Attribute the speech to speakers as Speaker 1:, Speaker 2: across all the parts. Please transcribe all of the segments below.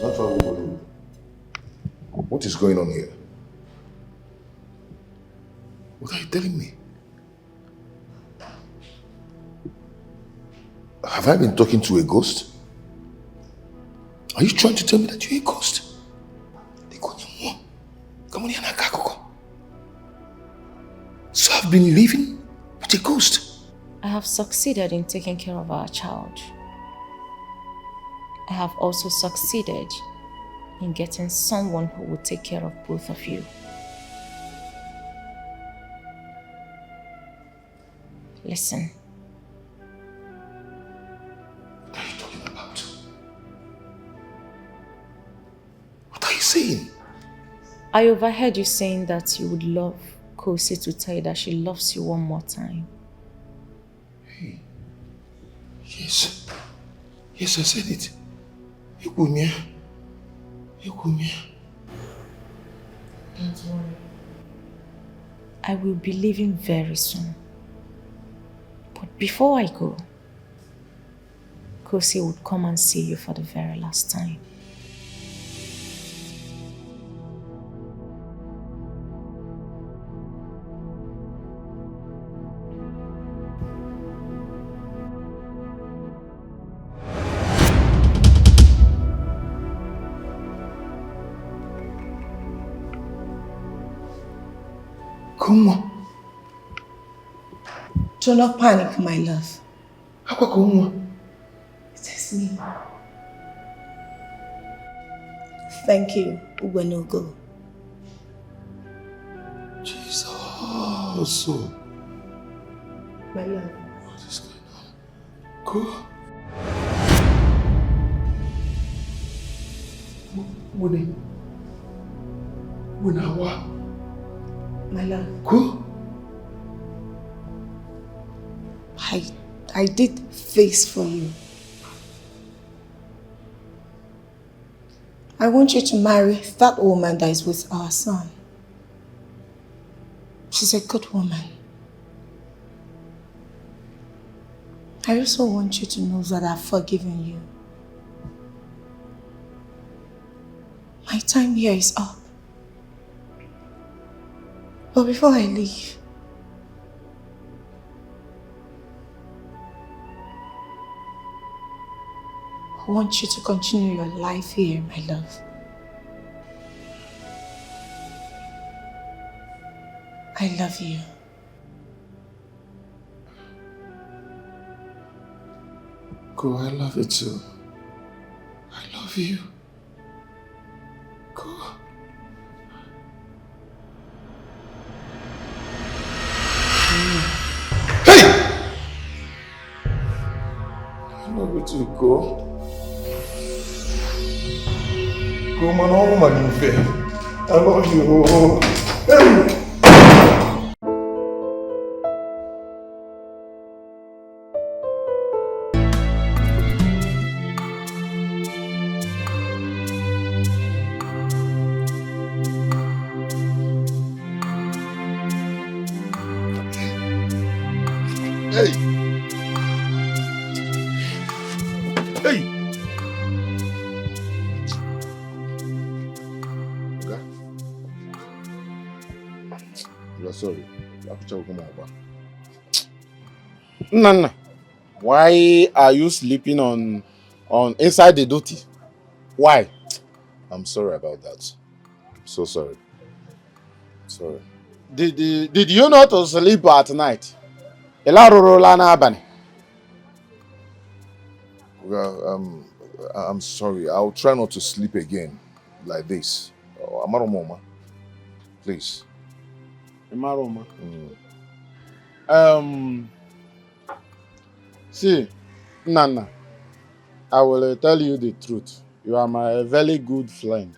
Speaker 1: Not all Bollywood. What is going on here? What are you telling me? Have I been talking to a ghost? Are you trying to tell me that you're a ghost? So I've been living with a ghost.
Speaker 2: I have succeeded in taking care of our child. I have also succeeded in getting someone who will take care of both of you. Listen.
Speaker 1: What are you talking about? What are you saying?
Speaker 2: I overheard you saying that you would love Kosi to tell you that she loves you one more time.
Speaker 1: Hey. Yes. Yes, I said it. Ikumia. Ikumia.
Speaker 2: Don't worry. I will be leaving very soon. But before I go, Kosi would come and see you for the very last time.
Speaker 1: Come.
Speaker 3: Do not panic, my love. It is me. Thank you, Uwenogo.
Speaker 1: Jesus.
Speaker 3: My love.
Speaker 1: What is going on? Go. What?
Speaker 3: My love.
Speaker 1: Go.
Speaker 3: I did face for you. I want you to marry that woman that is with our son. She's a good woman. I also want you to know that I've forgiven you. My time here is up. But before I leave, I want you to continue your life here, my love. I love you.
Speaker 1: Go, I love you too. I love you. Go. Hey! I love you too, go. Go, man, all woman in fair. I love you. Hey! Sorry.
Speaker 4: Nana, why are you sleeping on inside the duty? Why?
Speaker 1: I'm sorry about that. I'm so sorry. Sorry.
Speaker 4: Did you not sleep at night?
Speaker 1: Well, I'm sorry. I'll try not to sleep again like this. Amaromoma, please.
Speaker 4: Amaroma. See, Nana, I will tell you the truth. You are my very good friend.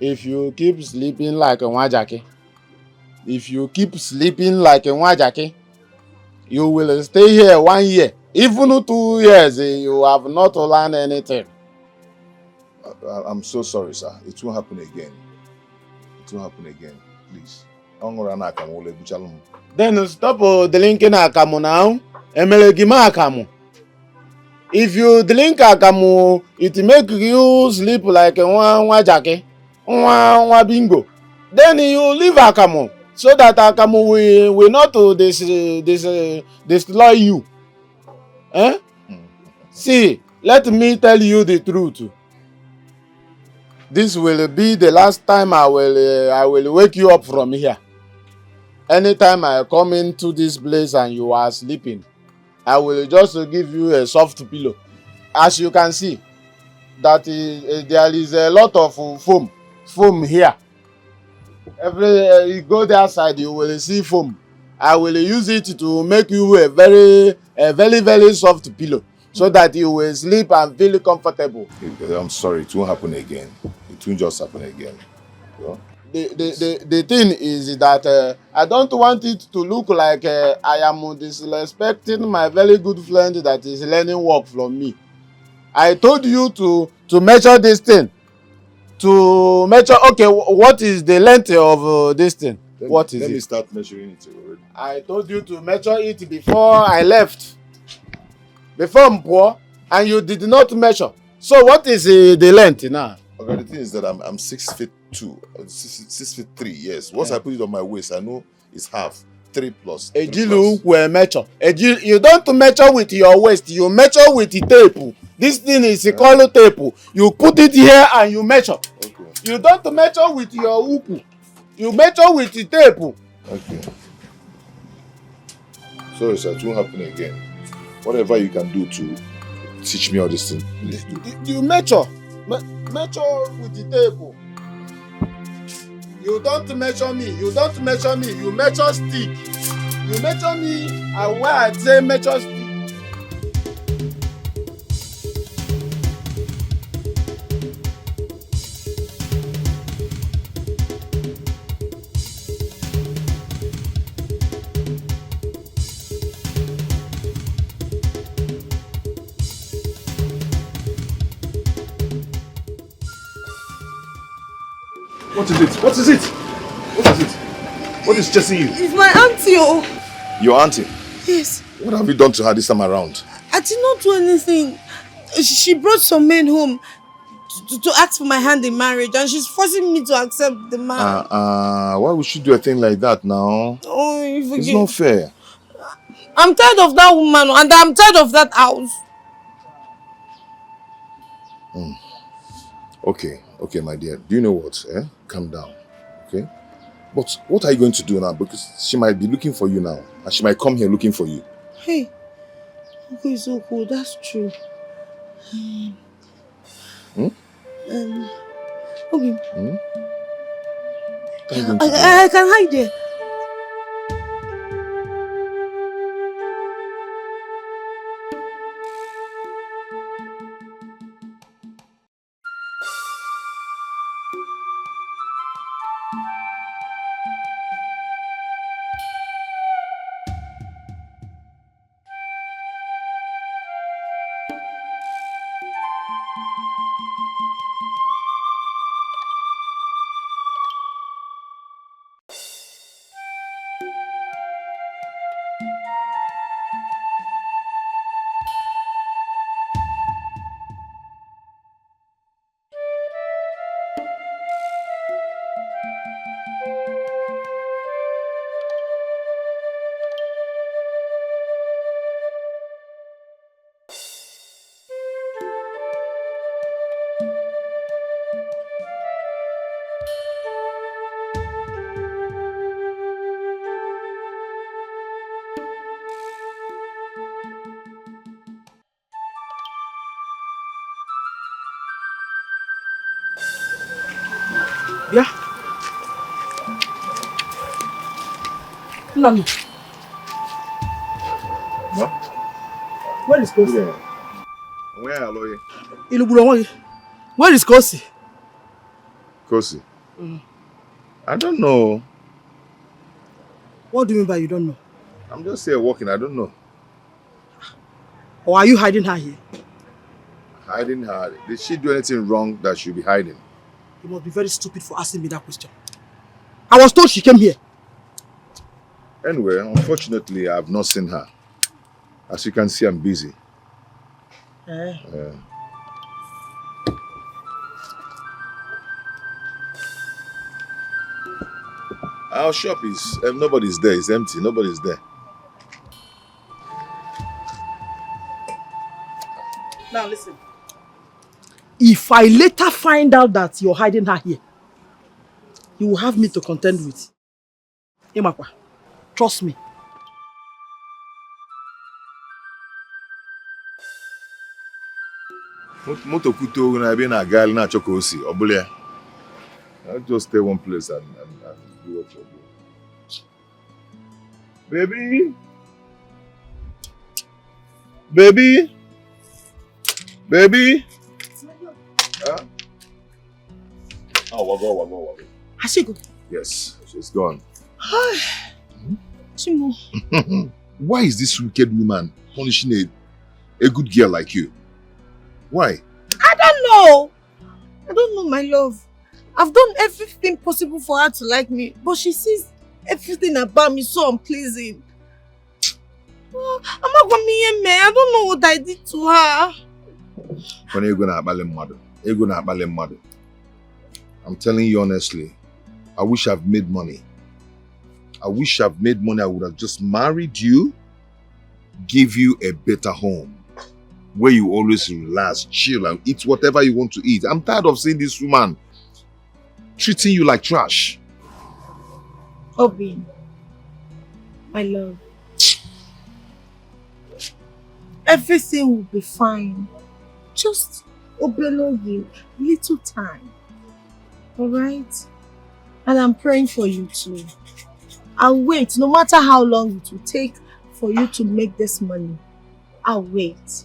Speaker 4: If you keep sleeping like a wajaki, you will stay here 1 year. Even 2 years, you have not learned anything.
Speaker 1: I'm so sorry, sir. It won't happen again. It won't happen again. Please.
Speaker 4: Then stop drinking akamu now. Emelegima akamu. If you drink akamu, it make you sleep like a one jackie, one bingo. Then you leave akamu so that akamu will not destroy you. Eh? See, let me tell you the truth. This will be the last time I will wake you up from here. Anytime I come into this place and you are sleeping, I will just give you a soft pillow. As you can see, that there is a lot of foam here. You go there side, you will see foam. I will use it to make you a very soft pillow, so that you will sleep and feel comfortable.
Speaker 1: I'm sorry, it won't happen again. It won't just happen again. You know?
Speaker 4: The thing is that I don't want it to look like I am disrespecting my very good friend that is learning work from me. I told you to measure this thing. To measure, okay, what is the length of this thing? What is it?
Speaker 1: Let me start measuring it already.
Speaker 4: I told you to measure it before I left. Before I'm poor, and you did not measure. So what is the length now?
Speaker 1: Okay, the thing is that I'm 6'2", 6'3", yes. Once I put it on my waist, I know it's half. 3 plus.
Speaker 4: Ejilu will measure. You don't measure with your waist, you measure with the tape. This thing is called tape. You put it here and you measure.
Speaker 1: Okay.
Speaker 4: You don't measure with your hook. You measure with the tape.
Speaker 1: Okay. Sorry, sir, it won't happen again. Whatever you can do to teach me all this thing, please do.
Speaker 4: You measure. Measure with the tape. You don't measure me. You don't measure me. You measure stick. You measure me, and when I say measure stick.
Speaker 1: What is it? What is it? What is it? What is chasing you?
Speaker 3: It's my auntie, oh.
Speaker 1: Your auntie?
Speaker 3: Yes.
Speaker 1: What have you done to her this time around?
Speaker 3: I did not do anything. She brought some men home to ask for my hand in marriage, and she's forcing me to accept the man.
Speaker 1: Why would she do a thing like that now?
Speaker 3: Oh, you forget.
Speaker 1: It's not fair.
Speaker 3: I'm tired of that woman, and I'm tired of that house.
Speaker 1: Okay, my dear. Do you know what? Calm down, okay? But what are you going to do now? Because she might be looking for you now, and she might come here looking for you.
Speaker 3: Hey, okay, it's so cool. That's true.
Speaker 1: Hmm?
Speaker 3: Okay.
Speaker 1: Hmm? What are you going to do?
Speaker 3: I can hide there.
Speaker 5: Yeah. No.
Speaker 1: What?
Speaker 5: Where is Kosi?
Speaker 1: Yeah. Where are you?
Speaker 5: Ilugulonwa. Where is Kosi?
Speaker 1: Kosi? I don't know.
Speaker 5: What do you mean by you don't know?
Speaker 1: I'm just here walking. I don't know.
Speaker 5: Or are you hiding her here?
Speaker 1: Hiding her. Did she do anything wrong that she'll be hiding?
Speaker 5: You must be very stupid for asking me that question. I was told she came here.
Speaker 1: Anyway, unfortunately, I have not seen her. As you can see, I'm busy. Our shop is nobody's there. It's empty. Nobody's there.
Speaker 5: Now listen. If I later find out that you're hiding her here, you will have me to contend with. Imakwa, trust me.
Speaker 1: Moto kuto na be na gal na chokosi. Obule. I'll just stay one place and do what you're doing. Baby. Baby. Baby. Huh? Oh, wago.
Speaker 3: Has she gone?
Speaker 1: Yes, she's gone.
Speaker 3: Chimo.
Speaker 1: Why is this wicked woman punishing a good girl like you? Why?
Speaker 3: I don't know, my love. I've done everything possible for her to like me, but she sees everything about me so unpleasing. I don't know what I did to her.
Speaker 1: I'm telling you honestly, I wish I've made money. I wish I've made money. I would have just married you, give you a better home where you always relax, chill, and eat whatever you want to eat. I'm tired of seeing this woman treating you like trash.
Speaker 3: Obi, my love, everything will be fine. Just Obelogi, little time. Alright? And I'm praying for you too. I'll wait, no matter how long it will take for you to make this money. I'll wait.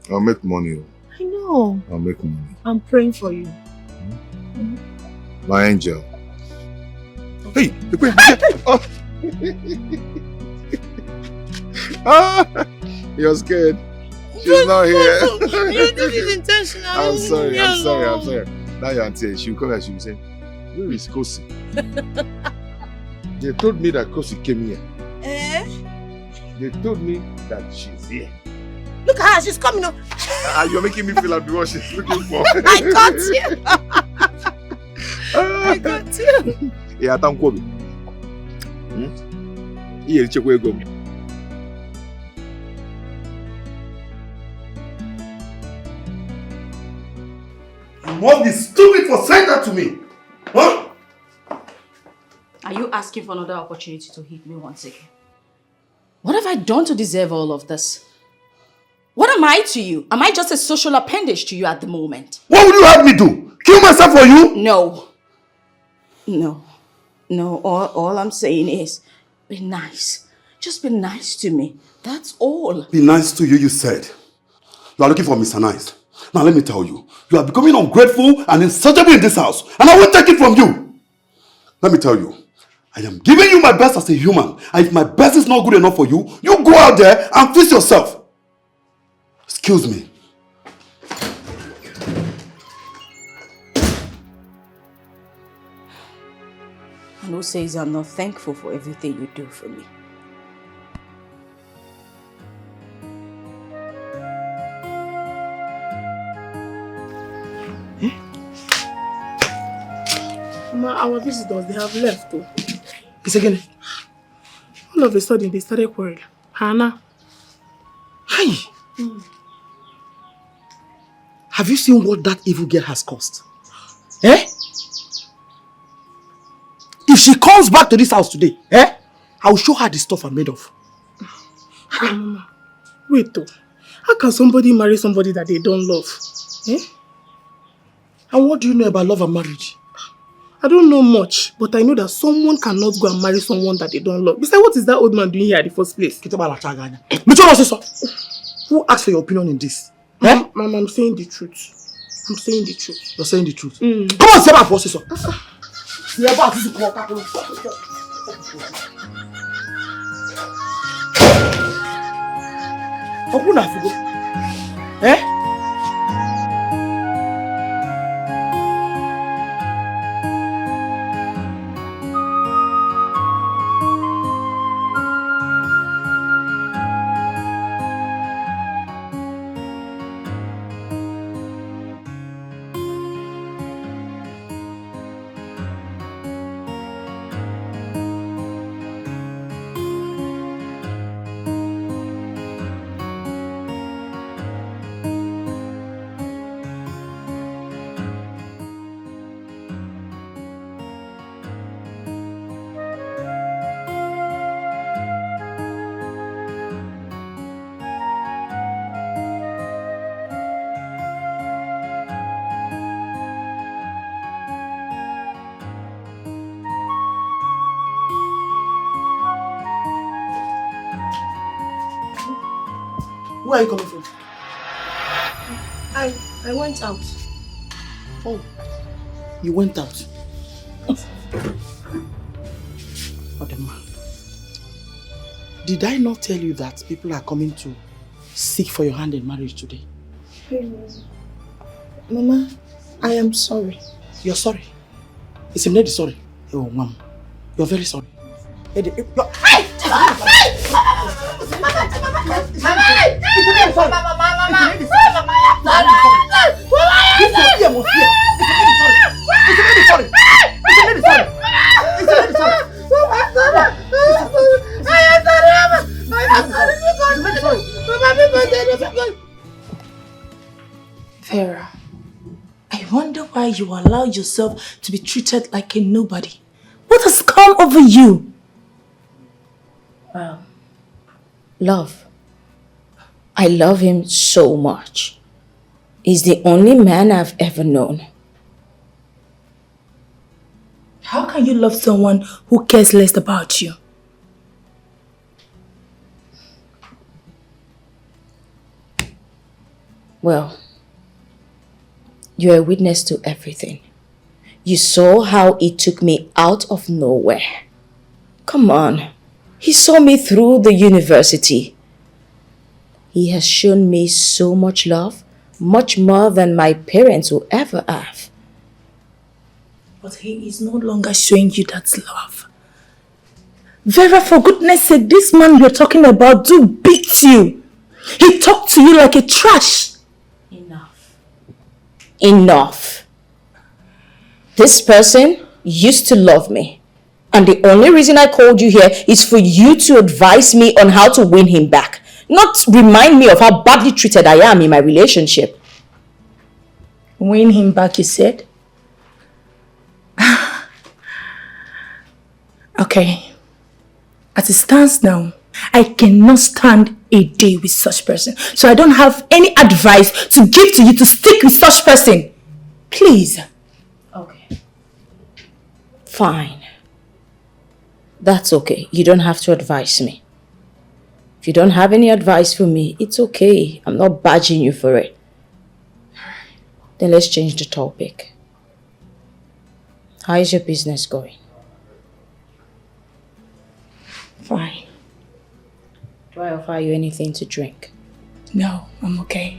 Speaker 1: I'll make money.
Speaker 3: I know.
Speaker 1: I'll make money.
Speaker 3: I'm praying for you.
Speaker 1: My angel. Hey! Oh. Ah, you're scared. She's not here.
Speaker 3: You did it intentionally.
Speaker 1: I'm sorry. Now your auntie, she'll come and she'll say, where is Kosi? They told me that Kosi came here. They told me that she's here.
Speaker 3: Look at her, she's coming up.
Speaker 1: You're making me feel like what she's looking for.
Speaker 3: I got you. I got you.
Speaker 1: Yeah, thank you. Here, check where you go.
Speaker 6: You must be stupid for saying that to me. Huh?
Speaker 7: Are you asking for another opportunity to hit me once again? What have I done to deserve all of this? What am I to you? Am I just a social appendage to you at the moment?
Speaker 6: What would you have me do? Kill myself for you?
Speaker 7: No. All I'm saying is, be nice. Just be nice to me. That's all.
Speaker 6: Be nice to you, you said. You are looking for Mr. Nice. Now let me tell you, you are becoming ungrateful and insatiable in this house, and I won't take it from you. Let me tell you, I am giving you my best as a human, and if my best is not good enough for you, you go out there and fix yourself. Excuse me.
Speaker 7: And who says I'm not thankful for everything you do for me?
Speaker 8: Mama, our visitors, they have left though.
Speaker 5: Kiss again.
Speaker 8: All of a sudden, they started quarreling. Hannah.
Speaker 5: Hey! Have you seen what that evil girl has caused? Eh? If she comes back to this house today, I'll show her the stuff I'm made of.
Speaker 8: Mama, wait though. How can somebody marry somebody that they don't love? Eh?
Speaker 5: And what do you know about love and marriage?
Speaker 8: I don't know much, but I know that someone cannot go and marry someone that they don't love. Besides, what is that old man doing here at the first place?
Speaker 5: Who asked for your opinion in this?
Speaker 8: Mama, I'm saying the truth. I'm saying the truth.
Speaker 5: You're saying the truth? Come on, say my processor. Open up, eh? Where are you coming from?
Speaker 3: I went out.
Speaker 5: Oh, you went out. Odema, did I not tell you that people are coming to seek for your hand in marriage today?
Speaker 3: Mama, I am sorry.
Speaker 5: You're sorry? It's a lady sorry. Oh, mom, you're very sorry.
Speaker 3: Vera, I wonder why you allow yourself to be treated like a nobody. What has come over you?
Speaker 7: Well, love. I love him so much. He's the only man I've ever known.
Speaker 3: How can you love someone who cares less about you?
Speaker 7: Well, you're a witness to everything. You saw how he took me out of nowhere. Come on. He saw me through the university. He has shown me so much love, much more than my parents will ever have.
Speaker 3: But he is no longer showing you that love. Vera, for goodness sake, this man you're talking about do beat you. He talked to you like a trash.
Speaker 7: Enough. Enough. This person used to love me. And the only reason I called you here is for you to advise me on how to win him back. Not remind me of how badly treated I am in my relationship.
Speaker 3: Win him back, you said? Okay. As it stands now, I cannot stand a day with such person. So I don't have any advice to give to you to stick with such person. Please.
Speaker 7: Okay. Fine. That's okay. You don't have to advise me. If you don't have any advice for me, it's okay. I'm not badging you for it. Then let's change the topic. How is your business going?
Speaker 3: Fine.
Speaker 7: Do I offer you anything to drink?
Speaker 3: No, I'm okay.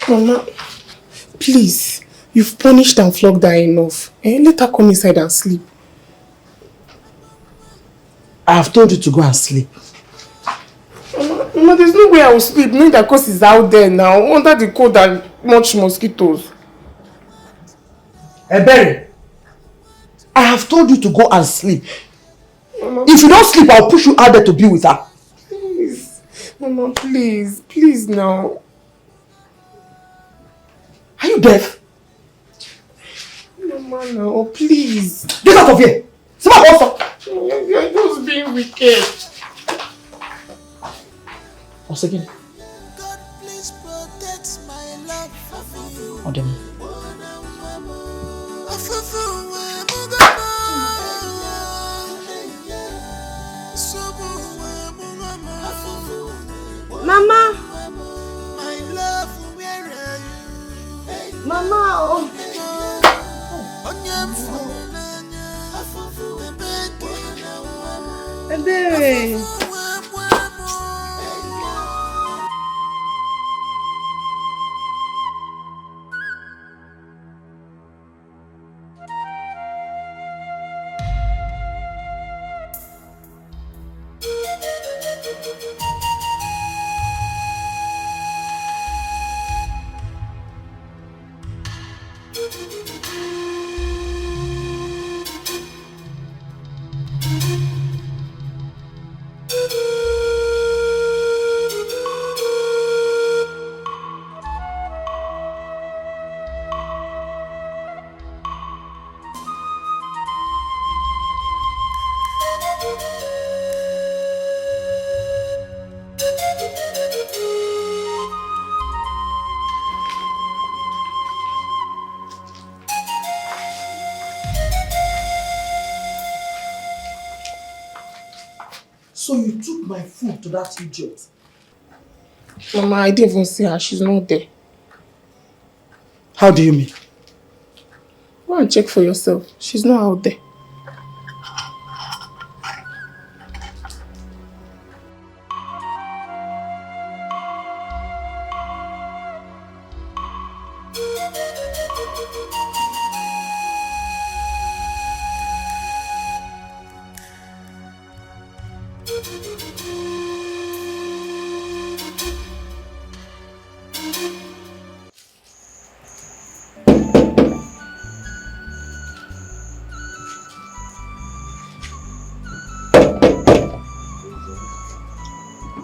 Speaker 8: Mama, please, you've punished and flogged her enough. Let her come inside and sleep.
Speaker 5: I have told you to go and sleep.
Speaker 8: Mama, there's no way I will sleep knowing that cause is out there now, under the cold and much mosquitoes.
Speaker 5: Ebere, I have told you to go and sleep.
Speaker 8: Mama,
Speaker 5: if you don't sleep, I'll push you out there to be with her.
Speaker 8: Please. Mama, please. Please now.
Speaker 5: Are you deaf?
Speaker 8: Mama, no, please.
Speaker 5: Get out of here! Smart also!
Speaker 8: You're just being wicked.
Speaker 5: Once again.
Speaker 7: Odem.
Speaker 3: Mama! Mama! Oh. Baby.
Speaker 5: So you took my food to that idiot?
Speaker 8: Mama, I didn't even see her. She's not there.
Speaker 5: How do you mean?
Speaker 8: Go and check for yourself. She's not out there.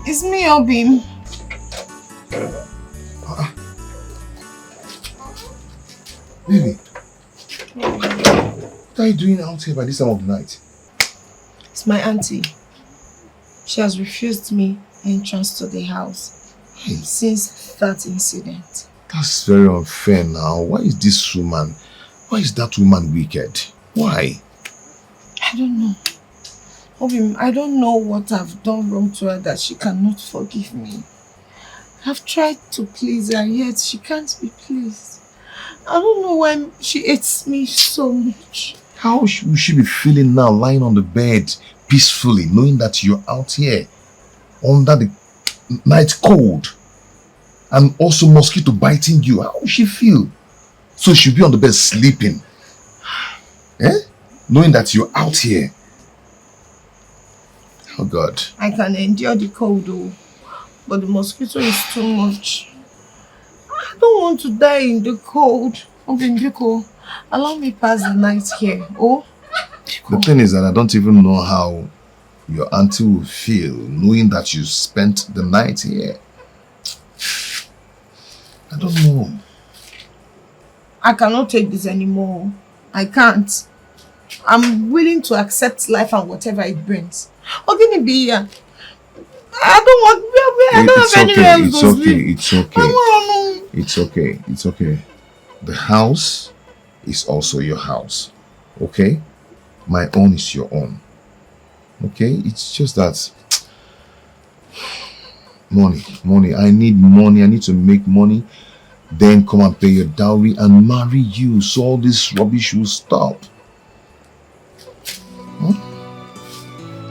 Speaker 3: It's me, Obim.
Speaker 1: Baby, what are you doing out here by this time of the night?
Speaker 3: It's my auntie. She has refused me entrance to the house since that incident.
Speaker 1: That's very unfair now. Why is that woman wicked? Why?
Speaker 3: I don't know. Obim, I don't know what I've done wrong to her that she cannot forgive me. I've tried to please her, yet she can't be pleased. I don't know why she hates me so much.
Speaker 1: How will she be feeling now, lying on the bed peacefully, knowing that you're out here under the night cold and also mosquito biting you? How will she feel? So she'll be on the bed sleeping, knowing that you're out here. Oh God.
Speaker 3: I can endure the cold though, but the mosquito is too much. I don't want to die in the cold. Obim, allow me pass the night here. Oh?
Speaker 1: The thing is that I don't even know how your auntie will feel knowing that you spent the night here. I don't know.
Speaker 3: I cannot take this anymore. I can't. I'm willing to accept life and whatever it brings. Ogini be here. I don't want. I don't have anywhere else to sleep.
Speaker 1: It's okay. It's okay. It's okay. The house is also your house. Okay? My own is your own. Okay? It's just that money. I need money. I need to make money. Then come and pay your dowry and marry you, so all this rubbish will stop.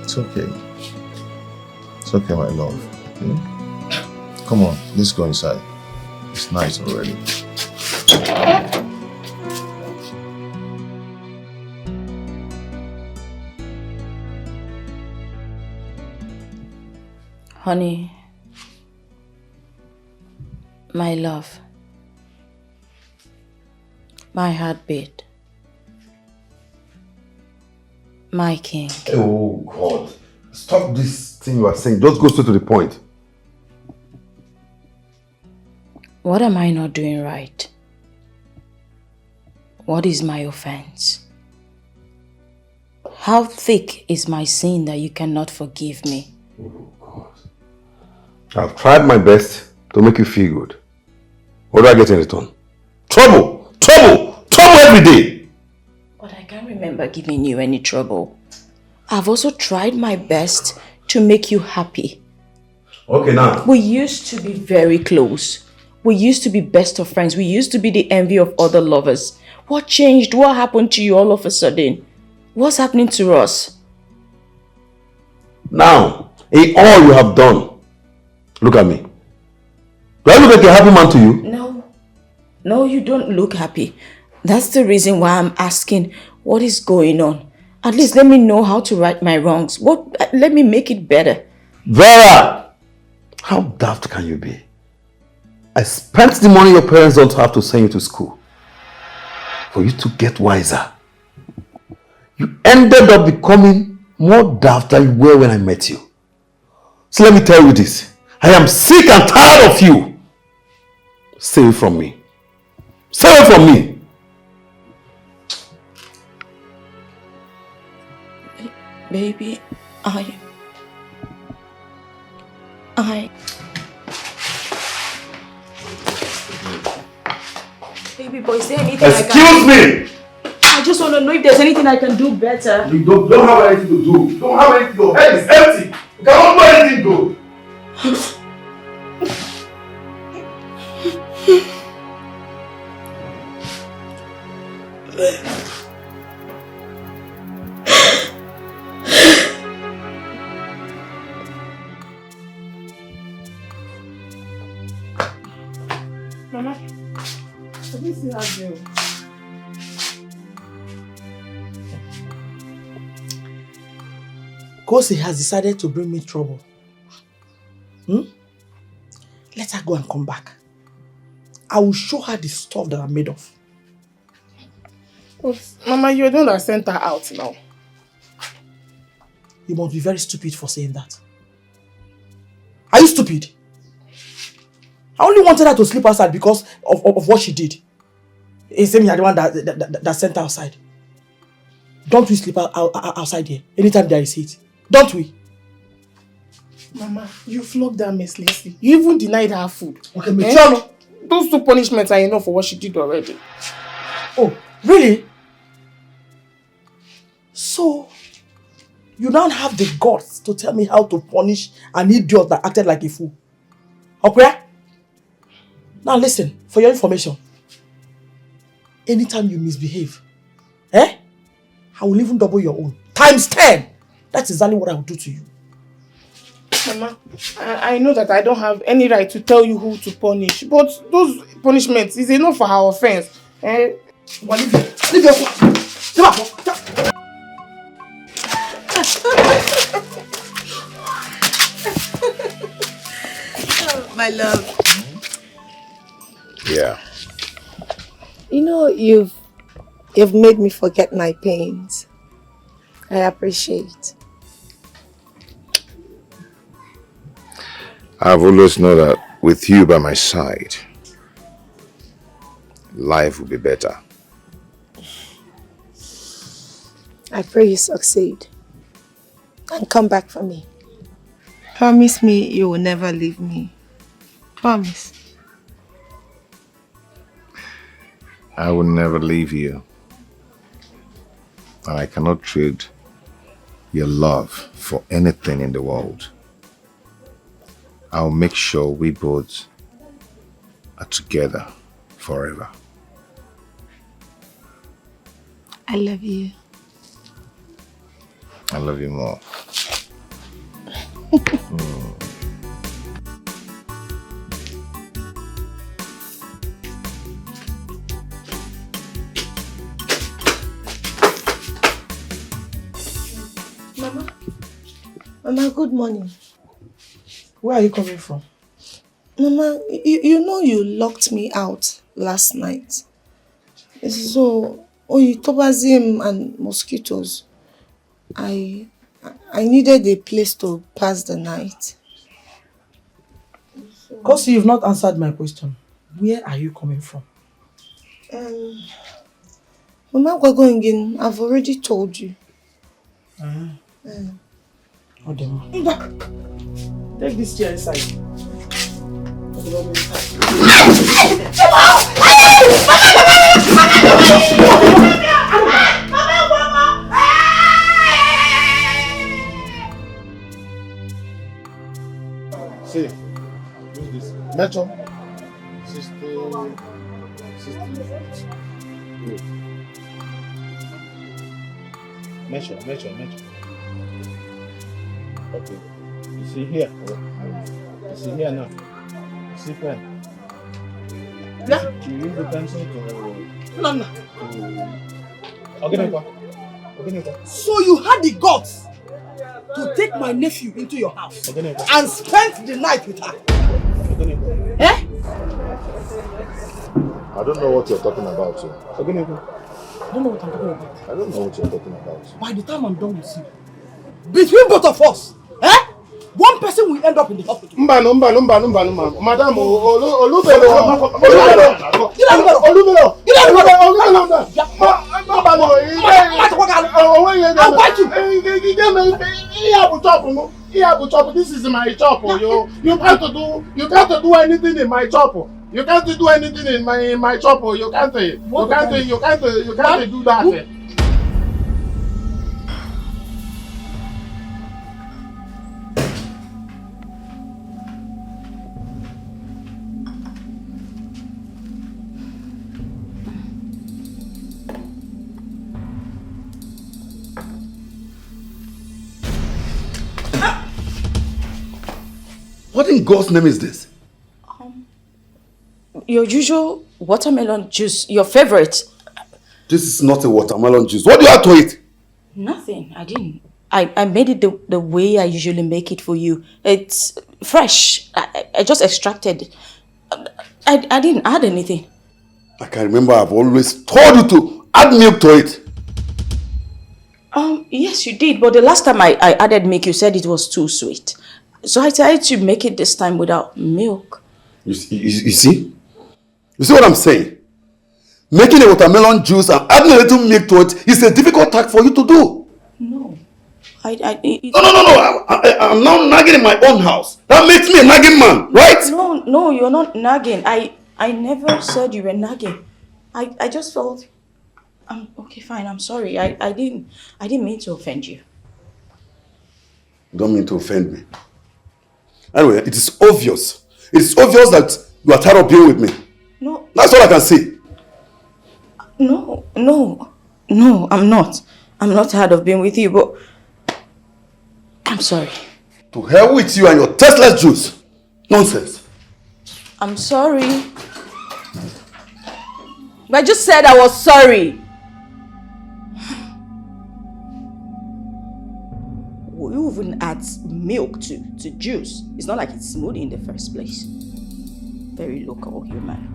Speaker 1: It's okay. It's okay, my love. Okay? Come on, let's go inside. It's night already.
Speaker 7: Honey, my love, my heartbeat, my king.
Speaker 6: Oh God. Stop this thing you are saying. Just go straight to the point.
Speaker 7: What am I not doing right? What is my offense? How thick is my sin that you cannot forgive me?
Speaker 6: Oh God. I've tried my best to make you feel good. What do I get in return? Trouble, trouble, trouble every day.
Speaker 2: But I can't remember giving you any trouble. I've also tried my best to make you happy.
Speaker 6: Okay, now.
Speaker 2: We used to be very close. We used to be best of friends. We used to be the envy of other lovers. What changed? What happened to you all of a sudden? What's happening to us?
Speaker 6: Now, in all you have done, look at me. Do I look like a happy man to you?
Speaker 2: No. No, you don't look happy. That's the reason why I'm asking what is going on. At least let me know how to right my wrongs. Let me make it better.
Speaker 6: Vera! How daft can you be? I spent the money your parents don't have to send you to school for you to get wiser. You ended up becoming more daft than you were when I met you. So let me tell you this. I am sick and tired of you. Stay away from me. Stay away from me.
Speaker 2: Baby, Baby boy, is there anything
Speaker 6: Excuse me!
Speaker 2: I just want to know if there's anything I can do better.
Speaker 6: You don't have anything to do. You don't have anything. Your head is empty. You cannot do anything good.
Speaker 8: Mama, I didn't see her there.
Speaker 5: Kosi has decided to bring me trouble. Let her go and come back. I will show her the stuff that I'm made of.
Speaker 8: But, Mama, you're the one that sent her out now.
Speaker 5: You must be very stupid for saying that. Are you stupid? I only wanted her to sleep outside because of what she did. It's saying you're the one that sent her outside. Don't we sleep outside here anytime there is heat? Don't we?
Speaker 8: Mama, you flogged her mercilessly. You even denied her food.
Speaker 5: Okay, Michelle.
Speaker 8: Those 2 punishments are enough for what she did already.
Speaker 5: Oh, really? So, you don't have the guts to tell me how to punish an idiot that acted like a fool. Okay? Now listen, for your information, anytime you misbehave, I will even double your own. Times 10! That's exactly what I will do to you.
Speaker 8: Mama, I know that I don't have any right to tell you who to punish, but those punishments is enough for her offense.
Speaker 5: Well, leave your phone.
Speaker 3: My love.
Speaker 1: Yeah.
Speaker 3: You know, you've made me forget my pains. I appreciate.
Speaker 1: I've always known that with you by my side, life will be better.
Speaker 3: I pray you succeed. And come back for me. Promise me you will never leave me. Promise.
Speaker 1: I will never leave you. And I cannot trade your love for anything in the world. I'll make sure we both are together forever.
Speaker 3: I love you.
Speaker 1: I love you more.
Speaker 3: Mama, good morning.
Speaker 5: Where are you coming from?
Speaker 3: Mama, you know you locked me out last night. So, tobazim and mosquitoes. I needed a place to pass the night.
Speaker 5: Because you've not answered my question. Where are you coming from?
Speaker 3: Mama, we're going in. I've already told you.
Speaker 5: Take this chair inside.
Speaker 3: Mama!
Speaker 4: See, use this. Metro. 60. Good. Measure. Okay. You see here? You see here now? You see pen?
Speaker 5: Yeah.
Speaker 4: You use the pencil to...
Speaker 5: No.
Speaker 4: Okay.
Speaker 5: So you had the guts to take my nephew into your house and spend the night with her? Eh?
Speaker 1: I don't know what you're talking about, sir.
Speaker 5: I don't know what I'm talking about.
Speaker 1: I don't know what you're talking about.
Speaker 5: By the time I'm done with you, between both of us, one person will end up in the hospital.
Speaker 4: Madam, Olubelo. This is my chop. You can't do anything in my chop. You can't do anything in my chop. You can't do that.
Speaker 6: What in God's name is this?
Speaker 2: Your usual watermelon juice, your favorite.
Speaker 6: This is not a watermelon juice. What do you have to eat?
Speaker 2: Nothing, I didn't. I made it the way I usually make it for you. It's fresh. I just extracted. I didn't add anything.
Speaker 6: I can remember I've always told you to add milk to it.
Speaker 2: Yes, you did. But the last time I added milk, you said it was too sweet. So I decided to make it this time without milk.
Speaker 6: You see? You see what I'm saying? Making a watermelon juice and adding a little milk to it is a difficult task for you to do.
Speaker 2: No.
Speaker 6: No. I'm now nagging in my own house. That makes me a nagging man, right?
Speaker 2: No, you're not nagging. I never said you were nagging. I just felt... okay, fine, I'm sorry. I didn't mean to offend you.
Speaker 6: You don't mean to offend me. Anyway, it is obvious. It is obvious that you are tired of being with me.
Speaker 2: No.
Speaker 6: That's all I can see.
Speaker 2: No, I'm not. I'm not tired of being with you, but I'm sorry.
Speaker 6: To hell with you and your tasteless juice. Nonsense.
Speaker 2: I'm sorry. I just said I was sorry. You even add milk to juice. It's not like it's smoothie in the first place. Very local human.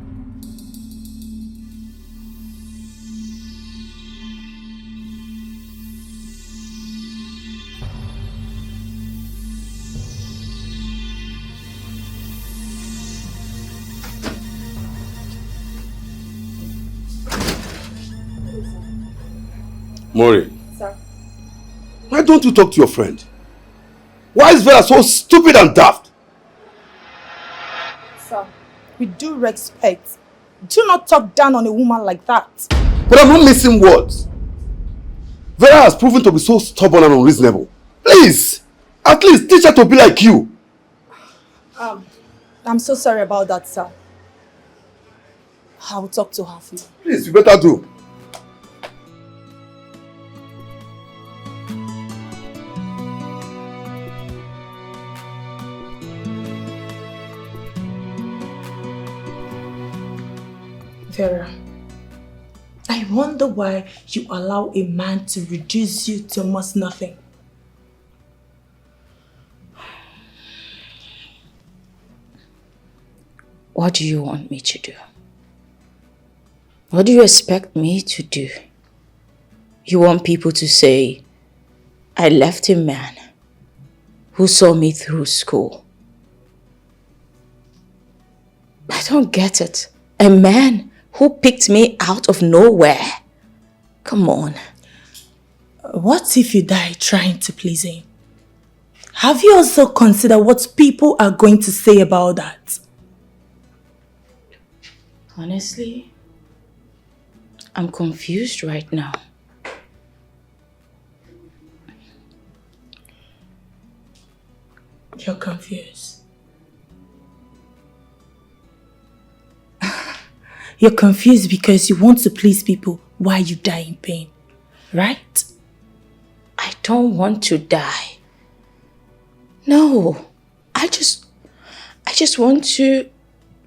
Speaker 6: Mori.
Speaker 3: Sir.
Speaker 6: Why don't you talk to your friend? Why is Vera so stupid and daft?
Speaker 3: Sir, with due respect, do not talk down on a woman like that.
Speaker 6: But I'm not missing words. Vera has proven to be so stubborn and unreasonable. Please, at least teach her to be like you.
Speaker 3: I'm so sorry about that, sir. I will talk to her for you.
Speaker 6: Please, you better do.
Speaker 3: Vera, I wonder why you allow a man to reduce you to almost nothing.
Speaker 2: What do you want me to do? What do you expect me to do? You want people to say, I left a man who saw me through school. I don't get it. A man who picked me out of nowhere. Come on.
Speaker 3: What if you die trying to please him? Have you also considered what people are going to say about that?
Speaker 2: Honestly, I'm confused right now.
Speaker 3: You're confused. You're confused because you want to please people while you die in pain, right?
Speaker 2: I don't want to die. No, I just want to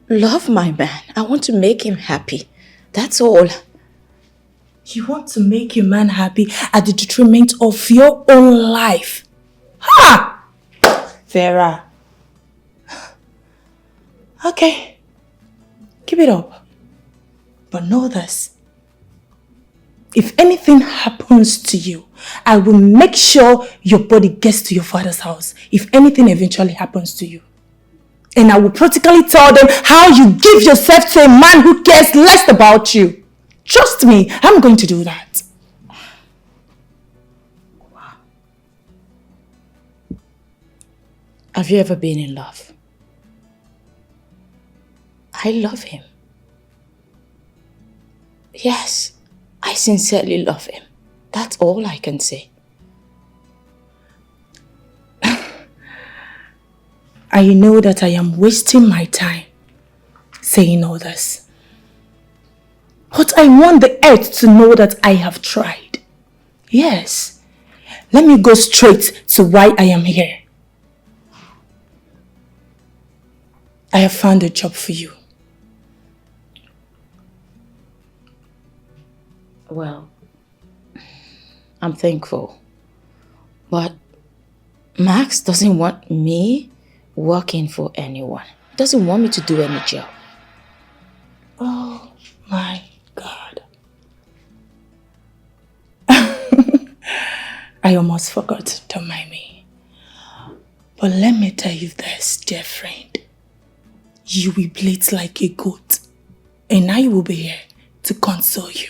Speaker 2: love my man. I want to make him happy. That's all.
Speaker 3: You want to make your man happy at the detriment of your own life. Ha! Vera. Okay. Keep it up. But know this. If anything happens to you, I will make sure your body gets to your father's house. If anything eventually happens to you. And I will practically tell them how you give yourself to a man who cares less about you. Trust me, I'm going to do that.
Speaker 2: Wow. Have you ever been in love? I love him. Yes, I sincerely love him. That's all I can say.
Speaker 3: I know that I am wasting my time saying all this. But I want the earth to know that I have tried. Yes. Let me go straight to why I am here. I have found a job for you.
Speaker 2: Well, I'm thankful. But Max doesn't want me working for anyone. He doesn't want me to do any job.
Speaker 3: Oh my God. I almost forgot, don't mind me. But let me tell you this, dear friend. You will bleat like a goat, and I will be here to console you.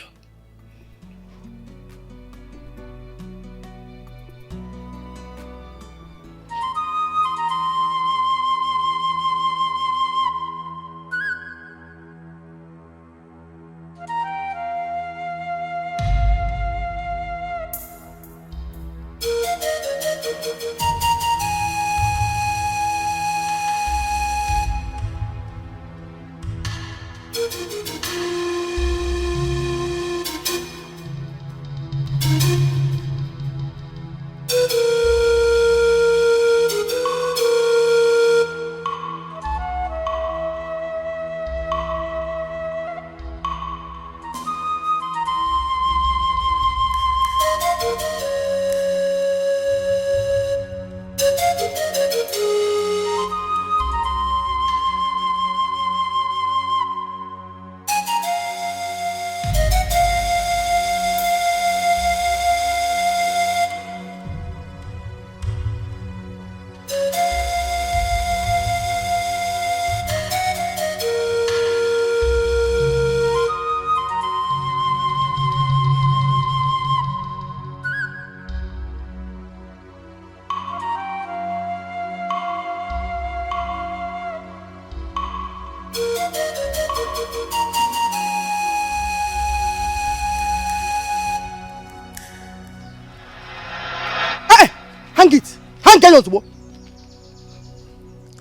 Speaker 5: Hang it! Hang it!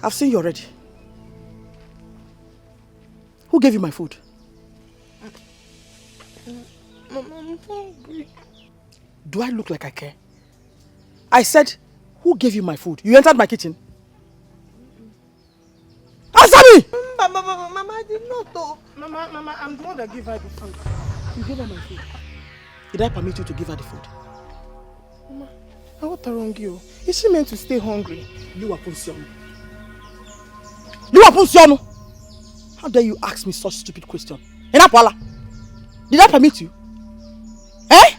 Speaker 5: I've seen you already. Who gave you my food?
Speaker 8: Mama, I'm hungry.
Speaker 5: Do I look like I care? I said, who gave you my food? You entered my kitchen. Answer me!
Speaker 8: Mama, I did not though. Mama, I'm the one that gave her the food.
Speaker 5: You gave her my food. Did I permit you to give her the food?
Speaker 8: Mama, what wrong you? Is she meant to stay hungry?
Speaker 5: How dare you ask me such stupid question? Enapwala, did I permit you? Eh?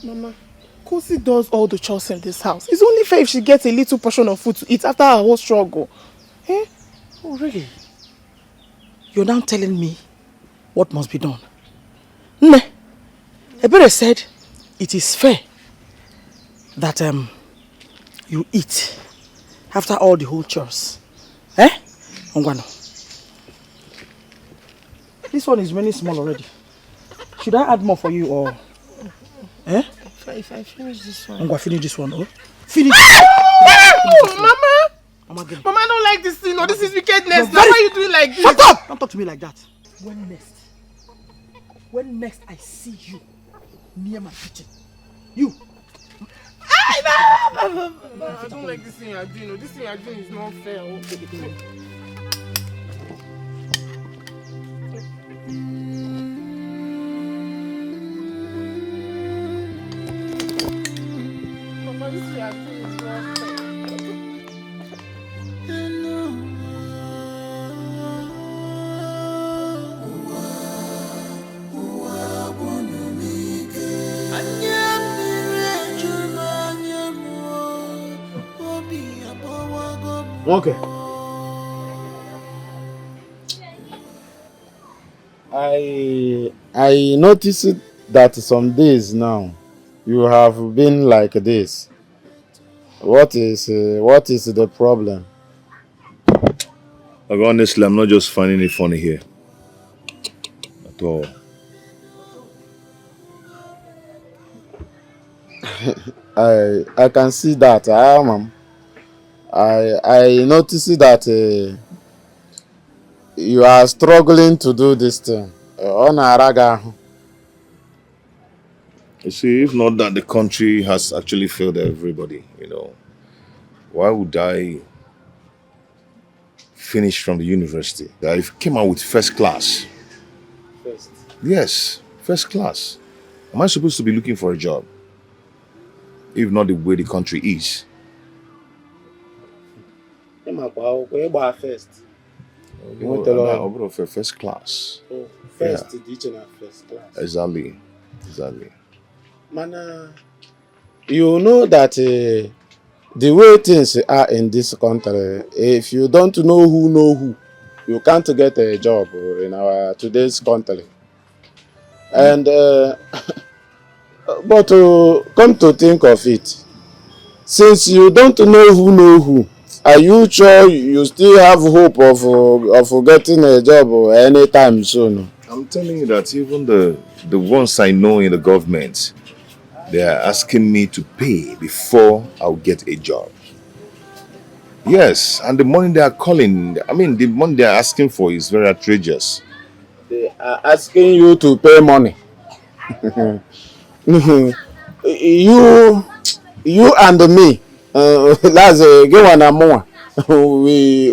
Speaker 8: Mama, Kosi does all the chores in this house. It's only fair if she gets a little portion of food to eat after her whole struggle. Eh?
Speaker 5: Oh, really? You're now telling me what must be done. Nne, Ebere said it is fair that you eat after all the whole chores. Eh? Ongwano. This one is really small already. Should I add more for you or? Eh?
Speaker 8: If I finish this one.
Speaker 5: I'm going to finish this one. Oh, finish.
Speaker 8: Mama!
Speaker 5: Mama,
Speaker 8: I don't like this thing. No, this is wickedness. Now why are you doing like this?
Speaker 5: Shut up! Don't talk to me like that. When next I see you near my kitchen, you.
Speaker 8: I don't like this thing you're doing. No, this thing you're doing is not fair. Mama, this thing you're doing is not fair.
Speaker 4: Okay. I noticed that some days now you have been like this. What is the problem?
Speaker 1: Like, honestly, I'm not just finding it funny here at all.
Speaker 4: I can see that. I noticed that you are struggling to do this thing.
Speaker 1: You see, if not that the country has actually failed everybody, why would I finish from the university? I came out with first class.
Speaker 4: First.
Speaker 1: Yes, first class. Am I supposed to be looking for a job? If not the way the country is.
Speaker 4: First.
Speaker 1: First class.
Speaker 4: First teaching at first class.
Speaker 1: Exactly.
Speaker 4: Mana, you know that the way things are in this country, if you don't know who, you can't get a job in our today's country. And but come to think of it, since you don't know who, are you sure you still have hope of getting a job anytime soon?
Speaker 1: I'm telling you that even the ones I know in the government, they are asking me to pay before I'll get a job. Yes, and the money they are the money they are asking for is very outrageous.
Speaker 4: They are asking you to pay money. you and me, that's a good one and more. We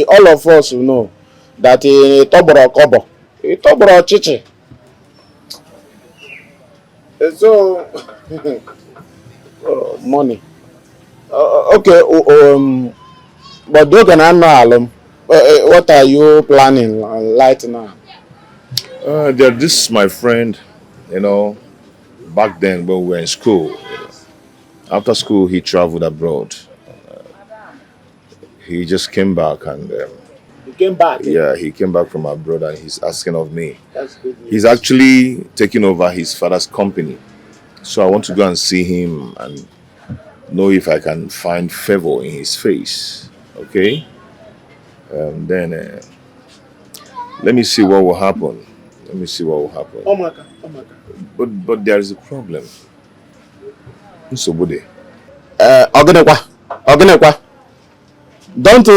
Speaker 4: all of us know that Toboro Kobo, Toboro Chichi. So money. Okay. But you can know what are you planning right now?
Speaker 1: This is my friend, back then when we were in school. After school, he traveled abroad. He just came back and...
Speaker 4: He came back?
Speaker 1: Yeah, he came back from abroad and he's asking of me.
Speaker 4: That's good news.
Speaker 1: He's actually taking over his father's company. So I want to go and see him and know if I can find favor in his face. Okay? Then let me see what will happen.
Speaker 4: Oh my God.
Speaker 1: But there is a problem. Nsobode.
Speaker 4: Ogenekwa. Don't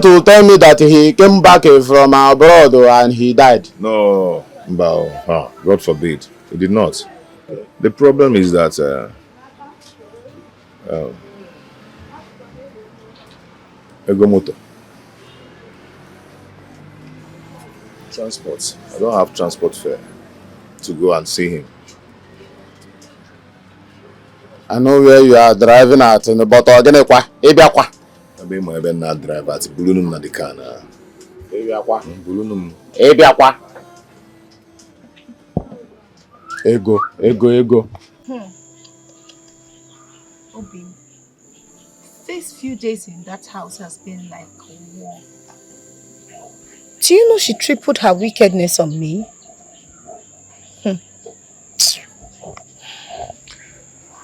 Speaker 4: you tell me that he came back from abroad and he died?
Speaker 1: No, God forbid. He did not. The problem is that Egomoto. Transport. I don't have transport fare to go and see him.
Speaker 4: I know where you are driving at, but Ogenekwa, Ebiakwa.
Speaker 1: I my not drive at Bulunum na the car na.
Speaker 4: Ebiakwa.
Speaker 1: Bulunum.
Speaker 4: Ebiakwa. Ego.
Speaker 3: Obi, these few days in that house has been like war. Do you know she tripled her wickedness on me?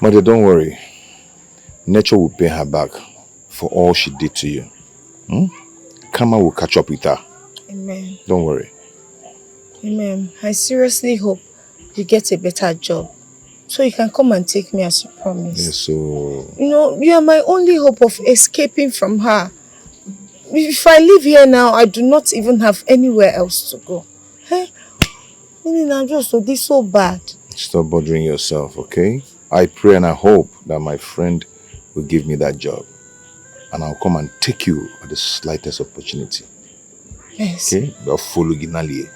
Speaker 1: Mother, don't worry. Nature will pay her back for all she did to you. Karma will catch up with her.
Speaker 3: Amen.
Speaker 1: Don't worry.
Speaker 3: Amen. I seriously hope you get a better job so you can come and take me as you promised.
Speaker 1: Yes, so...
Speaker 3: You know, you are my only hope of escaping from her. If I live here now, I do not even have anywhere else to go. Hey, I'm just so this so bad.
Speaker 1: Stop bothering yourself, okay? I pray and I hope that my friend will give me that job. And I'll come and take you at the slightest opportunity.
Speaker 3: Yes.
Speaker 1: Okay? But follow Ginali.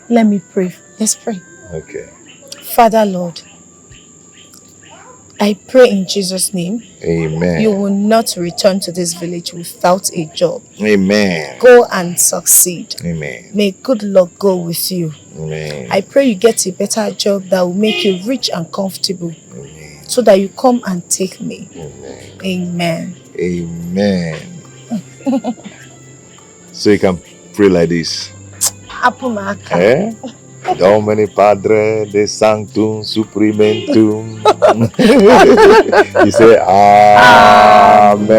Speaker 3: Let me pray. Let's pray.
Speaker 1: Okay.
Speaker 3: Father Lord, I pray in Jesus' name.
Speaker 1: Amen.
Speaker 3: You will not return to this village without a job.
Speaker 1: Amen.
Speaker 3: Go and succeed.
Speaker 1: Amen.
Speaker 3: May good luck go with you.
Speaker 1: Amen.
Speaker 3: I pray you get a better job that will make you rich and comfortable.
Speaker 1: Amen.
Speaker 3: So that you come and take me.
Speaker 1: Amen.
Speaker 3: Amen.
Speaker 1: Amen. So you can pray like this.
Speaker 3: Apumaka.
Speaker 1: Eh? Domini Padre de Sanctum Suprimentum. You say Amen.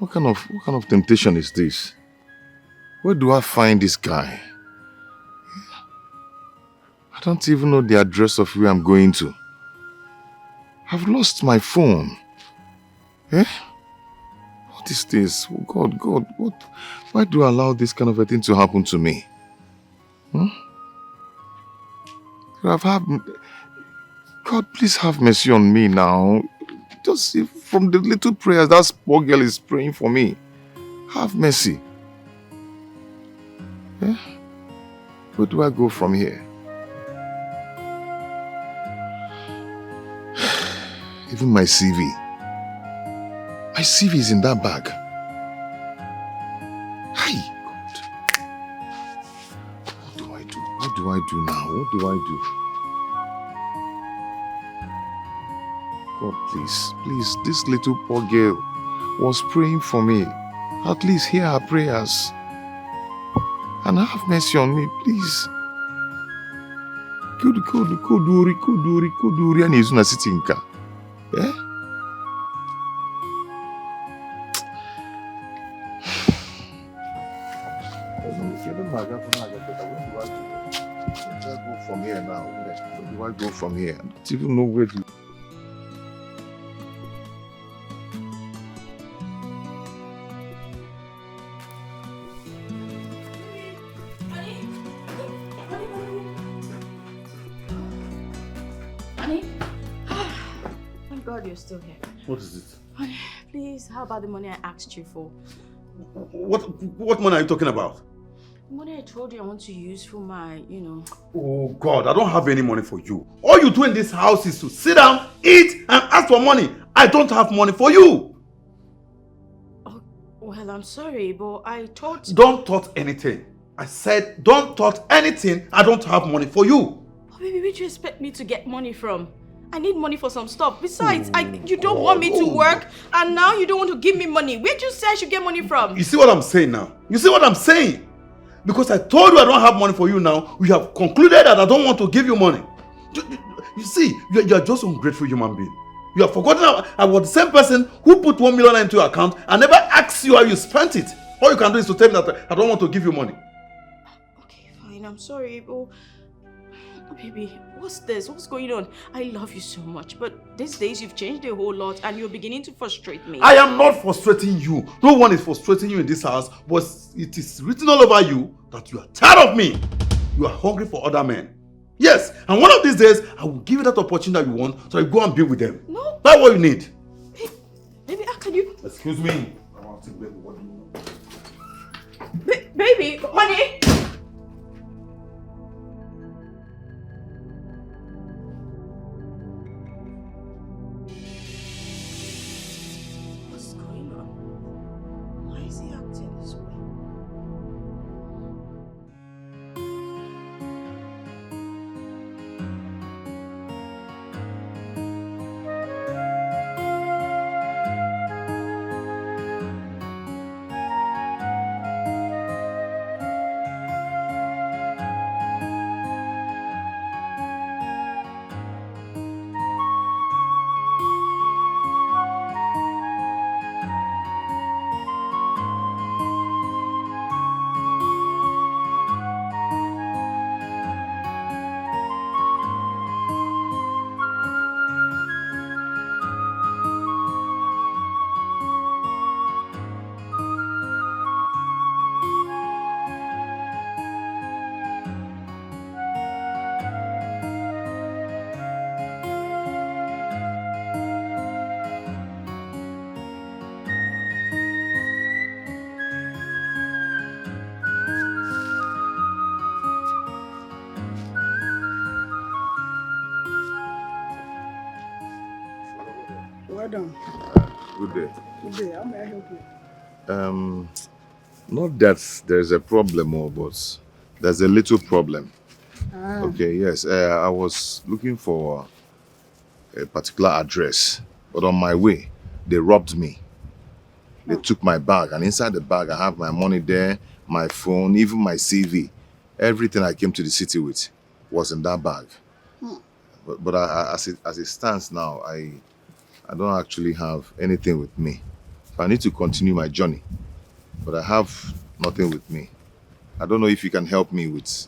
Speaker 1: What kind of temptation is this? Where do I find this guy? I don't even know the address of where I'm going to. I've lost my phone. Eh? What is this? Oh God, what? Why do I allow this kind of a thing to happen to me? God, please have mercy on me now. Just see from the little prayers that poor girl is praying for me. Have mercy. Eh? Where do I go from here? Even my CV. My CV is in that bag. Hey, God. What do I do? What do I do now? What do I do? God, please, please, this little poor girl was praying for me. At least hear her prayers. And have mercy on me, please. Kuduri, and Izuna Sitinka. Eh? Where do I go from here now? Where do I go from here? I don't even know where to.
Speaker 7: Honey? Thank God you're still here.
Speaker 6: What is it?
Speaker 7: Honey, please, how about the money I asked you for?
Speaker 6: What money are you talking about?
Speaker 7: The money I told you I want to use for my,
Speaker 6: Oh God, I don't have any money for you. All you do in this house is to sit down, eat, and ask for money. I don't have money for you.
Speaker 7: Oh, well, I'm sorry, but I thought...
Speaker 6: Don't thought anything. I said, don't thought anything. I don't have money for you.
Speaker 7: Oh, baby, where do you expect me to get money from? I need money for some stuff. Besides, you don't want me to work, and now you don't want to give me money. Where do you say I should get money from?
Speaker 6: You see what I'm saying now? You see what I'm saying? Because I told you I don't have money for you now, we have concluded that I don't want to give you money. You see, you are just an ungrateful human being. You have forgotten I was the same person who put 1 million into your account and never asked you how you spent it. All you can do is to tell me that I don't want to give you money.
Speaker 7: Okay, fine. I'm sorry, but... Baby, what's this? What's going on? I love you so much, but these days you've changed a whole lot and you're beginning to frustrate me.
Speaker 6: I am not frustrating you. No one is frustrating you in this house, but it is written all over you that you are tired of me. You are hungry for other men. Yes, and one of these days, I will give you that opportunity that you want, so you go and be with them.
Speaker 7: No.
Speaker 6: That's what you need.
Speaker 7: Baby, how can you...
Speaker 6: Excuse me.
Speaker 7: Baby, honey!
Speaker 9: Well done.
Speaker 1: Good day.
Speaker 9: Good day. How may I help you?
Speaker 1: Not that there's a problem, but there's a little problem. Okay, yes. I was looking for a particular address, but on my way, they robbed me. They took my bag, and inside the bag, I have my money there, my phone, even my CV. Everything I came to the city with was in that bag. But as it stands now, I don't actually have anything with me. So I need to continue my journey, but I have nothing with me. I don't know if you can help me with,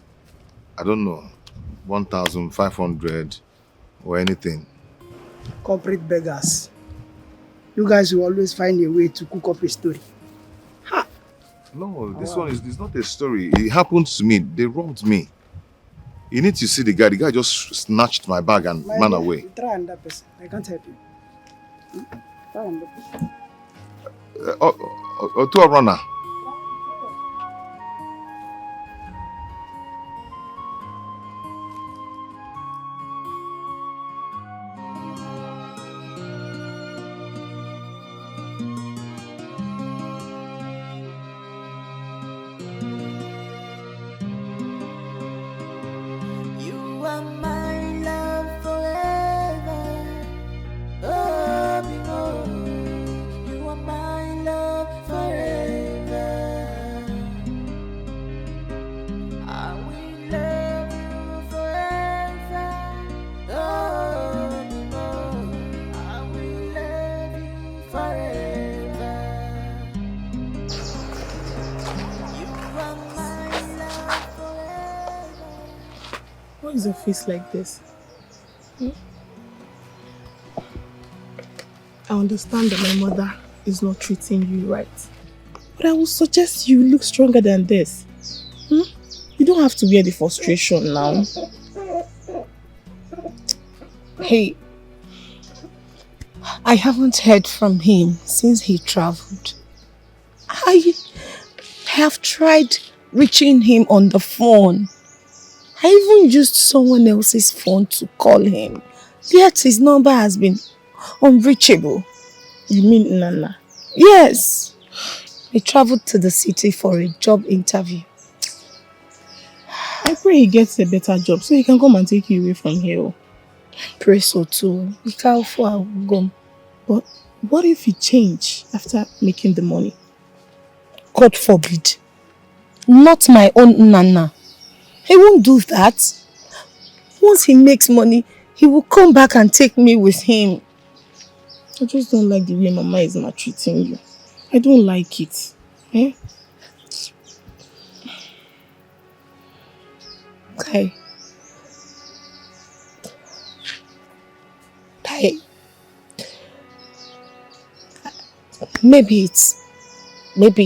Speaker 1: 1,500 or anything.
Speaker 9: Corporate beggars. You guys will always find a way to cook up a story. Ha!
Speaker 1: No, this one is not a story. It happened to me. They robbed me. You need to see the guy. The guy just snatched my bag and ran away.
Speaker 9: Try another person. I can't help you. Try another person.
Speaker 1: To a runner.
Speaker 8: is your face like this? Hmm? I understand that my mother is not treating you right. But I would suggest you look stronger than this. Hmm? You don't have to wear the frustration now.
Speaker 3: Hey, I haven't heard from him since he traveled. I have tried reaching him on the phone. I even used someone else's phone to call him. Yet his number has been unreachable.
Speaker 8: You mean Nana?
Speaker 3: Yes. He traveled to the city for a job interview.
Speaker 8: I pray he gets a better job so he can come and take you away from here.
Speaker 3: Pray so too.
Speaker 8: But what if he change after making the money?
Speaker 3: God forbid. Not my own Nana. He won't do that. Once he makes money, he will come back and take me with him.
Speaker 8: I just don't like the way Mama is maltreating you. I don't like it. Eh?
Speaker 3: Okay. Maybe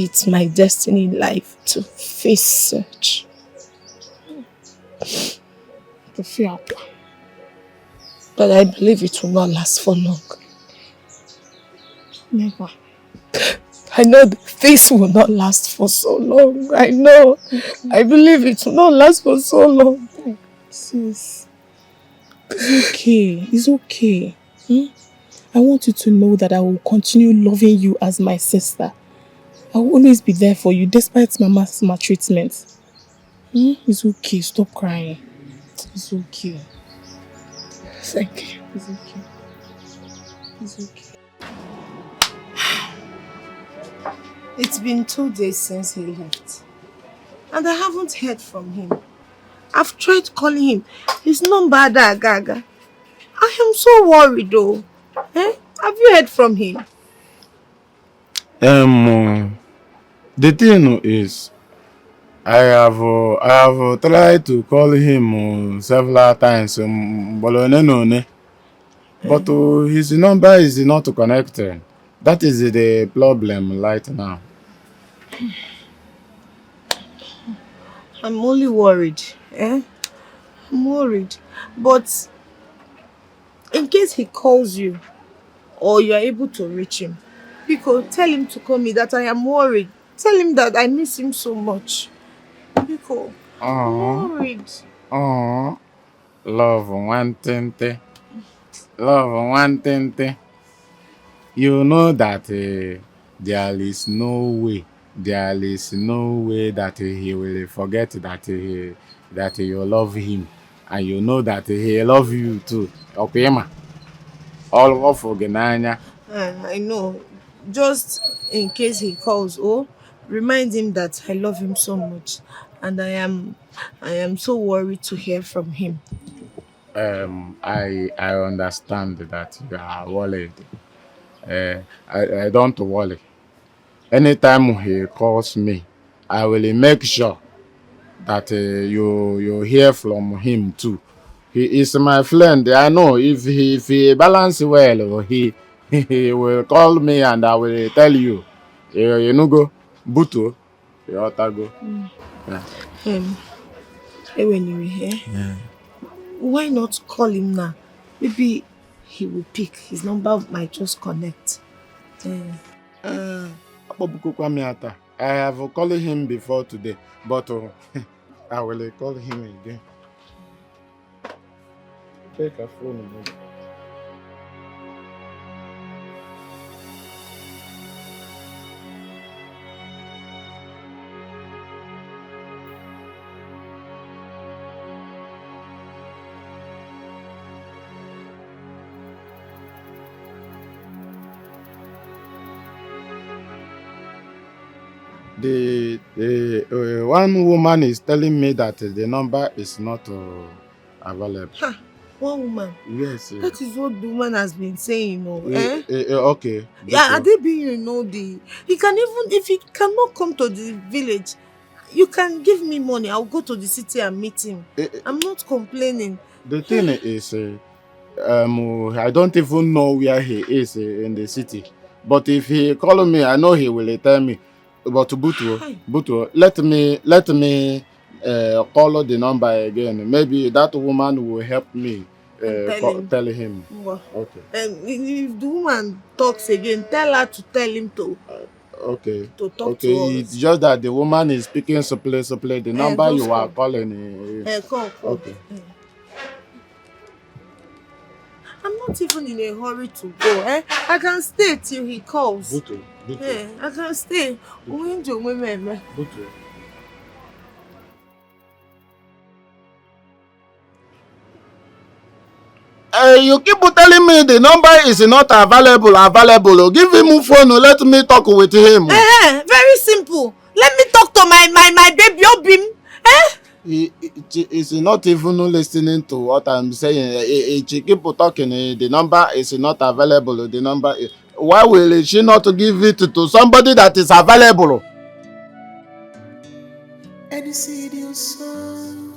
Speaker 3: it's my destiny in life to face such. But I believe it will not last for long.
Speaker 8: Never.
Speaker 3: I know this will not last for so long. I know. I believe it will not last for so long.
Speaker 8: Sis, it's okay. It's okay. I want you to know that I will continue loving you as my sister. I will always be there for you despite Mama's maltreatment. It's okay. Stop crying. It's okay.
Speaker 3: Thank you.
Speaker 8: It's okay. It's okay.
Speaker 3: It's been 2 days since he left. And I haven't heard from him. I've tried calling him. His number Gaga. I am so worried though. Eh? Have you heard from him?
Speaker 4: The thing is, I have tried to call him several times, but his number is not connected. That is the problem right now.
Speaker 3: I'm only worried. I'm worried. But in case he calls you or you are able to reach him, Biko, tell him to call me that I am worried. Tell him that I miss him so much. Biko, I'm worried.
Speaker 4: Love one thing. Love one thing. You know that there is no way that he will forget that you love him, and you know that he love you too. Okay, ma. All of Ogenanya.
Speaker 3: I know. Just in case he calls, remind him that I love him so much, and I am so worried to hear from him.
Speaker 4: I understand that you are worried. I don't worry. Anytime he calls me, I will make sure that you hear from him too. He is my friend. I know if he balance well, he will call me and I will tell you. You know go, Buto, you ought to go. Yeah.
Speaker 3: When you were here, why not call him now? Maybe he will pick. His number might just connect.
Speaker 4: I have called him before today, but I will call him again. Take a phone. The one woman is telling me that the number is not available.
Speaker 3: One woman?
Speaker 4: Yes.
Speaker 3: That is what the woman has been saying,
Speaker 4: okay.
Speaker 3: Yeah, Adebi, he can even, if he cannot come to the village, You can give me money. I'll go to the city and meet him. I'm not complaining.
Speaker 4: The thing is, I don't even know where he is in the city. But if he call me, I know he will tell me. But Butu, let me call the number again. Maybe that woman will help me tell him.
Speaker 3: Well,
Speaker 4: Okay.
Speaker 3: if the woman talks again, tell her to tell him to.
Speaker 4: Okay.
Speaker 3: To talk
Speaker 4: okay.
Speaker 3: to us.
Speaker 4: It's just that the woman is speaking supple. The number you are calling.
Speaker 3: Call.
Speaker 4: Okay.
Speaker 3: I'm not even in a hurry to go. I can stay till he calls.
Speaker 4: Butu.
Speaker 3: I can stay.
Speaker 4: Butu. You keep telling me the number is not available. Give him a phone. Let me talk with him.
Speaker 3: Very simple. Let me talk to my baby Obim.
Speaker 4: He is not even listening to what I'm saying. She keep talking. The number is not available. The number. Why will she not give it to somebody that is available?
Speaker 10: Any seed you sow,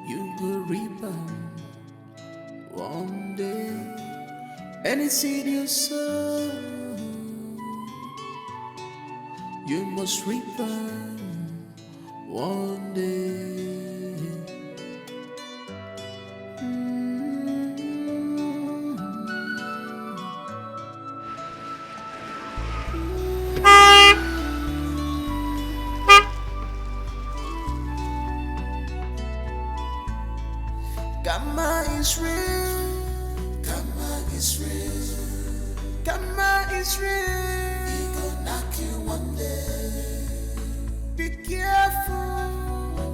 Speaker 10: you will reap one day. Any seed you sow, you must reap one day. Gamma is real. Gamma is real. Gamma is real. He gon' knock you one day. Be careful.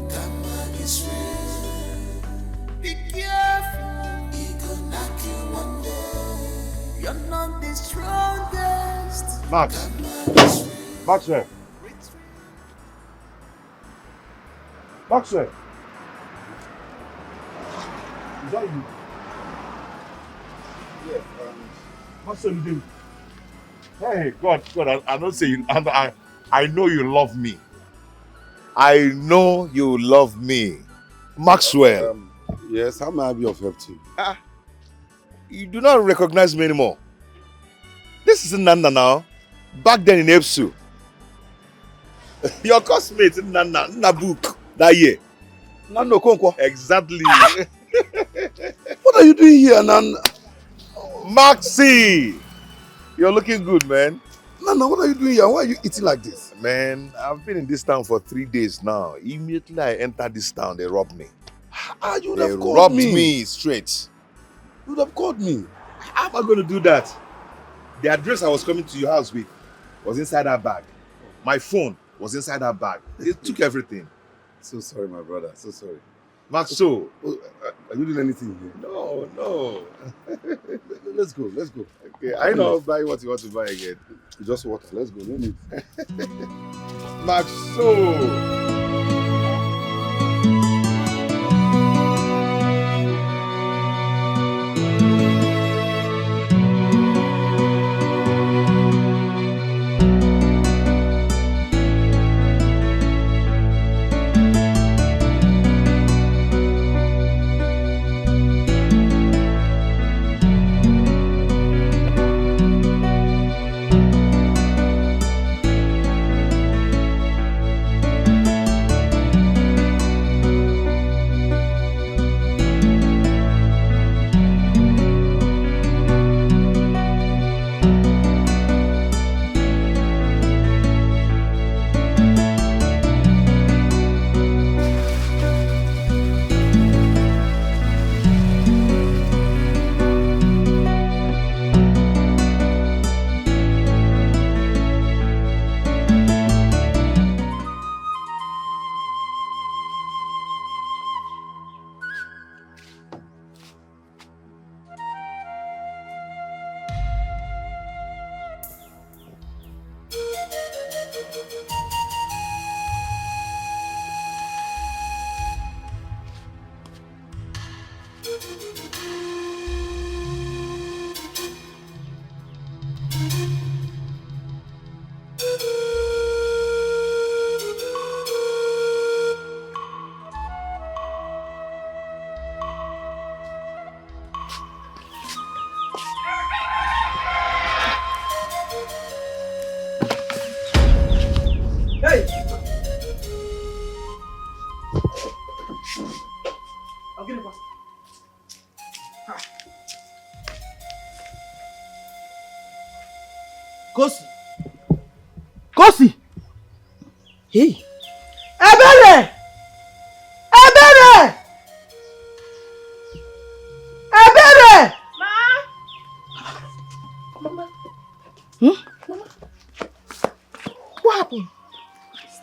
Speaker 10: Gamma is real. Be careful. He gon' knock you one day. You're not the strongest.
Speaker 1: Max. Maxwell. Maxwell. Is that you?
Speaker 6: Yes,
Speaker 1: Maxwell, you did. Hey, God, I don't say you. I know you love me. I know you love me. Maxwell.
Speaker 6: yes, how may I be of help to you?
Speaker 1: You do not recognize me anymore. This is Nana now. Back then in Epsu. Your classmate in Nana book that year.
Speaker 6: Nano Konkwo.
Speaker 1: Exactly.
Speaker 6: What are you doing here, Nan?
Speaker 1: Maxi! You're looking good, man.
Speaker 6: Nana, what are you doing here? Why are you eating like this?
Speaker 1: Man, I've been in this town for 3 days now. Immediately I entered this town, they robbed me.
Speaker 6: You would
Speaker 1: They
Speaker 6: have called
Speaker 1: robbed
Speaker 6: me.
Speaker 1: me straight.
Speaker 6: You would have called me.
Speaker 1: How am I going to do that? The address I was coming to your house with was inside that bag. My phone was inside that bag. They took everything.
Speaker 6: So sorry, my brother. So sorry.
Speaker 1: Max, so?
Speaker 6: Are you doing anything here?
Speaker 1: No.
Speaker 6: Let's go.
Speaker 1: Okay, I know I'll buy what you want to buy again.
Speaker 6: Just water. Let's go. No need.
Speaker 1: Max, so?
Speaker 5: Kosi. Kosi. Hey. Ebere! Ebere! Ebere!
Speaker 3: Mama.
Speaker 5: Mama. What happened?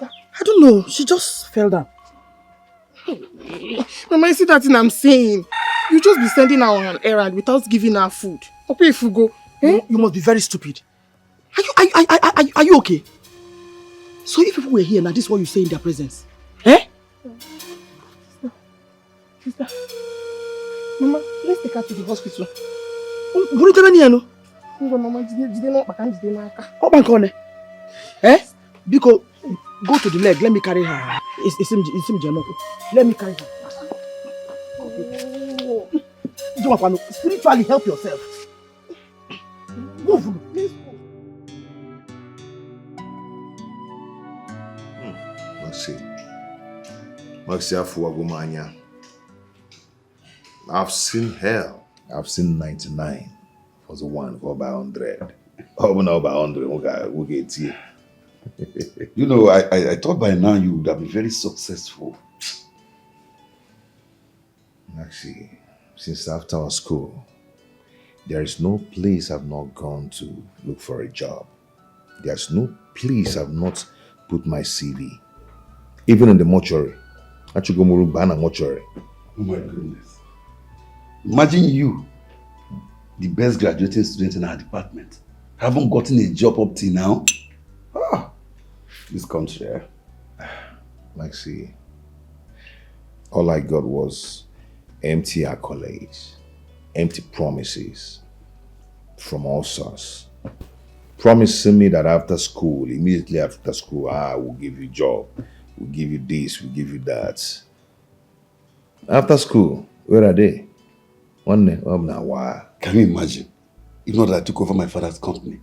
Speaker 5: I don't know. She just fell down.
Speaker 3: Mama, you see that thing I'm saying? You just be sending her on an errand without giving her food. Okay, if you go.
Speaker 5: You must be very stupid. Are you okay? So if people were here now, this is what you say in their presence. Eh?
Speaker 3: Sister. Mama, let's take her to the hospital.
Speaker 5: What are you telling me?
Speaker 3: Mama, jide no bakan jide no aka.
Speaker 5: What bank on? Eh? Biko, go to the leg. Let me carry her. It's him. Let me carry her. Spiritually help yourself. Move. Please move.
Speaker 1: Maxi Afuagumanya. I've seen hell. I've seen 99. Was the one for about 100. Oh, no, about 100. Okay, we'll get here.
Speaker 6: You know, I thought by now you would have been very successful.
Speaker 1: Actually, since after our school, there is no place I've not gone to look for a job. There's no place I've not put my CV. Even in the mortuary. Achugomuru Bana mortuary.
Speaker 6: Oh my goodness. Imagine you, the best graduating student in our department, haven't gotten a job up till now. This country,
Speaker 1: Maxi, all I got was empty accolades, empty promises from all sorts. Promising me that after school, immediately after school, we'll give you a job, we'll give you this, we'll give you that. After school, where are they? One day, why?
Speaker 6: Can you imagine? If not that I took over my father's company.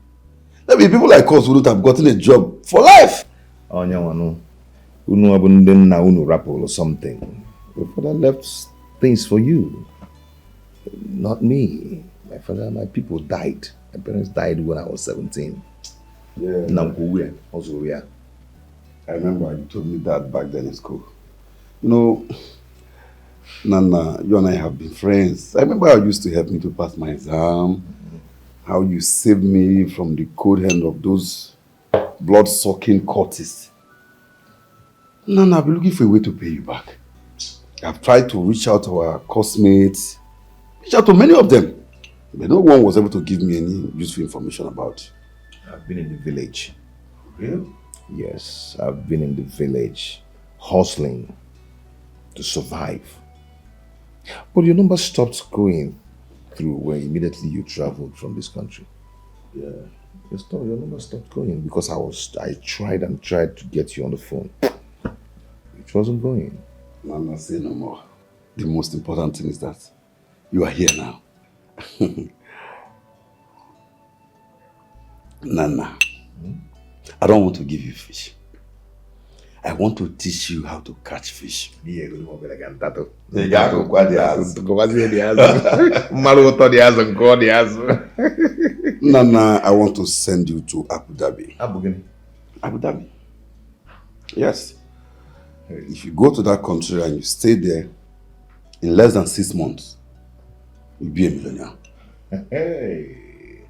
Speaker 6: There be people like us who would have gotten a job for life.
Speaker 1: Unu rapple or something. Your father left things for you. Not me. My people died. My parents died when I was 17.
Speaker 6: Yeah. I remember you told me that back then in school. You know, Nana, you and I have been friends. I remember how you used to help me to pass my exam. How you saved me from the cold hand of those blood-sucking cultists. Nana, I've been looking for a way to pay you back. I've tried to reach out to our classmates, reach out to many of them, but no one was able to give me any useful information about you.
Speaker 1: I've been in the village.
Speaker 6: Really?
Speaker 1: Yes, I've been in the village, hustling to survive. But your number stopped going through when immediately you traveled from this country.
Speaker 6: Yeah.
Speaker 1: Your number stopped going because I tried and tried to get you on the phone. It wasn't going.
Speaker 6: Nana, say no more. The most important thing is that you are here now. Nana, I don't want to give you fish. I want to teach you how to catch fish. Nana, I want to send you to Abu Dhabi. Abu Dhabi. Yes. If you go to that country and you stay there, in less than 6 months, you'll be a millionaire.
Speaker 1: Hey.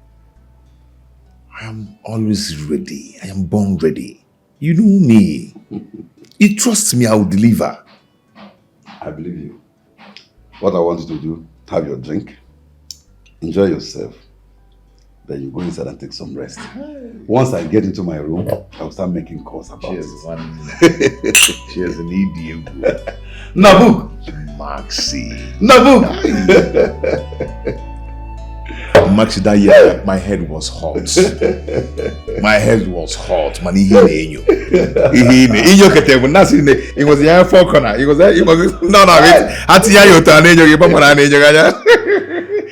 Speaker 1: I am always ready. I am born ready. You know me. You trust me, I will deliver.
Speaker 6: I believe you. What I want you to do, have your drink, enjoy yourself, then you go inside and take some rest. Once I get into my room, I'll start making calls about
Speaker 1: Cheers,
Speaker 6: it.
Speaker 1: one. Cheers, an idiot.
Speaker 6: Nabuk!
Speaker 1: Maxi.
Speaker 6: Nabuk!
Speaker 1: Maxi, that year, my head was hot. My head was hot. Man, he was the four corner. He was no,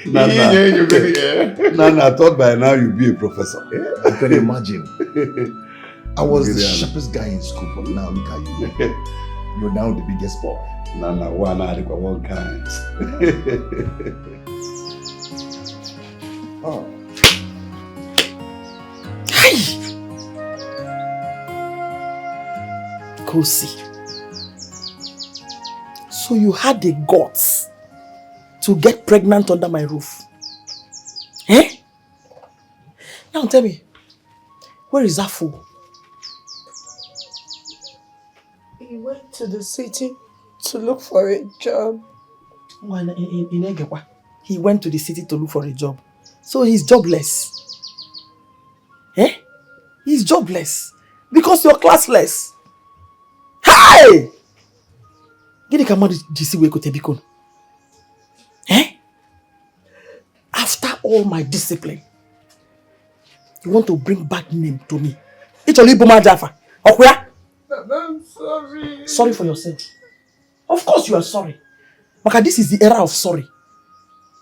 Speaker 6: Nana, I thought by now you'd be a professor.
Speaker 1: You can imagine. I was the sharpest guy in school, but now look at you. You're now the biggest boy.
Speaker 6: Nana, one kind.
Speaker 1: Oh.
Speaker 5: Kosi. So you had the guts to get pregnant under my roof. Eh? Now tell me, where is that fool?
Speaker 8: He went to the city to look for a job.
Speaker 5: He went to the city to look for a job. So he's jobless. Eh? He's jobless. Because you're classless. Hey! Gini kama jisi we kote bikon. Eh? After all my discipline, you want to bring bad name to me. It's only Boma Jaffa. Okuya?
Speaker 8: I'm sorry.
Speaker 5: Sorry for yourself. Of course you are sorry. Maka, this is the era of sorry.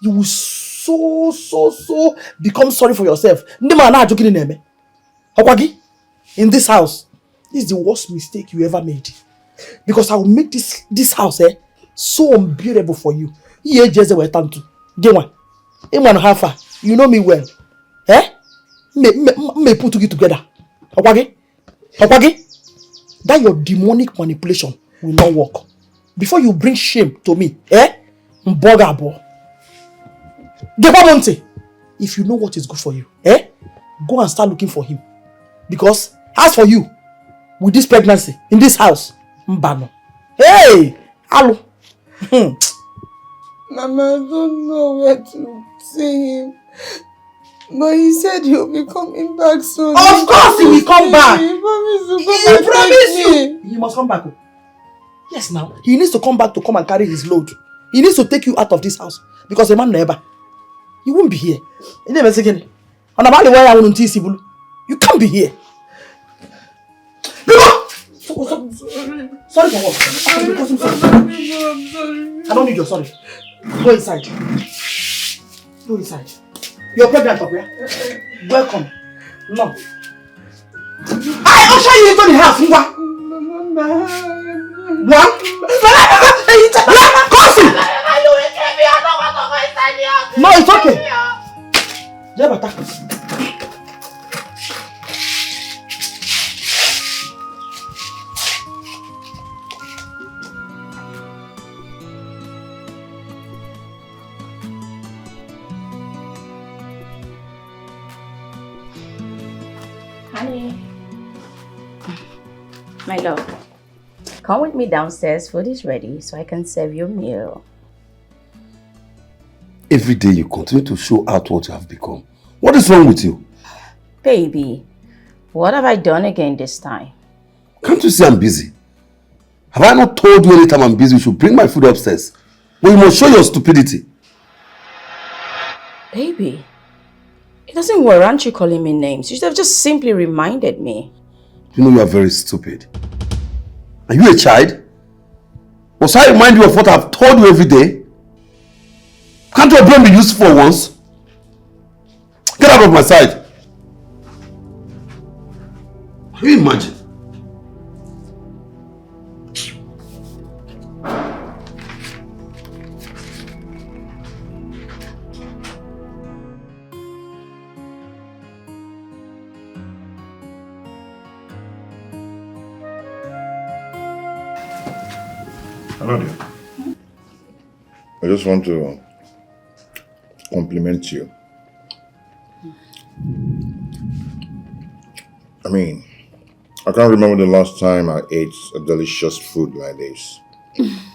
Speaker 5: You will so become sorry for yourself. Okwagi, in this house, this is the worst mistake you ever made. Because I will make this house so unbearable for you. You know me well. Eh? Me put you together. Okwagi? That your demonic manipulation will not work. Before you bring shame to me, Mbogabo. If you know what is good for you, go and start looking for him. Because as for you, with this pregnancy in this house, Mbano. Hey! Hello.
Speaker 8: Mama, I don't know where to see him. But he said he'll be coming back soon.
Speaker 5: Of course he will come back.
Speaker 8: He promised to
Speaker 5: He
Speaker 8: come and
Speaker 5: promised
Speaker 8: take
Speaker 5: you.
Speaker 8: me.
Speaker 5: He must come back. Yes, now. He needs to come back to come and carry his load. He needs to take you out of this house. Because a man never. You won't be here. You never say again. You can't be here. Sorry for what? I'm sorry. I don't need your sorry. Go inside. Go inside. You're pregnant, Papa. Welcome. No. I usher you into the house. One. No, it's okay.
Speaker 7: Honey. My love. Come with me downstairs. Food is ready so I can serve your meal.
Speaker 6: Every day you continue to show out what you have become. What is wrong with you?
Speaker 7: Baby, what have I done again this time?
Speaker 6: Can't you see I'm busy? Have I not told you anytime I'm busy you should bring my food upstairs? But you must show your stupidity.
Speaker 7: Baby, it doesn't warrant you calling me names. You should have just simply reminded me.
Speaker 6: You know you are very stupid. Are you a child? Must I remind you of what I've told you every day? Can't your brain be useful for once? Get out of my sight. Can you imagine?
Speaker 1: Hello dear. I just want to compliment you. I mean, I can't remember the last time I ate a delicious food like this.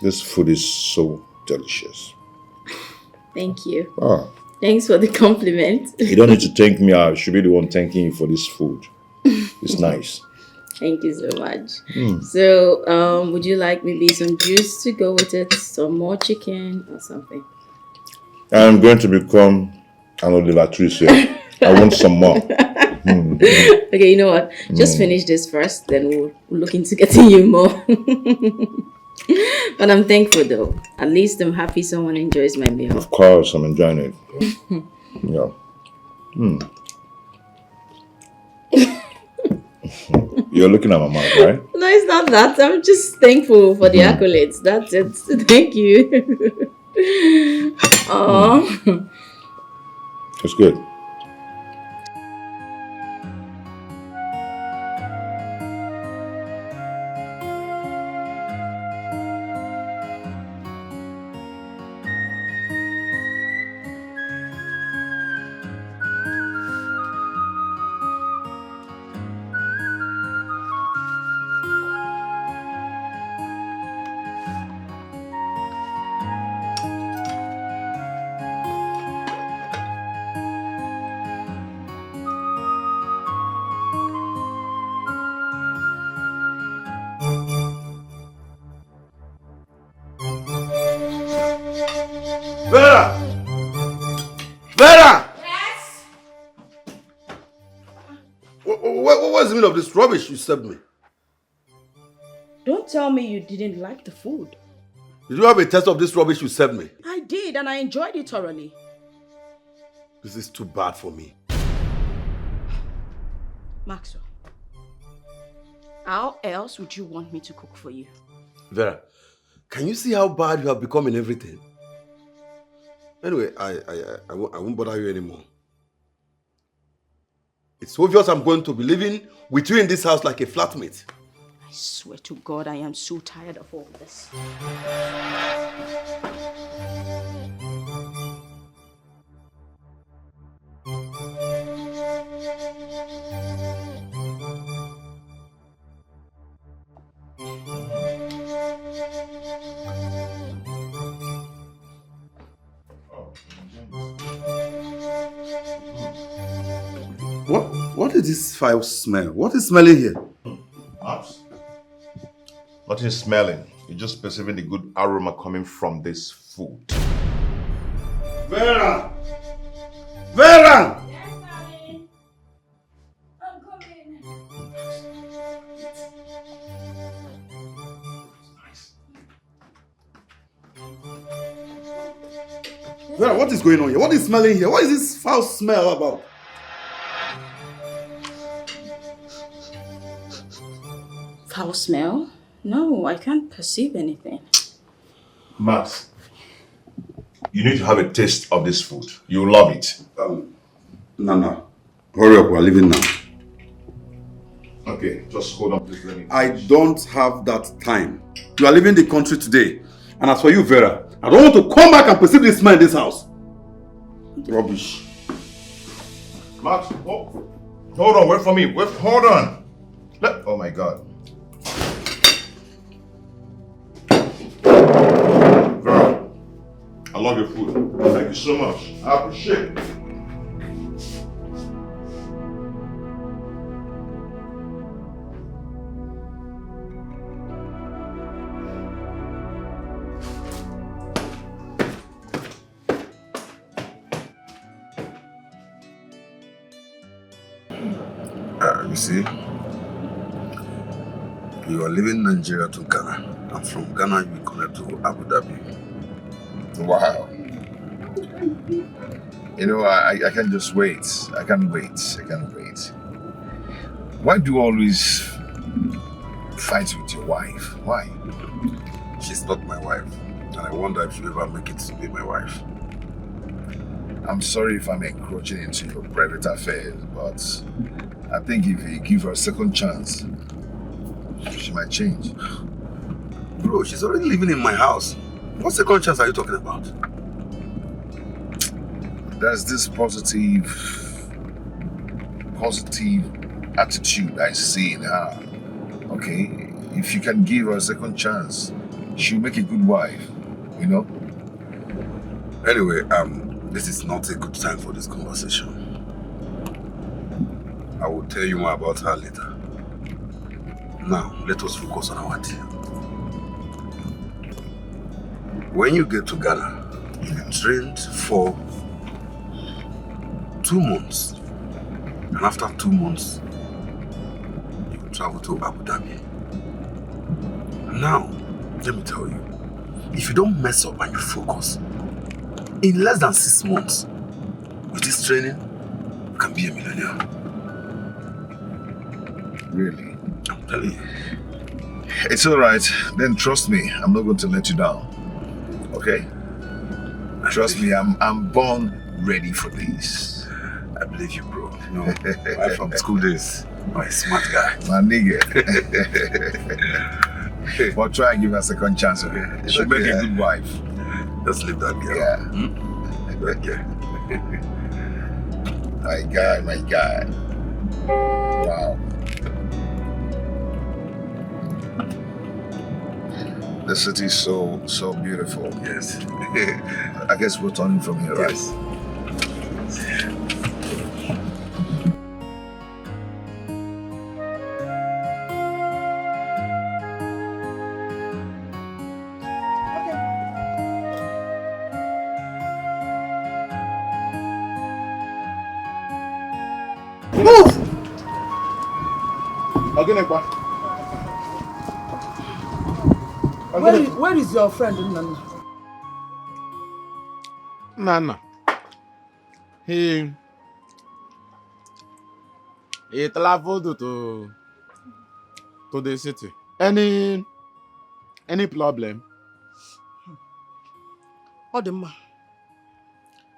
Speaker 1: This food is so delicious.
Speaker 7: Thank you.
Speaker 1: Ah,
Speaker 7: Thanks for the compliment.
Speaker 1: you don't need to thank me. I should be the one thanking you for this food. It's nice.
Speaker 7: Thank you so much. So, would you like maybe some juice to go with it? Some more chicken or something?
Speaker 1: I'm going to become an Odilatrice here. I want some more.
Speaker 7: Okay, you know what? Just finish this first, then we'll look into getting you more. But I'm thankful though. At least I'm happy someone enjoys my meal.
Speaker 1: Of course, I'm enjoying it. Yeah. You're looking at my mouth, right?
Speaker 7: No, it's not that. I'm just thankful for the accolades. That's it. Thank you. Aww.
Speaker 1: It's good.
Speaker 6: Vera!
Speaker 7: Yes?
Speaker 6: What's the meaning of this rubbish you served me?
Speaker 7: Don't tell me you didn't like the food.
Speaker 6: Did you have a taste of this rubbish you served me?
Speaker 7: I did, and I enjoyed it thoroughly.
Speaker 6: This is too bad for me.
Speaker 7: Maxwell, how else would you want me to cook for you?
Speaker 6: Vera, can you see how bad you have become in everything? Anyway, I won't bother you anymore. It's obvious I'm going to be living with you in this house like a flatmate.
Speaker 7: I swear to God, I am so tired of all this.
Speaker 6: What is this foul smell? What is smelling here?
Speaker 1: Perhaps. Nothing is smelling. You're just perceiving the good aroma coming from this food.
Speaker 6: Vera! Vera!
Speaker 7: Yes, darling. I'm coming.
Speaker 6: Vera, what is going on here? What is smelling here? What is this foul smell about?
Speaker 7: Foul smell? No, I can't perceive anything.
Speaker 1: Max, you need to have a taste of this food. You'll love it.
Speaker 6: No. Hurry up, we're leaving now.
Speaker 1: Okay, just hold on, please. Let me.
Speaker 6: I don't have that time. You are leaving the country today. And as for you, Vera, I don't want to come back and perceive this smell in this house. Rubbish.
Speaker 1: Max, hold on, wait for me. Hold on. Oh my God. Vera, I love your food. Thank you so much. I appreciate it.
Speaker 6: You see, you are leaving Nigeria to Ghana, and from Ghana you will connect to Abu Dhabi.
Speaker 1: Wow. You know, I can't just wait. I can't wait. Why do you always fight with your wife? Why?
Speaker 6: She's not my wife, and I wonder if she'll ever make it to be my wife.
Speaker 1: I'm sorry if I'm encroaching into your private affairs, but I think if you give her a second chance, she might change.
Speaker 6: Bro, she's already living in my house. What second chance are you talking about?
Speaker 1: There's this positive attitude I see in her. Okay, if you can give her a second chance, she'll make a good wife, you know?
Speaker 6: Anyway, this is not a good time for this conversation. I will tell you more about her later. Now, let us focus on our deal. When you get to Ghana, you'll be trained for 2 months. And after 2 months, you will travel to Abu Dhabi. Now, let me tell you, if you don't mess up and you focus, in less than 6 months, with this training, you can be a millionaire.
Speaker 1: Really?
Speaker 6: I'm telling you.
Speaker 1: It's alright. Then trust me, I'm not going to let you down. Okay? Trust me, I'm born ready for this.
Speaker 6: I believe you, bro. You know, right from school days, you're a smart guy.
Speaker 1: My nigga. But try and give her a second chance, okay? She'll make a good wife.
Speaker 6: Just leave that girl.
Speaker 1: Yeah.
Speaker 6: That girl.
Speaker 1: My guy. Wow. The city is so beautiful.
Speaker 6: Yes.
Speaker 1: I guess we're turning from here, right?
Speaker 6: Yes.
Speaker 5: Move! Where is your friend, Nana?
Speaker 4: Nana. He traveled to the city. Any problem?
Speaker 5: Odema,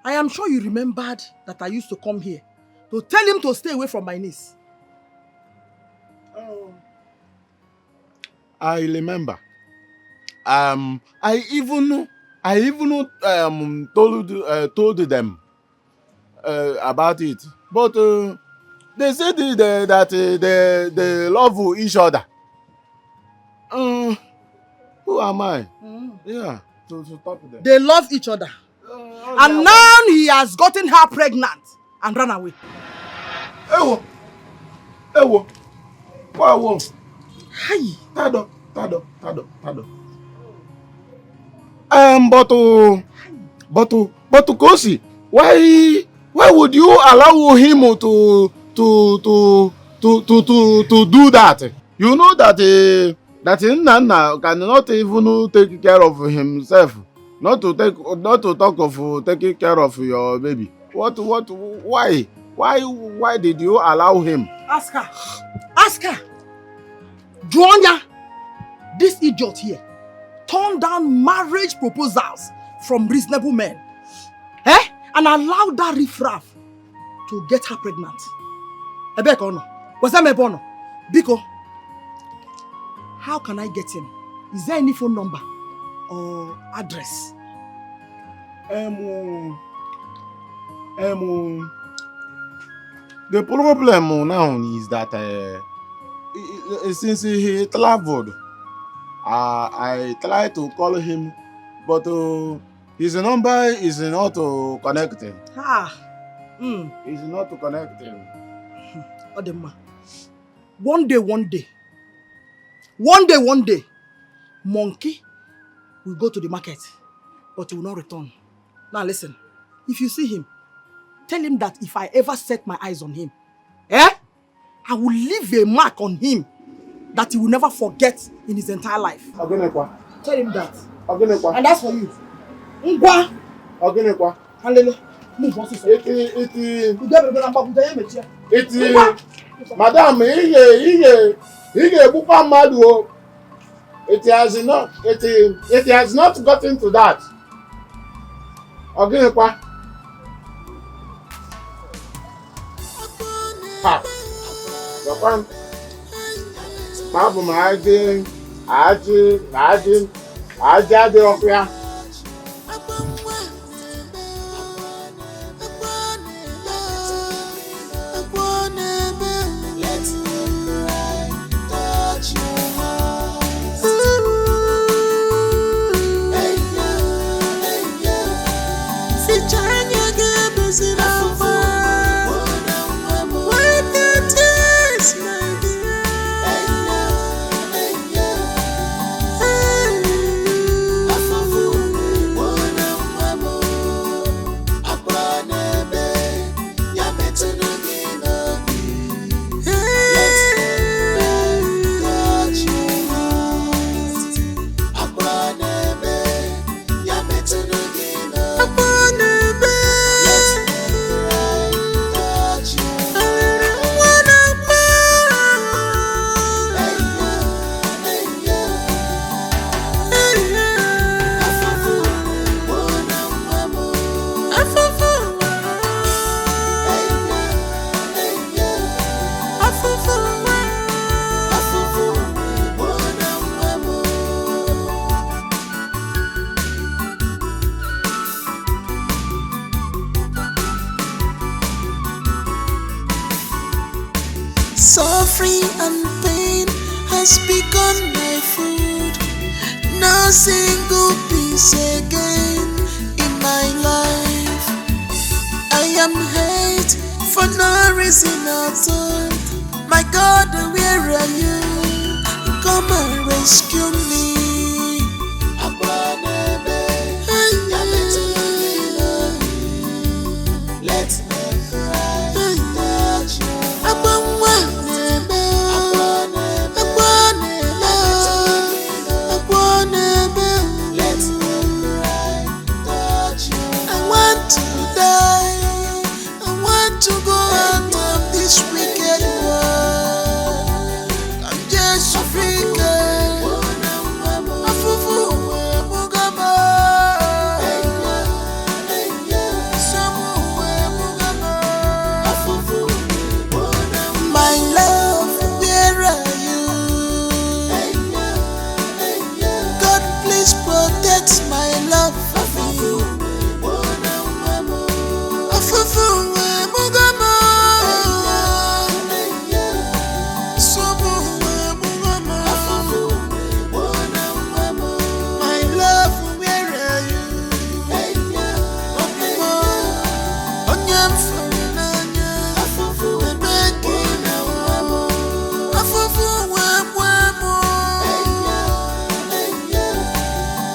Speaker 5: I am sure you remembered that I used to come here to tell him to stay away from my niece.
Speaker 4: I remember. I even told them about it, but they said that they love each other. Who am I? Yeah, to stop them.
Speaker 5: They love each other. And now he has gotten her pregnant and run away.
Speaker 4: Ewo. Wow.
Speaker 5: Hi.
Speaker 4: Tado. But Kosi, why would you allow him to do that? You know that Nana cannot even take care of himself. Not to talk of taking care of your baby. Why did you allow him?
Speaker 5: Ask her. Joanya, this idiot here turned down marriage proposals from reasonable men. And allowed that riffraff to get her pregnant. Ebeko no. Was that Mebono? Biko, how can I get him? Is there any phone number or address?
Speaker 4: The problem now is that since he traveled, I tried to call him, but his number is not connecting. It's not connecting.
Speaker 5: Odema, one day, monkey will go to the market, but he will not return. Now listen, if you see him, tell him that if I ever set my eyes on him, I will leave a mark on him that he will never forget in his entire life. Tell him that. And that's for you.
Speaker 4: Madam, it has not gotten to that.
Speaker 10: Suffering and pain has become my food. No single peace again in my life. I am hate for no reason at all. My God, where are you? Come and rescue me. Let me cry, touch you. want to go out of this wicked world. I'm just a freak. Afufu mugama. Samu mugama. Afufu. My love, where are you? God, please protect my love for you. Afufu mugama. Samu mugama. My love, where are you? Onyam farinanya. Bebeking. Afufu mugama.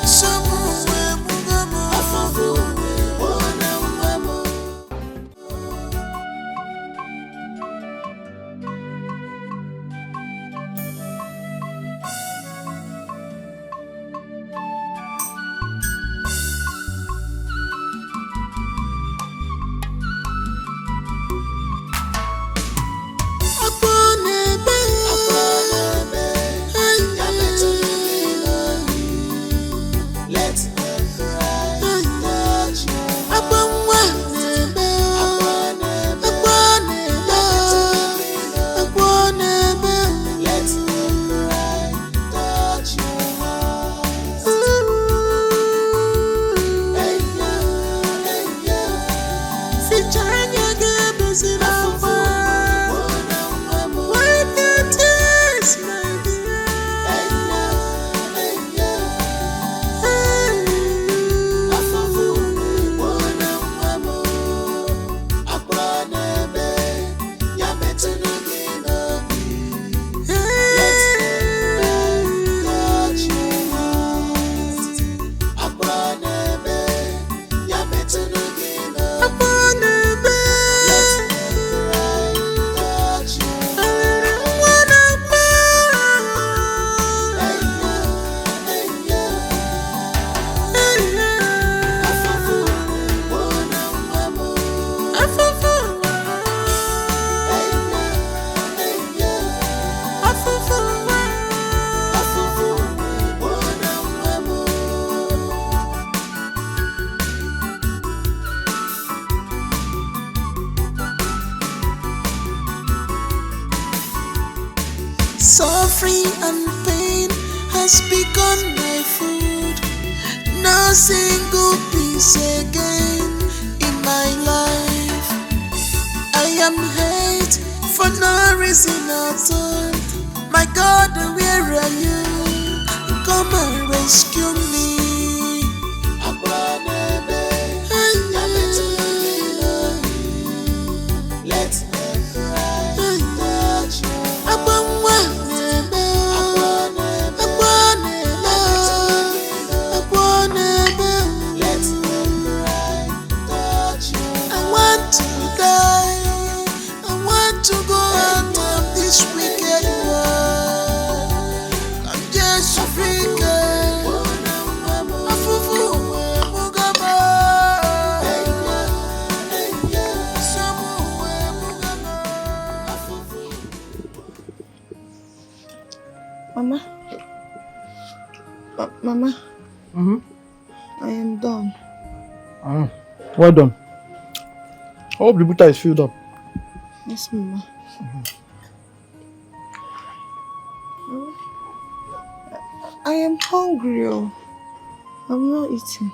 Speaker 10: Samu mugama. Suffering and pain has become my food. No single peace again in my life. I am hate for no reason at all. My God, where are you? Come and rescue me.
Speaker 3: Mama. Mama. I am done.
Speaker 5: Well done. I hope the butter is filled up.
Speaker 3: Yes, Mama. I am hungry. Oh. I'm not eating.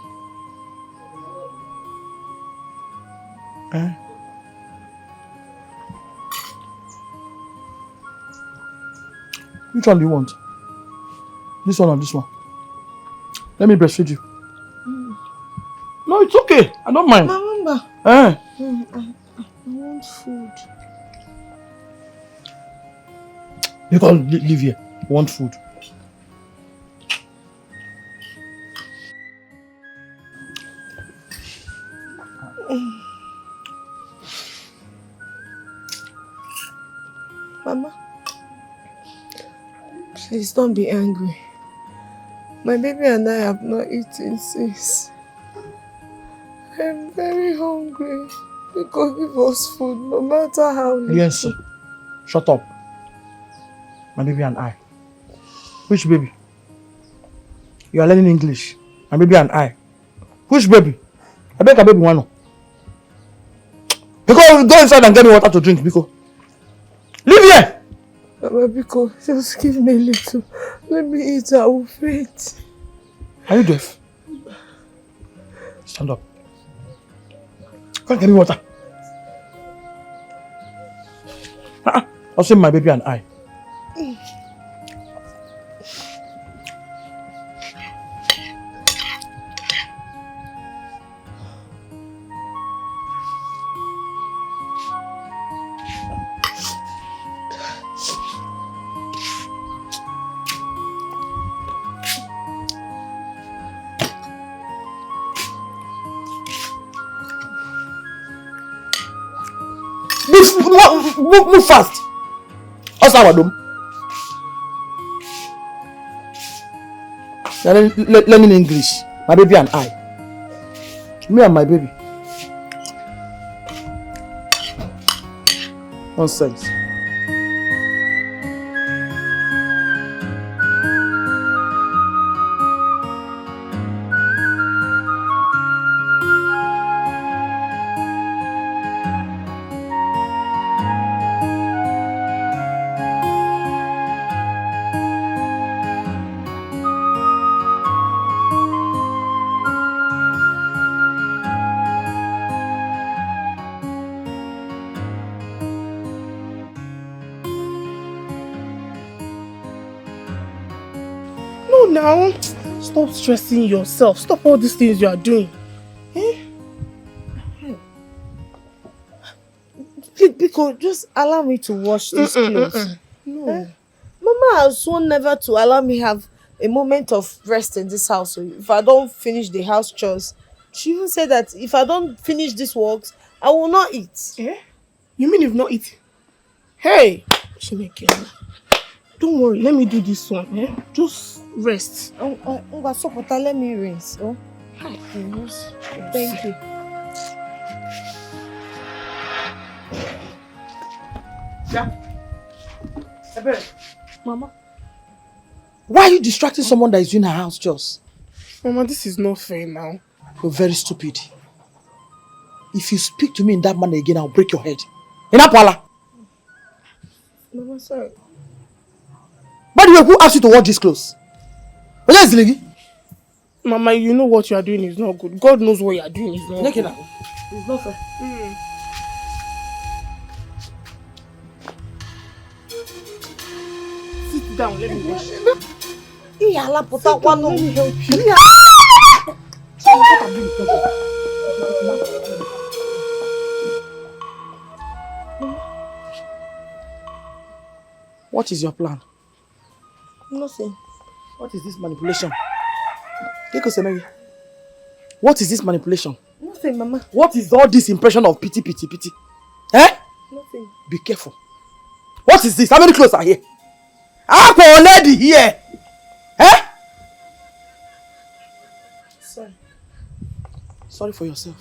Speaker 5: Which one do you want? This one or this one? Let me breastfeed you. No, it's okay. I don't mind.
Speaker 3: Mama.
Speaker 5: Eh?
Speaker 3: I want food.
Speaker 5: You can't live here. I want food.
Speaker 3: Mama, please don't be angry. My baby and I have not eaten since. I'm very hungry. Because give us food, no matter how little.
Speaker 5: Yes. Shut up. My baby and I. Which baby? You are learning English. My baby and I. Which baby? I beg a baby one. Because go inside and get me water to drink, Biko. Leave here!
Speaker 3: Mama, Biko, just give me a little. Let me eat, I will faint.
Speaker 5: Are you deaf? Stand up. Come get me water. I'll say my baby and I. Move fast. How's our dome? You're learning English. My baby and I. Me and my baby. Nonsense.
Speaker 8: Now, stop stressing yourself. Stop all these things you are doing.
Speaker 3: Biko, just allow me to wash these clothes.
Speaker 8: No.
Speaker 3: Mama has sworn never to allow me have a moment of rest in this house. So if I don't finish the house chores, she even said that if I don't finish these works, I will not eat.
Speaker 8: You mean you've not eaten? Hey! Don't worry, let me do this one. Just rest.
Speaker 3: Let me rinse. Oh. Thank you.
Speaker 5: Mama. Why are you distracting someone that is doing her house chores?
Speaker 8: Mama, this is not fair now.
Speaker 5: You're very stupid. If you speak to me in that manner again, I'll break your head. Inapala!
Speaker 3: Mama, sorry.
Speaker 5: By the way, who asked you to wash these clothes? Where is Ligi?
Speaker 8: Mama, you know what you are doing is not good. God knows what you are doing is not good.
Speaker 5: It's not fair.
Speaker 8: Sit down, let me wash.
Speaker 3: Let me help you.
Speaker 5: What is your plan?
Speaker 3: Nothing.
Speaker 5: What is this manipulation? What is this manipulation?
Speaker 3: Nothing, Mama.
Speaker 5: What is all this impression of pity? Eh?
Speaker 3: Nothing.
Speaker 5: Be careful. What is this? How many clothes are here? I'm a lady here. Eh?
Speaker 3: Sorry.
Speaker 5: Sorry for yourself.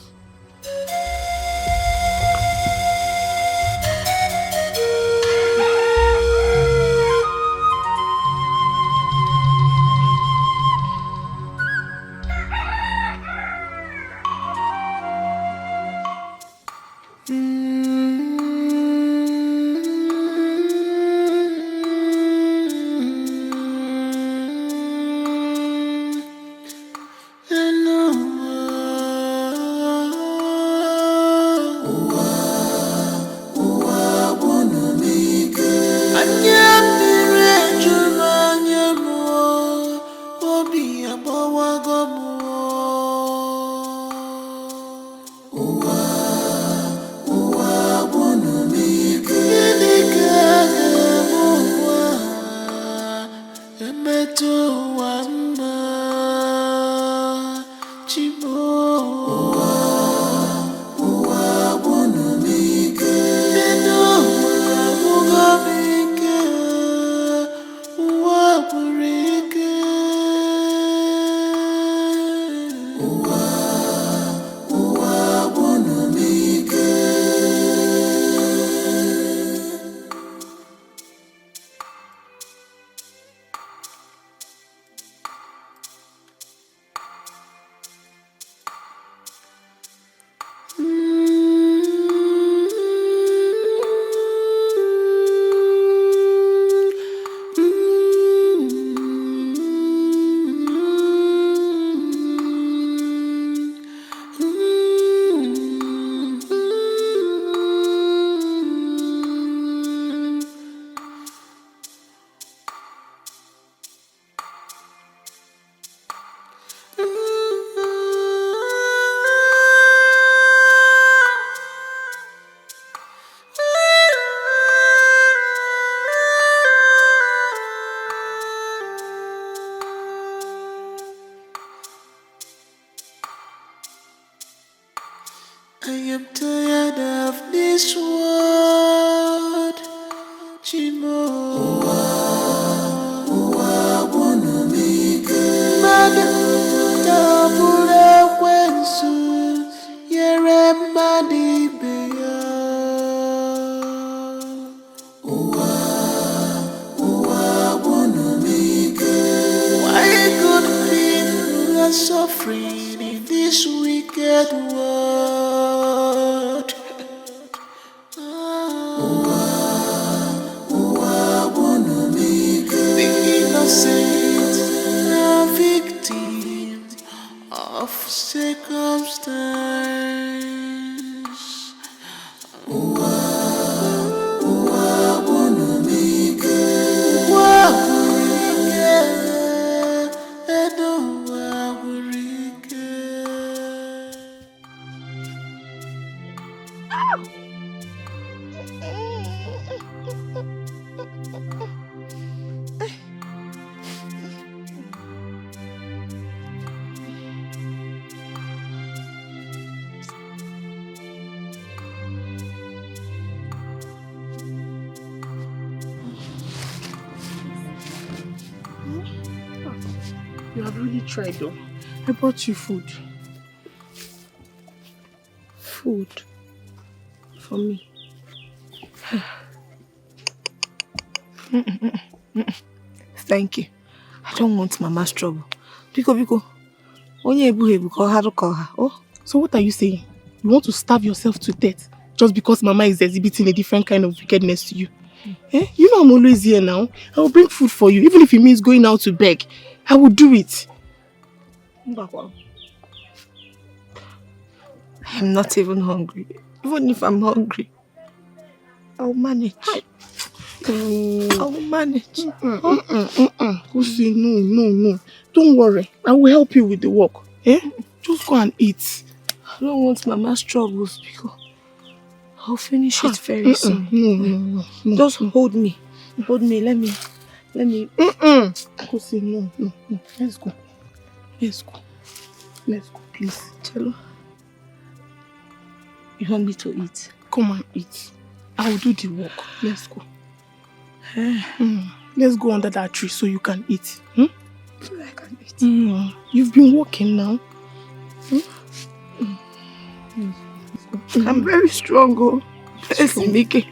Speaker 10: and suffering in this wicked world. The innocent are victims of circumstance.
Speaker 8: You have really tried though. I brought you food. Food. For me.
Speaker 3: Thank you. I don't want Mama's trouble. Biko. Onye ebu call her. Oh,
Speaker 8: so what are you saying? You want to starve yourself to death just because Mama is exhibiting a different kind of wickedness to you? Eh? You know I'm always here now. I will bring food for you, even if it means going out to beg. I will do it.
Speaker 3: I'm not even hungry. Even if I'm hungry, I'll manage. I'll manage.
Speaker 8: Kusi, no. Don't worry. I will help you with the work. Eh? Just go and eat.
Speaker 3: I don't want Mama's troubles because I'll finish it very soon.
Speaker 8: No.
Speaker 3: Just hold me. Hold me. Let me.
Speaker 8: Kusi, no. Let's go, please.
Speaker 3: Chelo, you want me to eat?
Speaker 8: Come and eat. I will do the work. Let's go. Let's go under that tree so you can eat.
Speaker 3: I can eat.
Speaker 8: You've been walking now.
Speaker 3: I'm very strong. Oh. Esimike.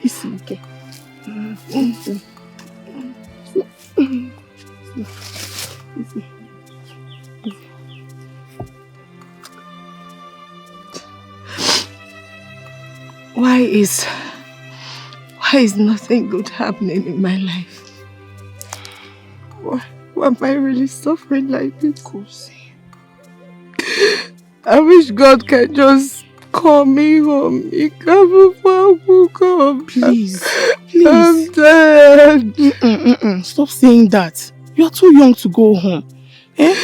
Speaker 3: Why is nothing good happening in my life? Why am I really suffering like this? I wish God can just call me home.
Speaker 8: Please.
Speaker 3: I'm tired.
Speaker 8: Stop saying that. You are too young to go home. Eh?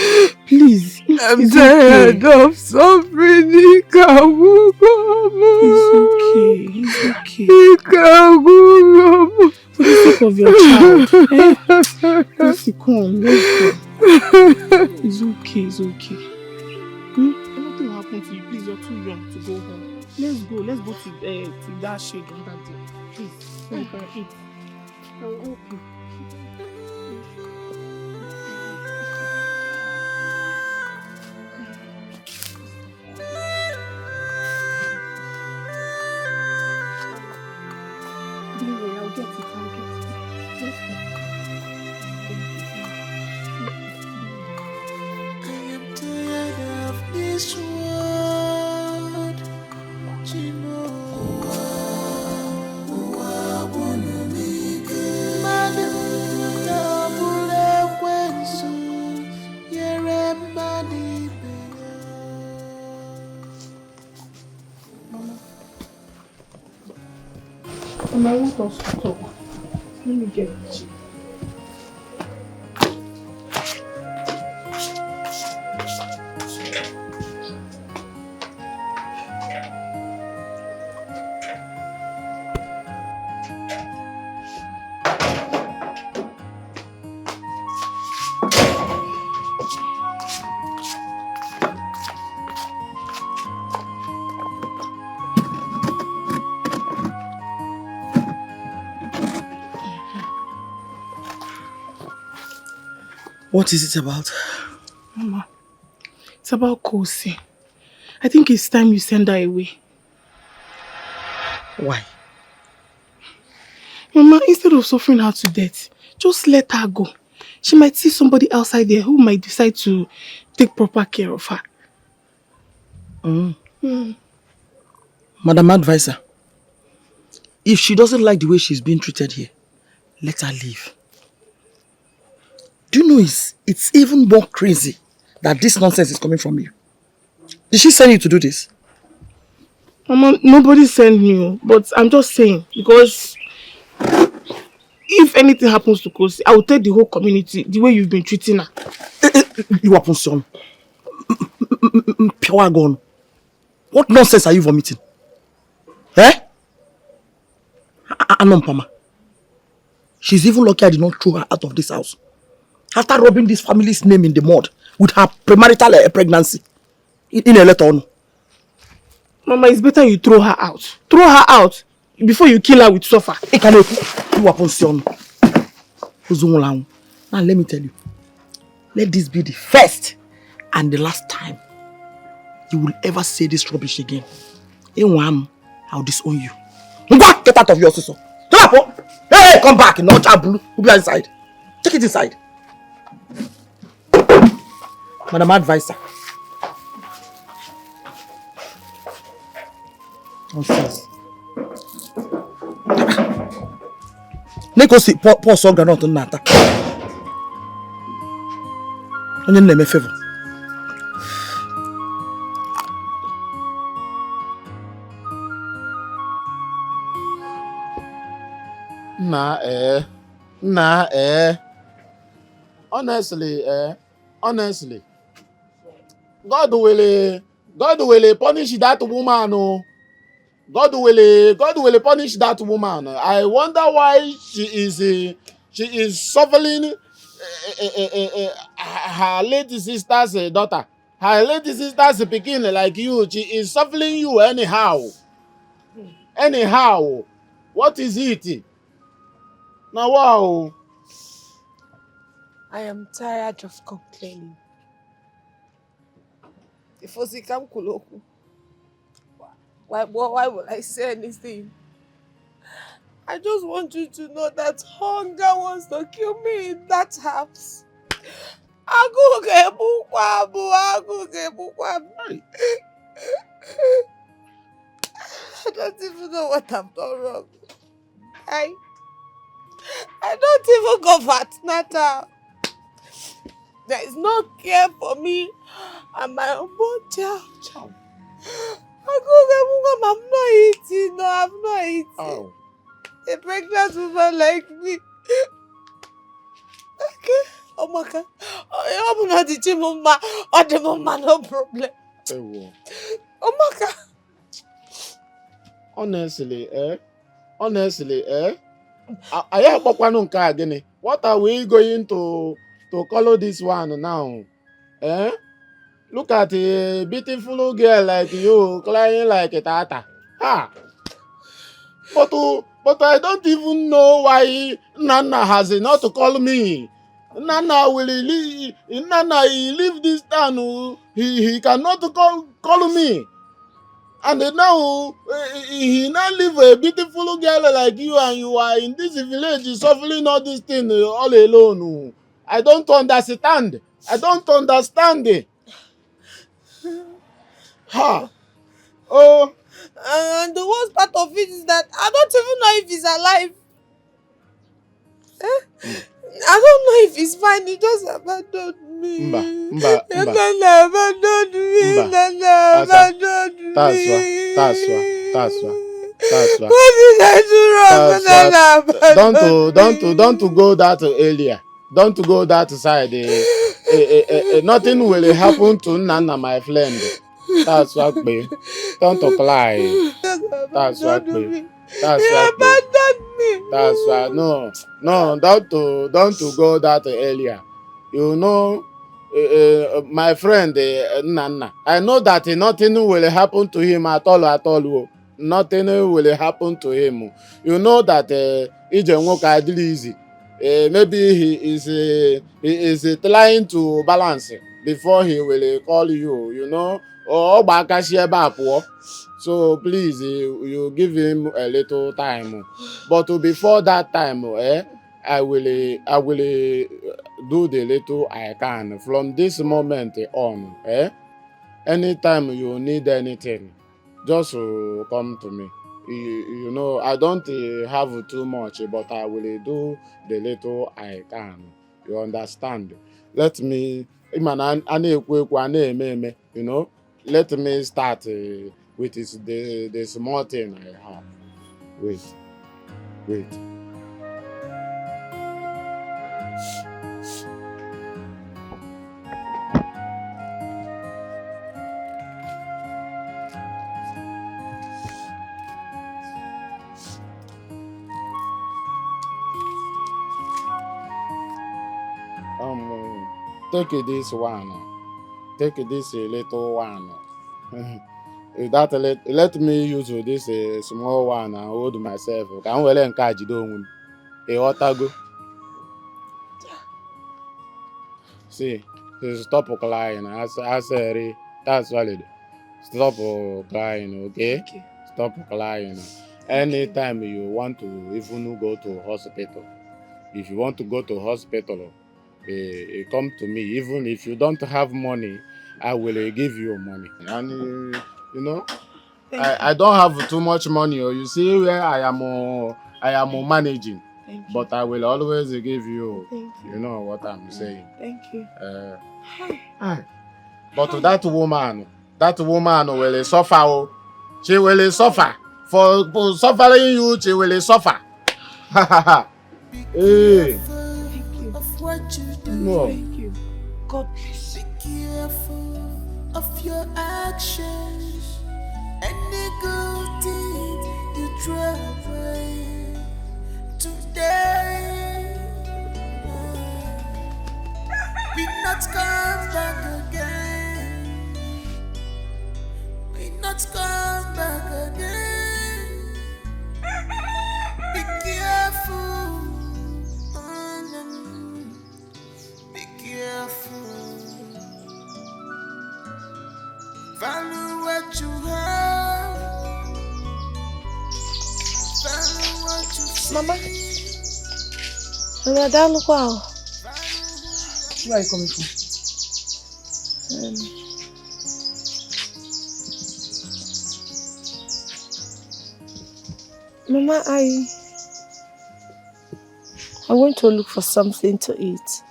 Speaker 8: Please.
Speaker 3: I'm tired of suffering.
Speaker 8: It's okay. For the sake of your child. Just come, let's go. It's okay. Nothing will happen to you. Please, you're too young to go home. Let's go to that shade on that day. Please, so you can eat. I will help you. Don't worry, I'll get it. Let's go.
Speaker 10: I am tired of this world. You know,
Speaker 8: And I want us to talk. Let me get it.
Speaker 5: What is it about?
Speaker 8: Mama, it's about Kosi. I think it's time you send her away.
Speaker 5: Why?
Speaker 8: Mama, instead of suffering her to death, just let her go. She might see somebody outside there who might decide to take proper care of her.
Speaker 5: Madam Advisor, if she doesn't like the way she's being treated here, let her leave. Do you know it's even more crazy that this nonsense is coming from you? Did she send you to do this?
Speaker 8: Mama, nobody sent me, but I'm just saying, because if anything happens to Kosi, I will tell the whole community the way you've been treating her.
Speaker 5: You are son. Pure gone. What nonsense are you vomiting? Eh? Pama. She's even lucky I did not throw her out of this house. After rubbing this family's name in the mud with her premarital pregnancy. In a letter.
Speaker 8: Mama, it's better you throw her out. Throw her out before you kill her with suffer. Now
Speaker 5: let me tell you. Let this be the first and the last time you will ever say this rubbish again. I'll disown you. Get out of your sister. Hey, come back. No blue. Who be inside? Take it inside. Madam Advisor. Nonsense. Neko si po so granot nata. Onye na-eme favor.
Speaker 4: Honestly, God will punish that woman. Oh. God will punish that woman. I wonder why she is suffering her late sister's daughter. Her late sister's pikin like you. She is suffering you anyhow. What is it? Now wow.
Speaker 3: I am tired of complaining. If Osikam Kuloku, why would I say anything? I just want you to know that hunger wants to kill me in that house. I don't even know what I've done wrong. I don't even go for antenatal. There is no care for me and my unborn child. I'm not eating. No, I'm not eating.
Speaker 4: Oh.
Speaker 3: A pregnant woman like me. Okay. Oh my God. I'm not the mama. Or the mama, no problem. Oh my God.
Speaker 4: Honestly, I have again. What are we going to color this one now? Eh? Look at a beautiful girl like you crying like a tata. Ha! But I don't even know why Nana has not to call me. Nana he leave this town. He cannot call me. And now he now leave a beautiful girl like you, and you are in this village suffering all this thing all alone. I don't understand. Ha! Oh.
Speaker 3: And the worst part of it is that I don't even know if he's alive. I don't know if he's fine. He just abandoned me.
Speaker 4: Mba.
Speaker 3: Nana abandoned me. Nana abandoned me.
Speaker 4: That's why.
Speaker 3: What did I do wrong? Nana abandoned
Speaker 4: Don't go that area. Don't go that side. Nothing will happen to Nana, my friend. That's what me. Don't cry. That's what me. That's what me. That's why no, don't go that area. You know, my friend Nana. I know that nothing will happen to him at all. Nothing will happen to him. You know that easy. Maybe he is trying to balance before he will call you. You know, so please, you give him a little time. But before that time, I will do the little I can from this moment on. Anytime you need anything, just come to me. You know, I don't have too much, but I will do the little I can. You understand? Let me, you know, let me start with the small thing I have. Wait. Take this one. Take this little one. Let me use this small one and hold myself. Ka m were nke a jide onwe m. Ịghọtago? See, stop crying. I said, that's valid. Stop crying, okay?
Speaker 8: Thank you.
Speaker 4: Stop crying. Anytime you want to even go to hospital, if you want to go to hospital, come to me. Even if you don't have money, I will give you money. And you know, I don't have too much money. You see where I am managing.
Speaker 8: Thank you.
Speaker 4: But I will always give you.
Speaker 8: Thank you.
Speaker 4: You know what I'm saying.
Speaker 8: Thank you.
Speaker 4: But that woman will suffer. Oh. She will suffer. For suffering you, she will suffer. Hey.
Speaker 8: Thank you.
Speaker 10: Of what you do.
Speaker 4: No.
Speaker 8: Thank you. God bless you.
Speaker 10: Be careful of your actions. Any good deed you try away today we not come back again. We not come back again. Be careful. Be careful. Value what you have. Value what you see.
Speaker 8: Mama. Mama, that look wow.
Speaker 5: Where are you coming from?
Speaker 8: Mama, I went to look for something to eat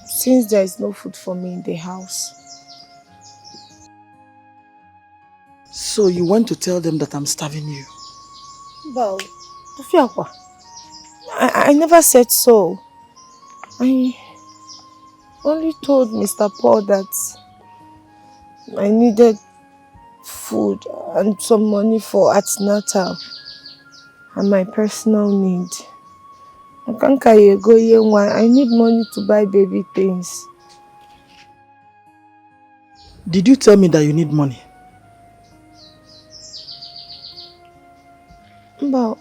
Speaker 8: since there is no food for me in the house.
Speaker 5: So you went to tell them that I'm starving you?
Speaker 8: Well, I never said so. I only told Mr. Paul that I needed food and some money for antenatal and my personal need. I need money to buy baby things.
Speaker 5: Did you tell me that you need money?
Speaker 8: Mama,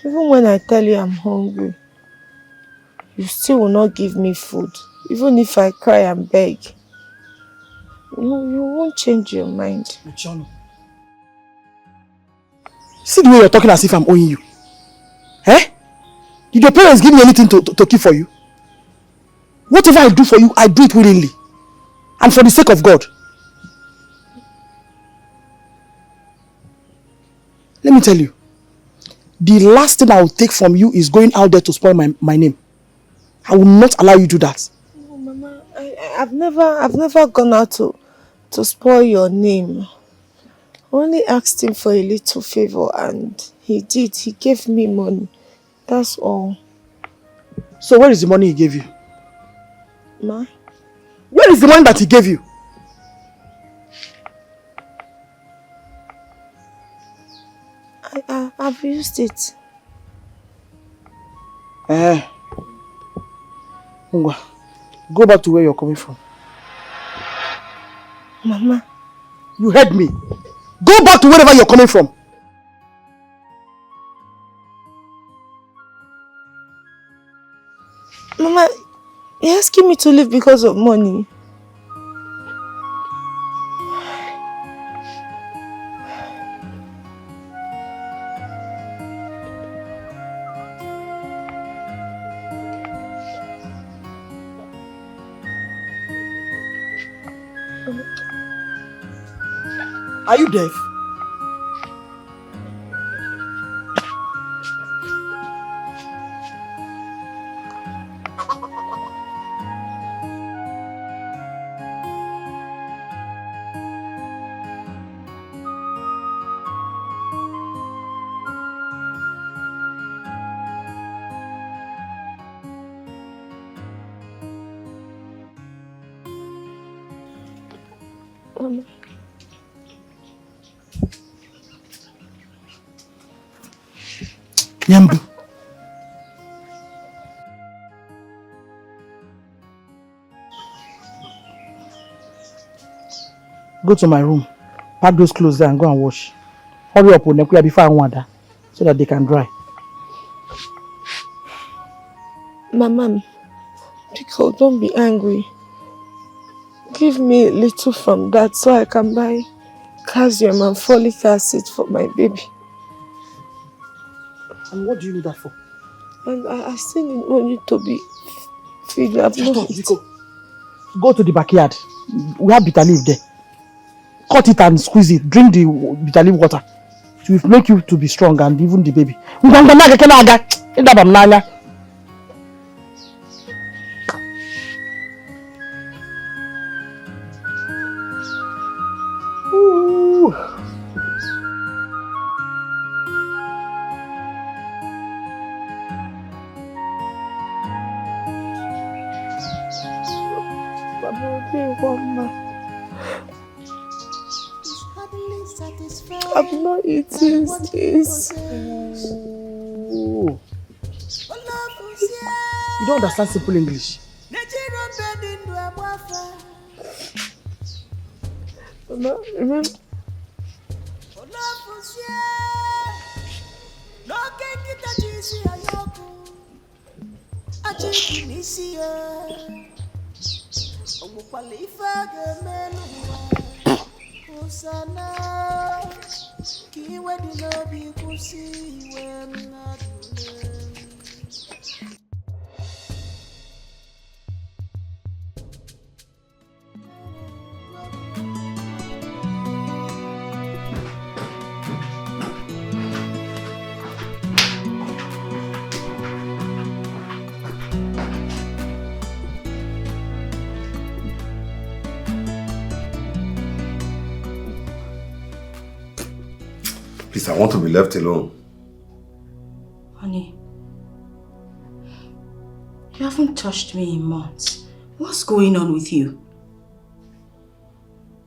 Speaker 8: even when I tell you I'm hungry, you still will not give me food. Even if I cry and beg, you won't change your mind.
Speaker 5: Uchono. See the way you're talking as if I'm owing you. Eh? Did your parents give me anything to keep for you? Whatever I do for you, I do it willingly. And for the sake of God. Let me tell you. The last thing I will take from you is going out there to spoil my name. I will not allow you to do that.
Speaker 8: No, Mama, I've never gone out to spoil your name. I only asked him for a little favor and he did. He gave me money. That's all.
Speaker 5: So where is the money he gave you?
Speaker 8: Ma?
Speaker 5: Where is the money that he gave you?
Speaker 8: I've used it.
Speaker 5: Go back to where you're coming from.
Speaker 8: Mama.
Speaker 5: You heard me. Go back to wherever you're coming from.
Speaker 8: Mama, you're asking me to leave because of money.
Speaker 5: Are you deaf? Nyambu. Go to my room. Pack those clothes there and go and wash. Hurry up, Onekuya, before I want that, so that they can dry.
Speaker 8: Mama, Pico, don't be angry. Give me a little from that so I can buy calcium and folic acid for my baby.
Speaker 5: And what do you need that for?
Speaker 8: And I still need money to be feed. I've not eaten.
Speaker 5: Go to the backyard. We have bitter leaf there. Cut it and squeeze it. Drink the bitter leaf water. It will make you to be strong and even the baby. Ooh.
Speaker 8: I've not eaten this.
Speaker 5: Ooh. You don't understand simple English.
Speaker 8: Mama, remember?
Speaker 6: Please, I want to be left alone.
Speaker 7: Honey, you haven't touched me in months. What's going on with you?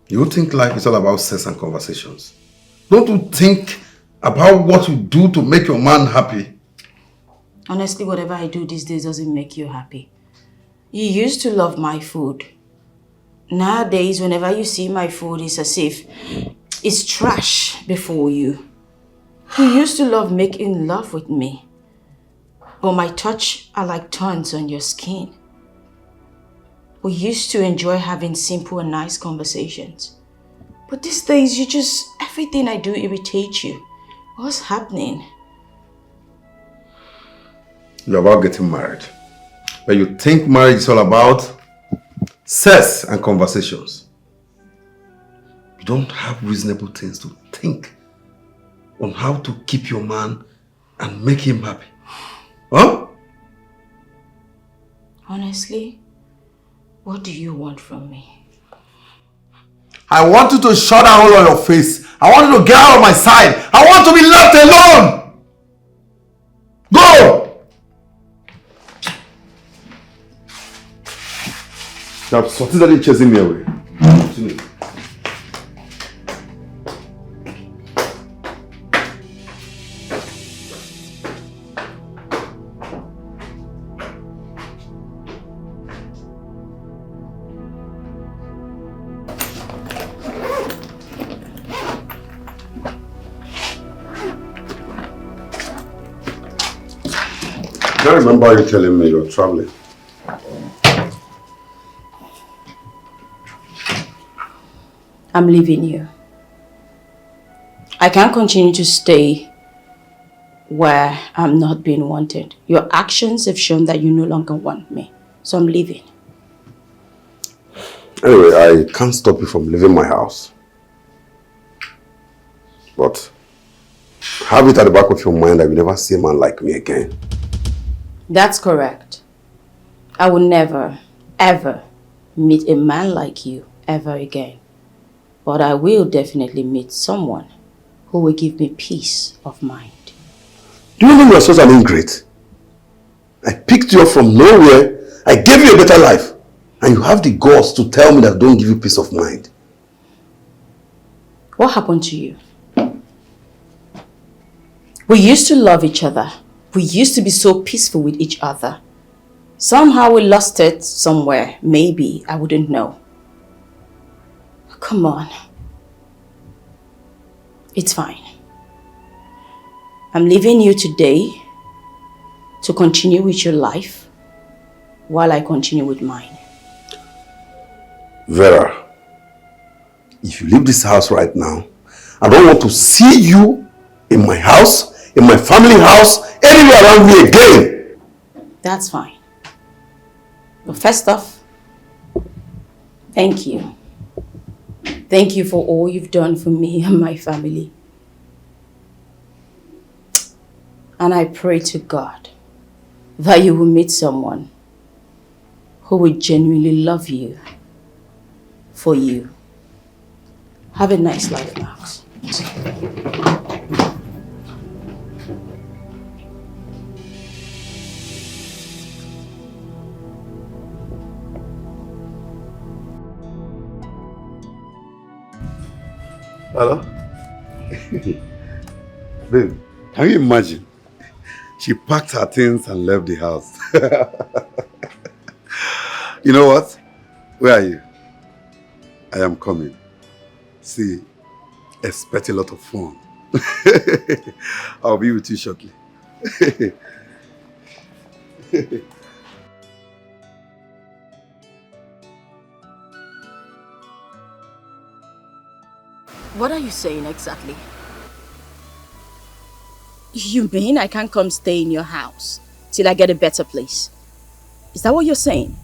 Speaker 6: You think life is all about sex and conversations? Don't you think about what you do to make your man happy?
Speaker 7: Honestly, whatever I do these days doesn't make you happy. You used to love my food. Nowadays, whenever you see my food, it's as if it's trash before you. You used to love making love with me. But my touch are like thorns on your skin. We used to enjoy having simple and nice conversations. But these days, everything I do irritates you. What's happening?
Speaker 6: You're about getting married. But you think marriage is all about sex and conversations. You don't have reasonable things to think on how to keep your man and make him happy. Huh?
Speaker 7: Honestly, what do you want from me?
Speaker 6: I want you to shut that hole on your face. I want you to get out of my side. I want to be left alone. Go! Now, something chasing me away. I remember you telling me you're traveling.
Speaker 7: I'm leaving you. I can't continue to stay where I'm not being wanted. Your actions have shown that you no longer want me. So I'm leaving.
Speaker 6: Anyway, I can't stop you from leaving my house. But have it at the back of your mind that you never see a man like me again.
Speaker 7: That's correct. I will never, ever meet a man like you ever again. But I will definitely meet someone who will give me peace of mind.
Speaker 6: Do you know you are such an ingrate? I picked you up from nowhere, I gave you a better life, and you have the guts to tell me that I don't give you peace of mind.
Speaker 7: What happened to you? We used to love each other. We used to be so peaceful with each other. Somehow we lost it somewhere. Maybe, I wouldn't know. Come on. It's fine. I'm leaving you today to continue with your life while I continue with mine.
Speaker 6: Vera, if you leave this house right now, I don't want to see you in my house, in my family house, anywhere around me again.
Speaker 7: That's fine. But first off, thank you. Thank you for all you've done for me and my family. And I pray to God that you will meet someone who will genuinely love you for you. Have a nice life, Max.
Speaker 6: Hello? Babe, can you imagine? She packed her things and left the house. You know what? Where are you? I am coming. See, expect a lot of fun. I'll be with you shortly.
Speaker 7: What are you saying exactly? You mean I can't come stay in your house till I get a better place? Is that what you're saying?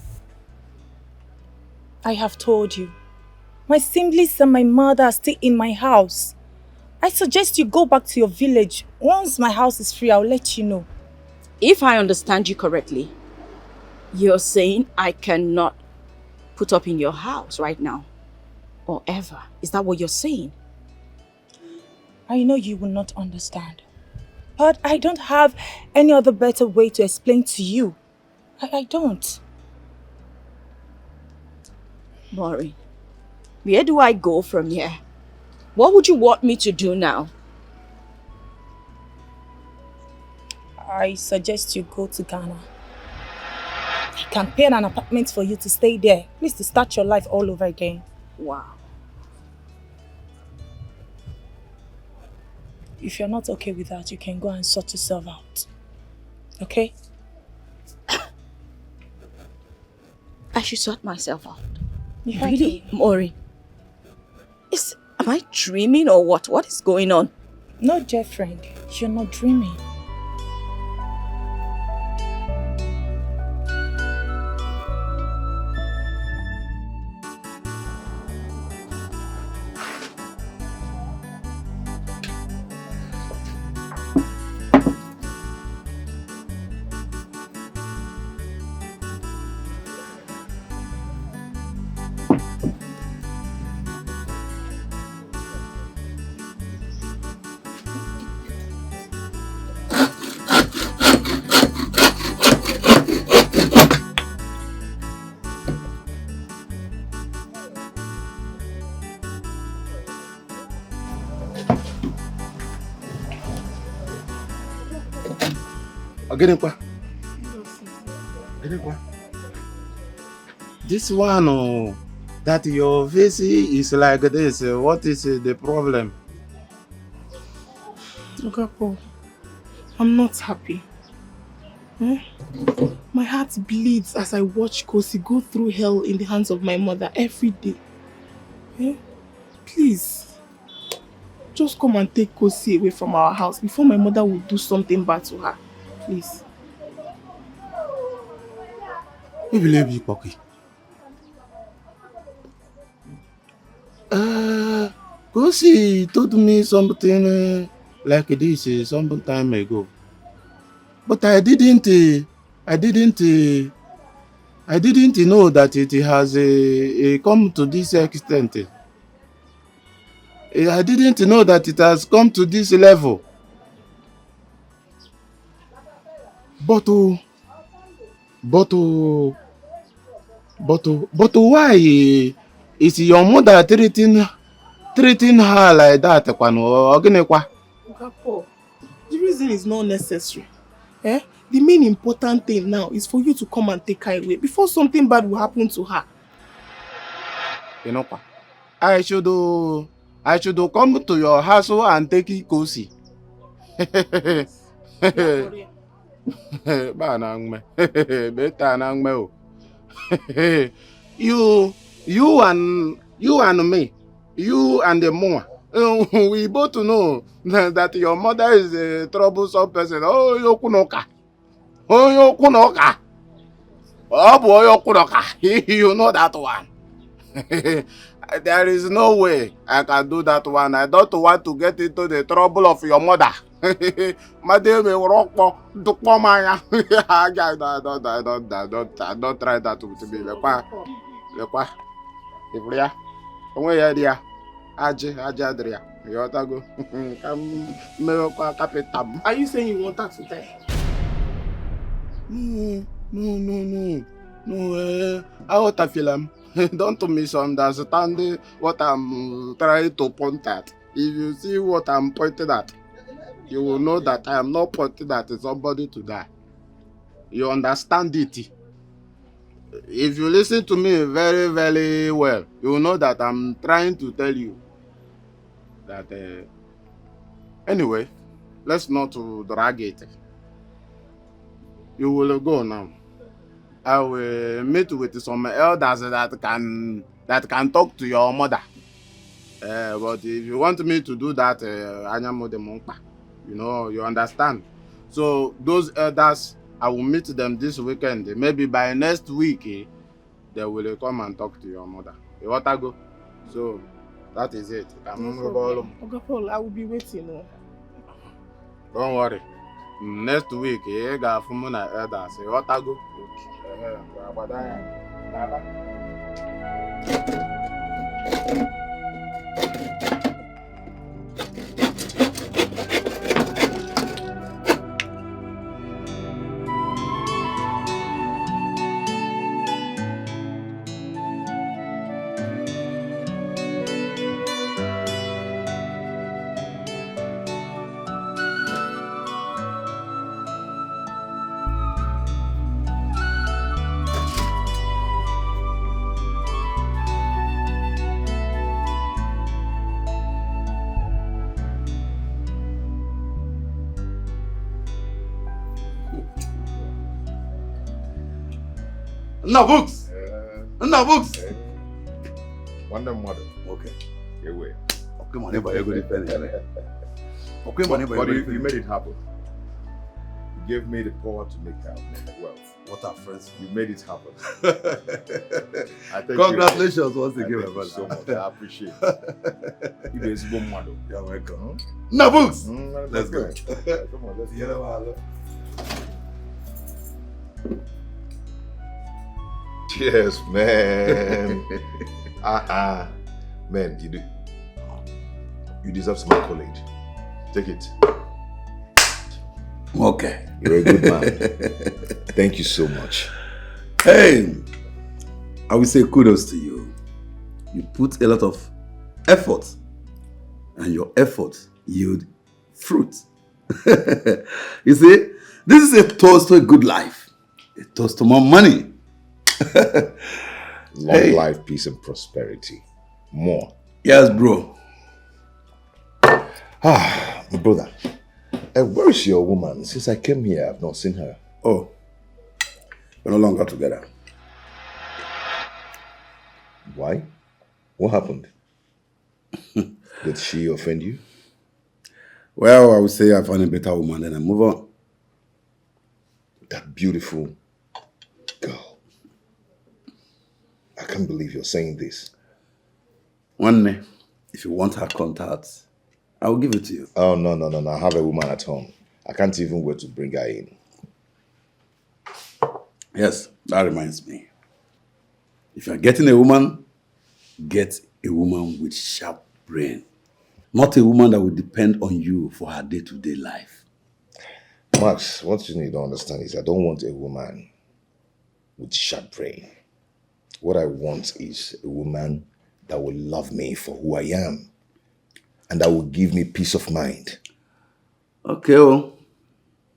Speaker 8: I have told you. My siblings and my mother stay in my house. I suggest you go back to your village. Once my house is free, I'll let you know.
Speaker 7: If I understand you correctly, you're saying I cannot put up in your house right now or ever. Is that what you're saying?
Speaker 8: I know you will not understand. But I don't have any other better way to explain to you. I don't.
Speaker 7: Maureen, where do I go from here? What would you want me to do now?
Speaker 8: I suggest you go to Ghana. I can pay an apartment for you to stay there. Please, to start your life all over again.
Speaker 7: Wow.
Speaker 8: If you're not okay with that, you can go and sort yourself out. Okay?
Speaker 7: I should sort myself out.
Speaker 8: You
Speaker 7: Really, Maureen? Am I dreaming or what? What is going on?
Speaker 8: No, dear friend. You're not dreaming.
Speaker 4: This one, oh, that your face is like this. What is the problem?
Speaker 8: Okapo, I'm not happy. My heart bleeds as I watch Kosi go through hell in the hands of my mother every day. Please, just come and take Kosi away from our house before my mother will do something bad to her. Please.
Speaker 4: We believe you, Pocky. Go Kosi told me something like this some time ago. But I didn't know that it has come to this extent. I didn't know that it has come to this level. But why is your mother treating her like that?
Speaker 8: Papa, the reason is not necessary. Eh? The main important thing now is for you to come and take her away before something bad will happen to her.
Speaker 4: You know, I should come to your house and take it cozy. you and me, you and the mama, we both know that your mother is a troublesome person. Oh, yokunoka. Oh, boy, yokunoka. You know that one. There is no way I can do that one. I don't want to get into the trouble of your mother. Madam, don't try that with me.
Speaker 8: Are you saying you want her to die?
Speaker 4: No, I want to film. Don't misunderstand what I'm trying to point at. If you see what I'm pointing at, you will know that I am not pointing at somebody to die. You understand it? If you listen to me very, very well, you will know that I'm trying to tell you that... Anyway, let's not drag it. You will go now. I will meet with some elders that can talk to your mother. But if you want me to do that, you understand. So those elders, I will meet them this weekend. Maybe by next week, they will come and talk to your mother. You want to go? So that is it.
Speaker 8: Okay, Paul, I will be waiting.
Speaker 4: Don't worry. Next week, you got from my elders. You want to go?
Speaker 6: No books. No books.
Speaker 1: One mother.
Speaker 6: Okay.
Speaker 1: Away.
Speaker 6: Okay, money, but you go depend. Okay, money,
Speaker 1: but you made it happen. You gave me the power to make wealth.
Speaker 6: What are friends?
Speaker 1: You made it happen.
Speaker 6: Congratulations once again, my brother.
Speaker 1: So much. I appreciate it.
Speaker 6: You're welcome. No books.
Speaker 1: Let's go. Come on, let's go. Cheers, man. Man, you deserve some accolade. Take it.
Speaker 6: Okay.
Speaker 1: You're a good man. Thank you so much.
Speaker 6: Hey, I will say kudos to you. You put a lot of effort, and your effort yield fruit. You see, this is a toast to a good life, a toast to more money.
Speaker 1: Long life, peace, and prosperity. More.
Speaker 6: Yes, bro.
Speaker 1: My brother. Where is your woman? Since I came here, I've not seen her.
Speaker 6: Oh, we're no longer together.
Speaker 1: Why? What happened? Did she offend you?
Speaker 6: Well, I would say I found a better woman, then I move on.
Speaker 1: That beautiful girl. I can't believe you're saying this.
Speaker 6: One day, If you want her contact, I will give it to you.
Speaker 1: Oh, no. I have a woman at home. I can't even wait to bring her in.
Speaker 6: Yes, that reminds me. If you're getting a woman, get a woman with sharp brain. Not a woman that will depend on you for her day-to-day life.
Speaker 1: Max, what you need to understand is I don't want a woman with sharp brain. What I want is a woman that will love me for who I am and that will give me peace of mind.
Speaker 6: Okay, well,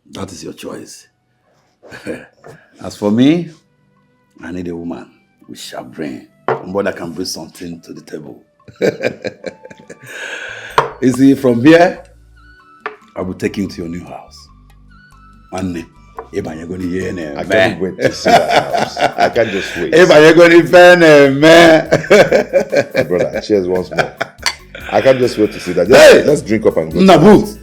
Speaker 6: that is your choice. As for me, I need a woman with sharp brain. Somebody that can bring something to the table. You see, from here, I will take you to your new house. And if I'm going to hear
Speaker 1: I can't wait to see that house. I can't just wait.
Speaker 6: If I'm going to man.
Speaker 1: Brother, cheers once more. I can't just wait to see that. Let's drink up and go.
Speaker 6: Nabooks.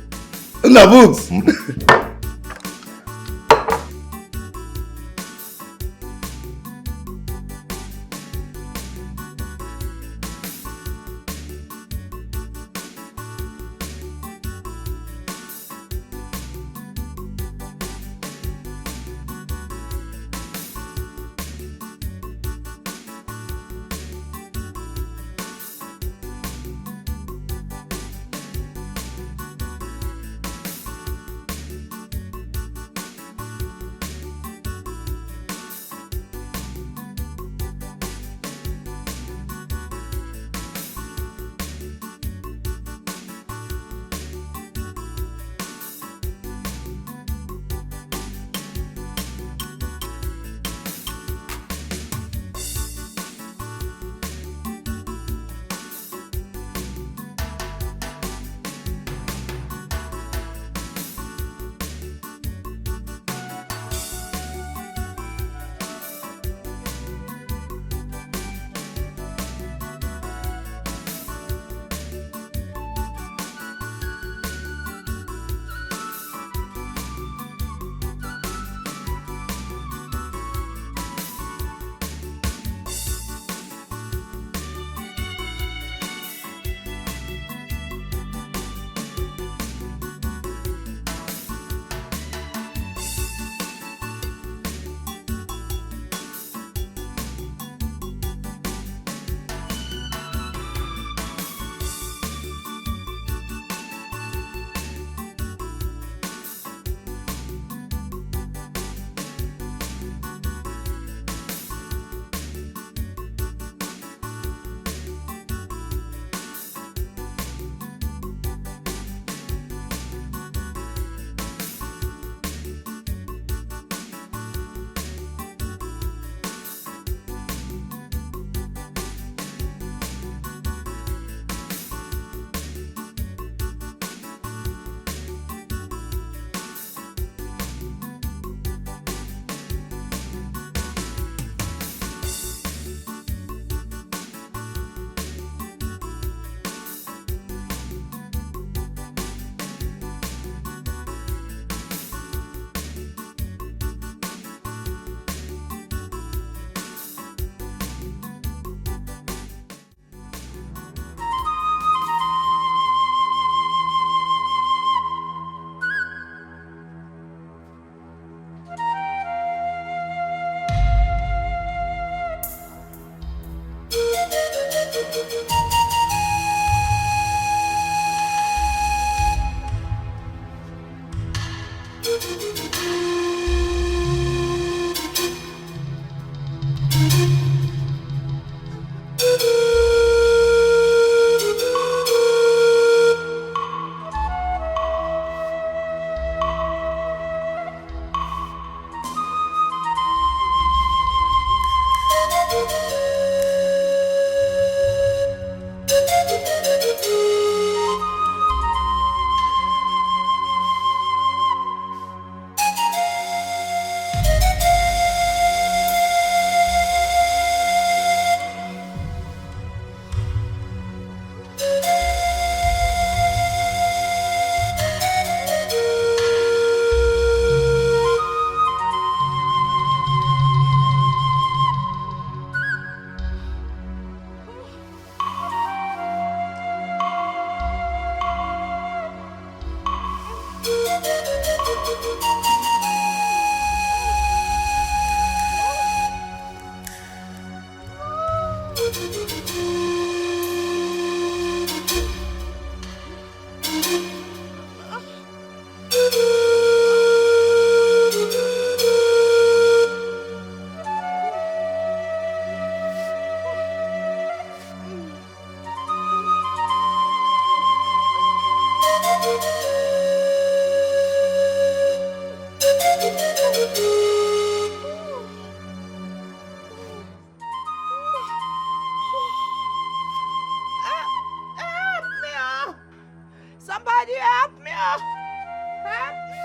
Speaker 3: Somebody help me! Help me!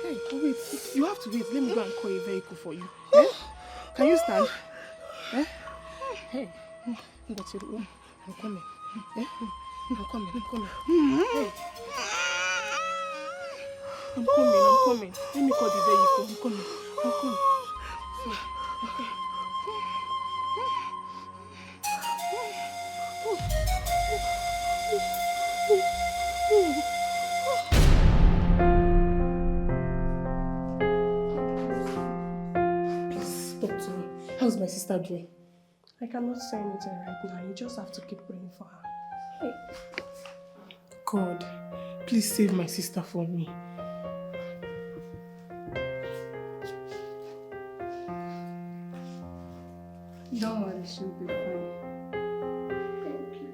Speaker 8: Hey, wait. You have to wait. Let me go and call a vehicle for you. Eh? Can you stand? Eh? Hey, I'm coming. Eh? I'm coming. Hey. I'm coming. Let me call the vehicle. I'm coming. Okay. Please, doctor. How's my sister doing? I cannot say anything right now. You just have to keep praying for her. Hey. God, please save my sister for me.
Speaker 3: Don't worry, she'll be fine. Thank you.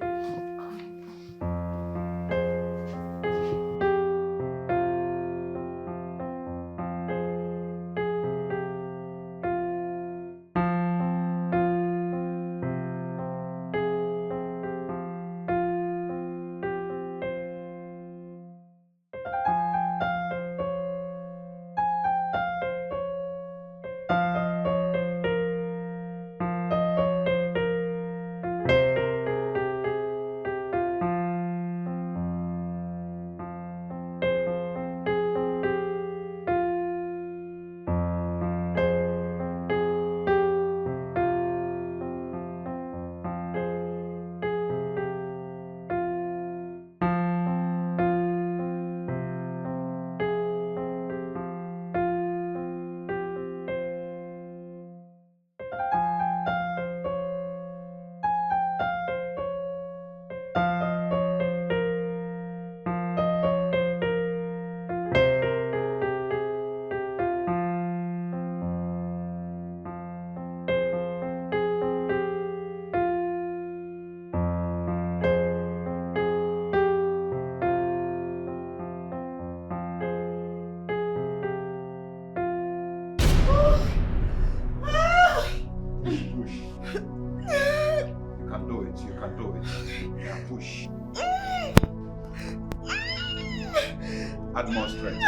Speaker 1: Add more strength.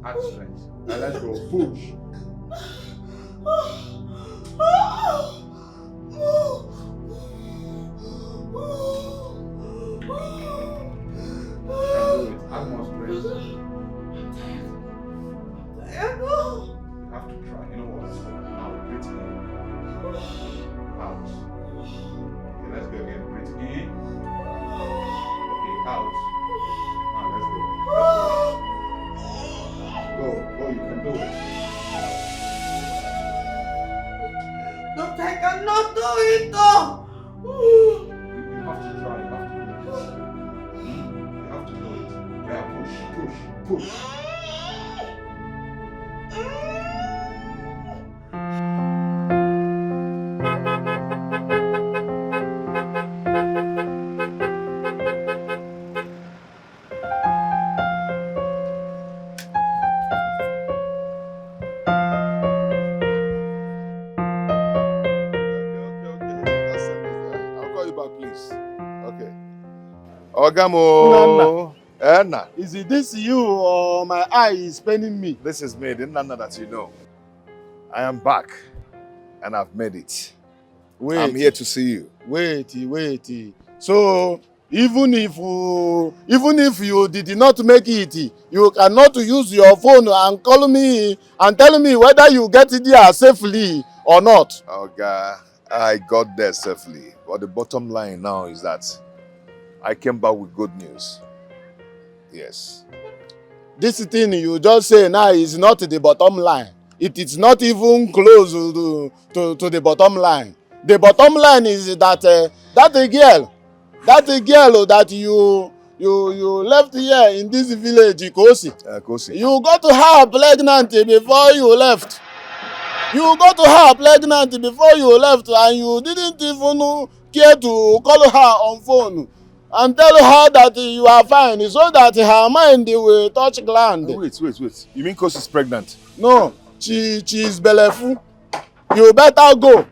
Speaker 1: Add strength. Now let's go. Push. Add more strength. You have to try. You know what? Now breathe in. Out. Okay, let's go again. Breathe in. Okay, out. Now let's go. Go, you can do it.
Speaker 3: But I cannot do it though!
Speaker 1: You have to try, you have to do it. Yeah, push. Ogamo. Anna.
Speaker 4: Is it this you or my eye is paining me?
Speaker 1: This is me, the Nana that you know. I am back. and I've made it.
Speaker 4: Wait.
Speaker 1: I'm here to see you.
Speaker 4: Wait. So even if you did not make it, you cannot use your phone and call me and tell me whether you get there safely or not.
Speaker 1: Oh God, I got there safely. But the bottom line now is that I came back with good news. Yes.
Speaker 4: This thing you just say now is not the bottom line. It is not even close to the bottom line. The bottom line is that that girl that you left here in this village, Kosi.
Speaker 1: Kosi.
Speaker 4: You got her pregnant before you left. You got her pregnant before you left, and you didn't even care to call her on phone and tell her that you are fine, so that her mind will touch ground.
Speaker 1: Wait. You mean Kosi is pregnant?
Speaker 4: No, she is belleful. You better go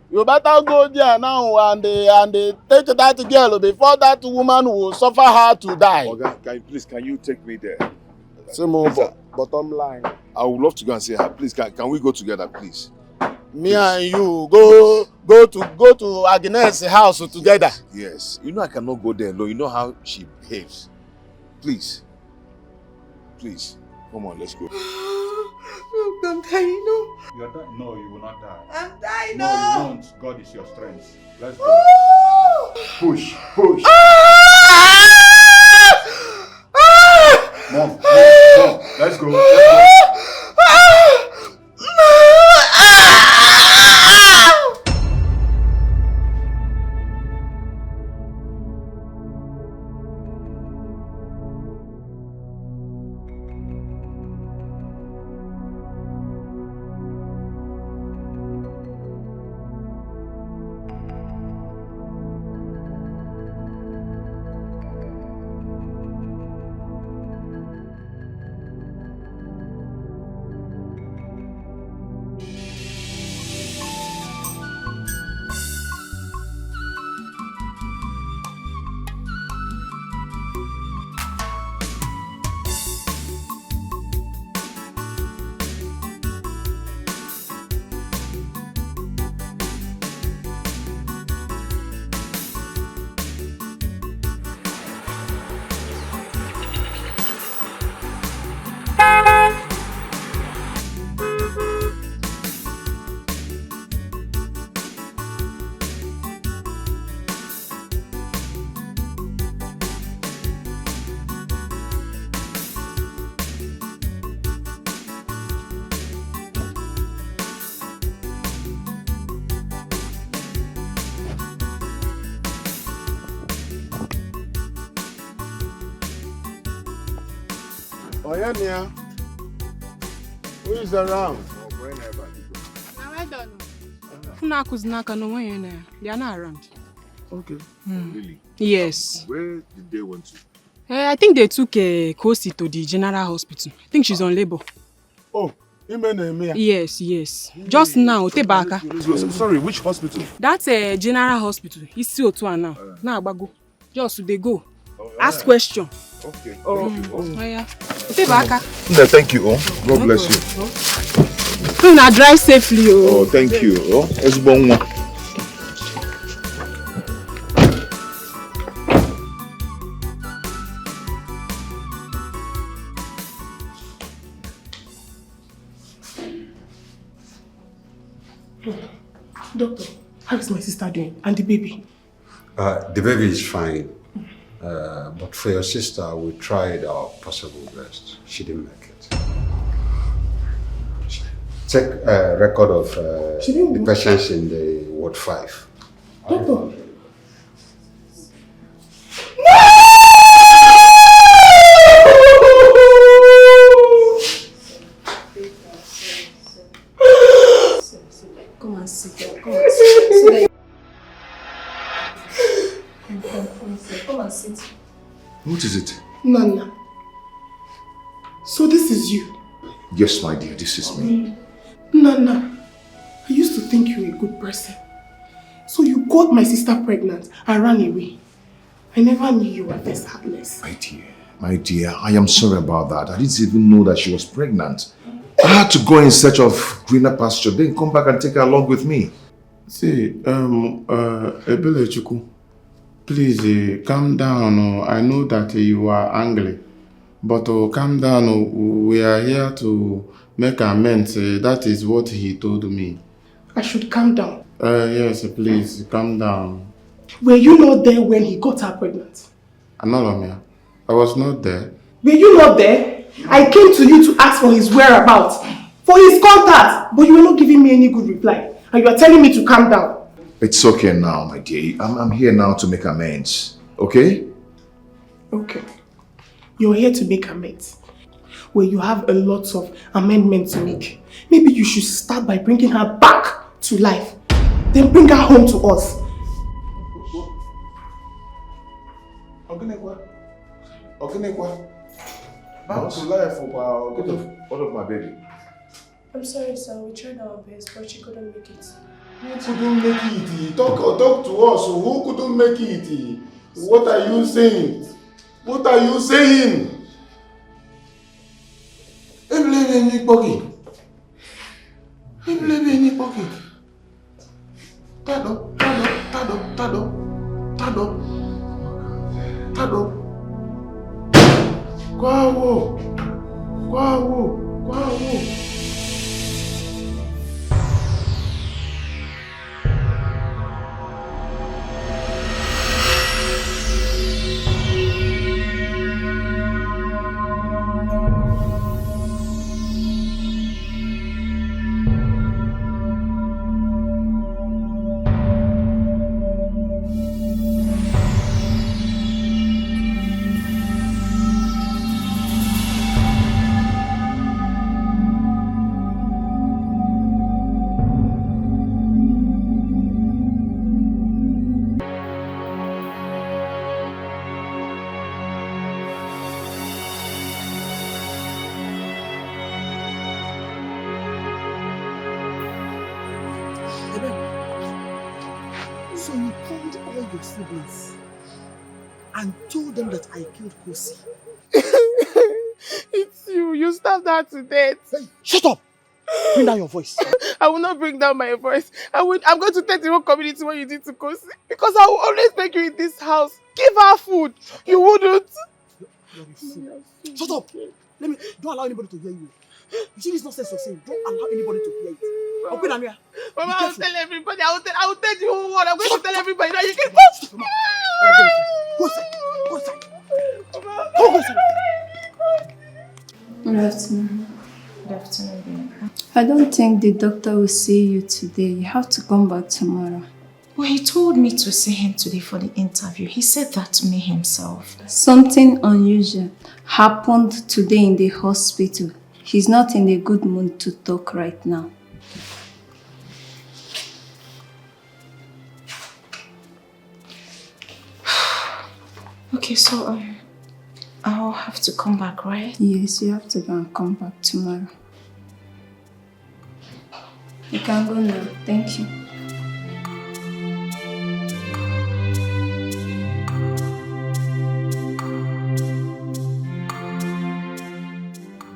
Speaker 4: there now and take that girl before that woman will suffer her to die.
Speaker 1: Okay, can you take me there?
Speaker 4: Bottom line.
Speaker 1: I would love to go and see her. Please, can we go together, please?
Speaker 4: Me and you go to Agnes' house together.
Speaker 1: Yes. You know I cannot go there alone. You know how she behaves. Please. Come on, let's go.
Speaker 3: I'm dying, no.
Speaker 11: You're dying. No, you will not die.
Speaker 3: I'm dying,
Speaker 11: no.
Speaker 3: no.
Speaker 11: You won't. God is your strength. Let's go. Push. Mom. Let's go.
Speaker 4: Oyenia, who is around?
Speaker 8: They are not around.
Speaker 1: Okay. Really?
Speaker 8: Yes.
Speaker 1: Where did they went to?
Speaker 8: I think they took Kosi to the general hospital. I think she's on labor.
Speaker 4: Oh,
Speaker 8: yes. Just now, Tebaka.
Speaker 1: Sorry, which hospital?
Speaker 8: That's a general hospital. He's still to now. Now, go. Just they go. Ask question.
Speaker 1: Okay.
Speaker 8: Yeah. Tebaka.
Speaker 1: Thank you. God bless you.
Speaker 8: Now drive safely.
Speaker 1: Oh, thank you. Let's go on.
Speaker 8: Doctor, how is my sister doing? And the baby?
Speaker 12: The baby is fine. But for your sister, we tried our possible best. She didn't make it. Check record of the patients in the ward 5.
Speaker 8: Doctor.
Speaker 7: Come and sit down. Come and sit down. Come and sit.
Speaker 1: What is it?
Speaker 8: Nana. So this is you?
Speaker 1: Yes, my dear, this is me.
Speaker 8: Nana, I used to think you were a good person. So you got my sister pregnant and ran away. I never knew you were this heartless.
Speaker 1: My dear, I am sorry about that. I didn't even know that she was pregnant. I had to go in search of greener pasture, then come back and take her along with me.
Speaker 4: See, Ebelechuku, please calm down. I know that you are angry, but calm down. We are here to make amends. That is what he told me.
Speaker 8: I should calm down.
Speaker 4: Yes, please calm down.
Speaker 8: Were you not there when he got her pregnant?
Speaker 4: Anolomia, I was not there.
Speaker 8: Were you not there? I came to you to ask for his whereabouts, for his contact, but you were not giving me any good reply. And you are telling me to calm down.
Speaker 1: It's okay now, my dear. I'm here now to make amends. Okay?
Speaker 8: Okay. You're here to make amends. Well, you have a lot of amendments to make. Maybe you should start by bringing her back to life. Then bring her home to us.
Speaker 4: Back to life.
Speaker 1: What of my baby?
Speaker 8: I'm sorry, sir. We tried our best, but she couldn't make it.
Speaker 4: Who couldn't make it? Talk to us. Who couldn't make it? What are you saying? What are you saying? Anybody? Quavo.
Speaker 9: So you called all your siblings and told them that I killed Kosi.
Speaker 8: It's you. You stabbed her to death.
Speaker 9: Hey, shut up! Bring down your voice.
Speaker 8: I will not bring down my voice. I'm going to tell the whole community what you did to Kosi. Because I will always beg you in this house. Give her food. You wouldn't.
Speaker 9: You're a fool. Shut up! Don't allow anybody to hear you. You see this nonsense you're saying? Don't allow anybody to hear it. Okay, Namia.
Speaker 8: Mama, I will tell everybody. I will tell the whole world. I'm going to tell everybody that you can
Speaker 9: go inside. Go inside. Go inside.
Speaker 13: Good afternoon.
Speaker 2: Good afternoon.
Speaker 13: I don't think the doctor will see you today. You have to come back tomorrow.
Speaker 2: Well, he told me to see him today for the interview. He said that to me himself.
Speaker 13: Something unusual happened today in the hospital. He's not in a good mood to talk right now.
Speaker 2: Okay, so I'll have to come back, right?
Speaker 13: Yes, you have to go and come back tomorrow. You can go now. Thank you.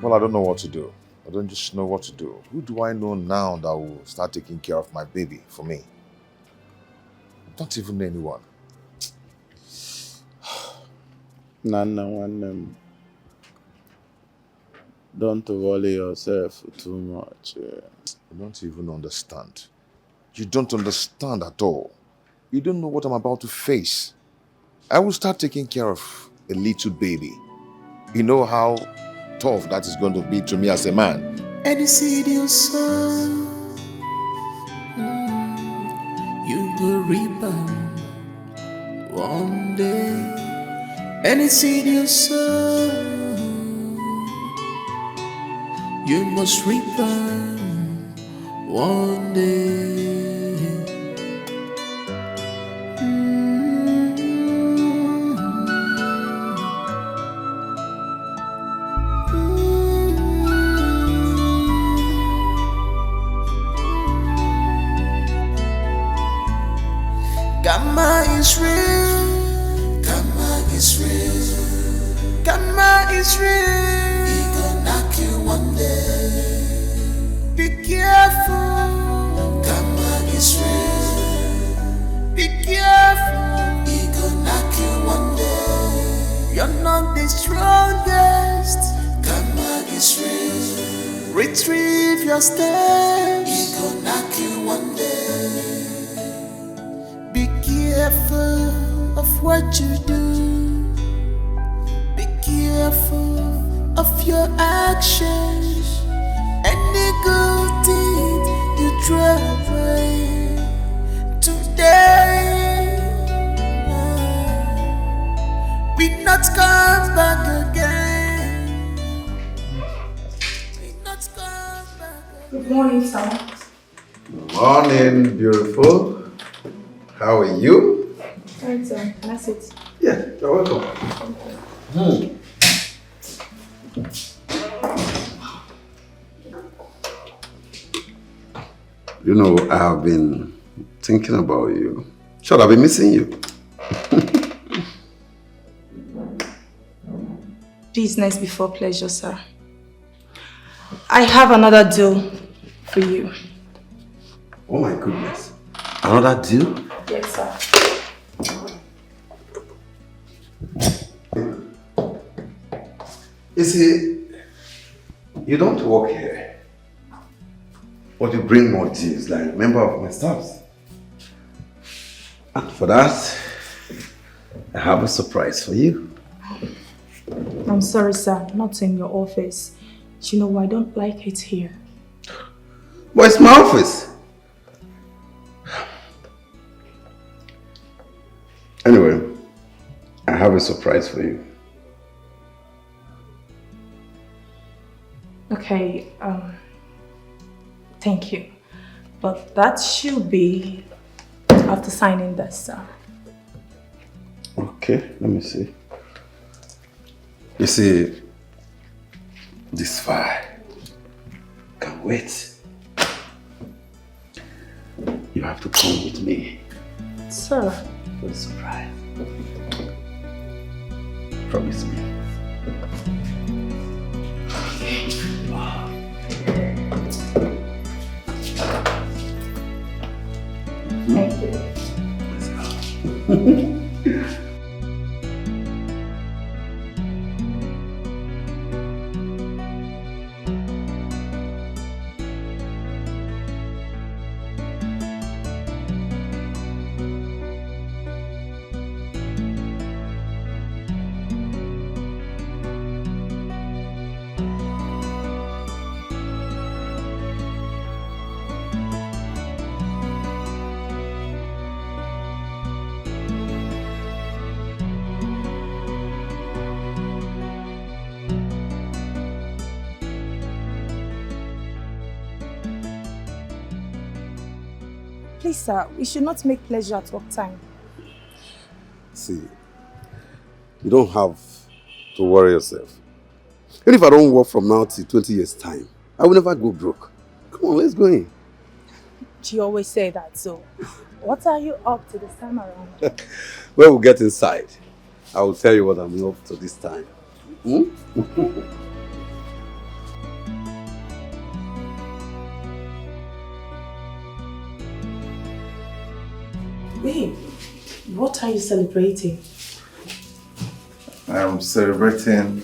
Speaker 1: Well, I don't know what to do. I don't just know what to do. Who do I know now that will start taking care of my baby for me? I don't even know anyone.
Speaker 4: Nana, don't worry yourself too much.
Speaker 1: You don't even understand. You don't understand at all. You don't know what I'm about to face. I will start taking care of a little baby. You know how tough that is going to be to me as a man.
Speaker 10: And you see your son, you will reap one day. And you see your son, you must reap one day. Gamma is real. Gamma is real. Gamma is real. He gonna knock you one day. Be careful. Gamma is real. gonna stay. He gonna knock you one day. Be careful of what you do. Be careful of your actions. Any good deed you try today, we not come back again. We not come back again.
Speaker 13: Good morning, sir.
Speaker 12: Morning, beautiful. How are you?
Speaker 13: Right, sir. Can I sit?
Speaker 12: Yeah, you're welcome. You know, I have been thinking about you. Sure, I've been missing you.
Speaker 13: Business before pleasure, sir. I have another deal for you.
Speaker 12: Oh my goodness. Another deal?
Speaker 13: Yes, sir.
Speaker 12: You see, you don't work here, but you bring more deals like a member of my staff. And for that, I have a surprise for you.
Speaker 13: I'm sorry, sir. Not in your office. You know, I don't like it here.
Speaker 12: But it's my office. Anyway, I have a surprise for you.
Speaker 13: Okay, thank you. But that should be after signing this, sir.
Speaker 12: Okay, let me see. You see, this file can't wait. You have to come with me.
Speaker 13: Sir.
Speaker 12: For the surprise. Promise me.
Speaker 13: Thank you.
Speaker 12: Let's go.
Speaker 13: Please, sir, we should not make pleasure at work time.
Speaker 12: See, you don't have to worry yourself. Even if I don't work from now till 20 years' time, I will never go broke. Come on, let's go in.
Speaker 13: You always say that, so what are you up to this time around?
Speaker 12: When we get inside, I will tell you what I'm up to this time.
Speaker 13: Babe, what are you celebrating?
Speaker 11: I am celebrating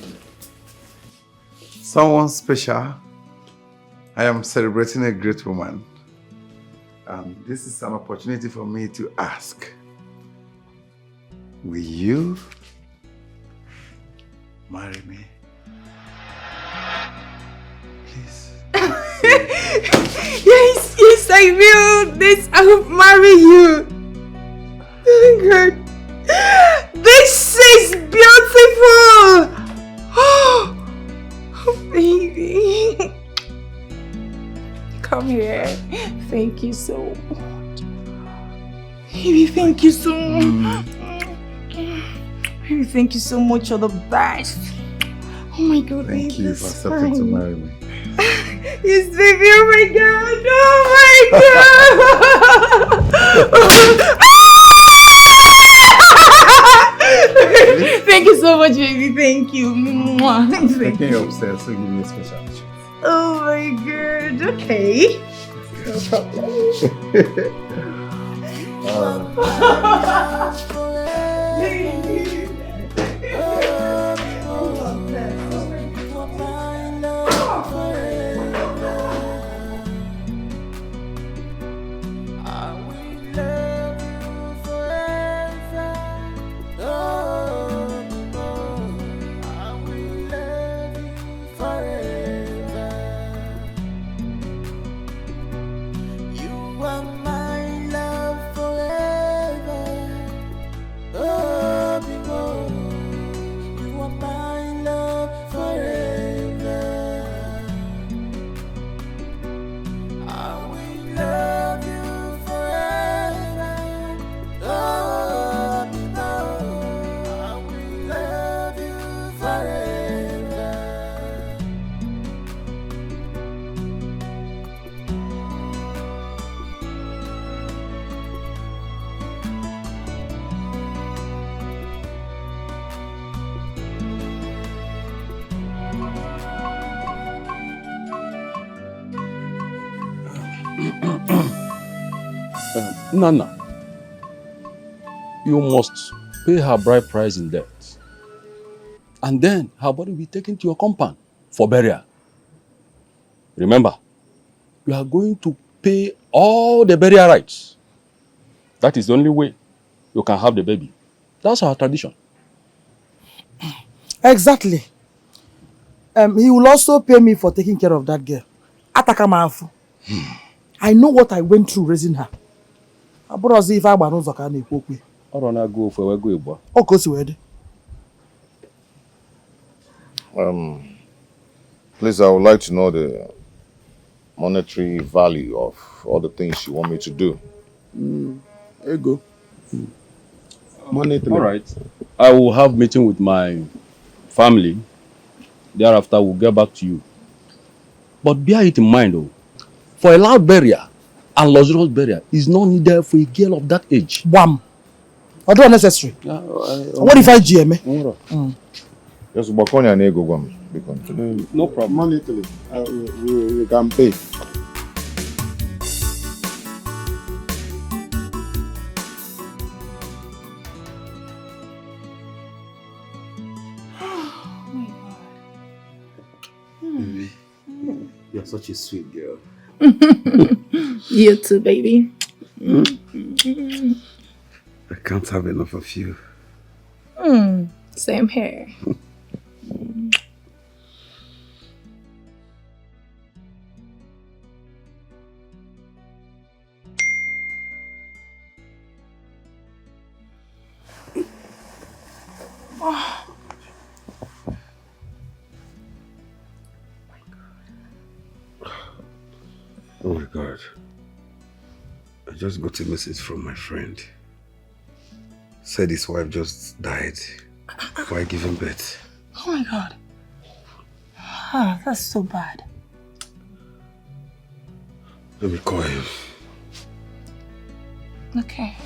Speaker 11: someone special. I am celebrating a great woman. And this is an opportunity for me to ask, will you marry me? Please.
Speaker 13: Yes, I will. I will marry you. Oh my God. This is beautiful. Oh, baby. Come here. Thank you so much. Baby, thank you so much. Baby, thank you so much. You're the best. Oh my God, baby.
Speaker 11: Thank you for accepting to marry me.
Speaker 13: Yes, baby. Oh my God. Oh my God. Thank you so much, baby. Thank you. Thank
Speaker 11: Taking you upstairs, so give me a special treat.
Speaker 13: Oh my God. Okay. No problem.
Speaker 14: Nana, you must pay her bride price in debt. And then her body will be taken to your compound for burial. Remember, you are going to pay all the burial rights. That is the only way you can have the baby. That's our tradition.
Speaker 5: Exactly. He will also pay me for taking care of that girl. Atakamafu. I know what I went through raising her. I brought us if I was not going to go.
Speaker 14: I don't go for a go.
Speaker 5: Oh, cause you
Speaker 1: Please, I would like to know the monetary value of all the things you want me to do.
Speaker 4: There you go. Monetary.
Speaker 14: All right. I will have meeting with my family. Thereafter, we'll get back to you. But bear it in mind, though, for a loud burial and luxurious burial is not needed for a girl of that age.
Speaker 5: Wham! Or not necessary. What if I GM?
Speaker 1: Just walk on your go.
Speaker 14: No problem.
Speaker 4: Monetary. We can pay.
Speaker 12: Baby, you're such a sweet girl.
Speaker 13: You too, baby.
Speaker 12: I can't have enough of you.
Speaker 13: Same here.
Speaker 12: Oh my God. I just got a message from my friend. Said his wife just died while giving birth.
Speaker 13: Oh my God. Ah, that's so bad.
Speaker 12: Let me call him.
Speaker 13: Okay.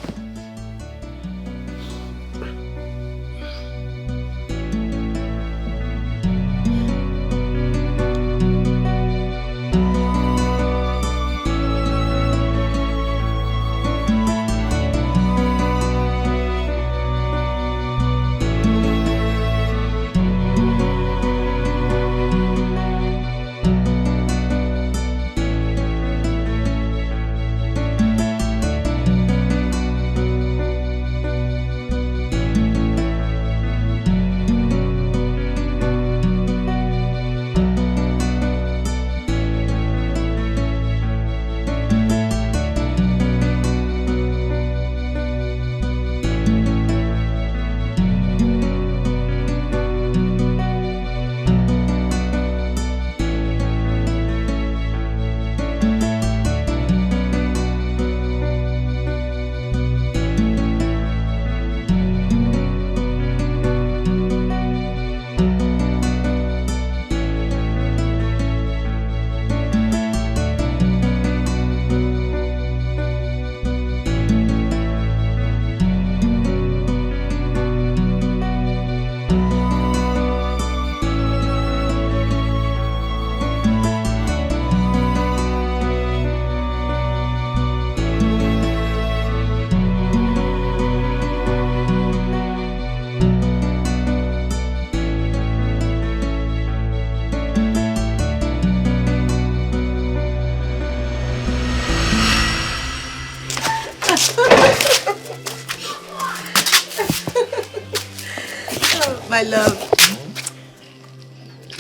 Speaker 3: My love.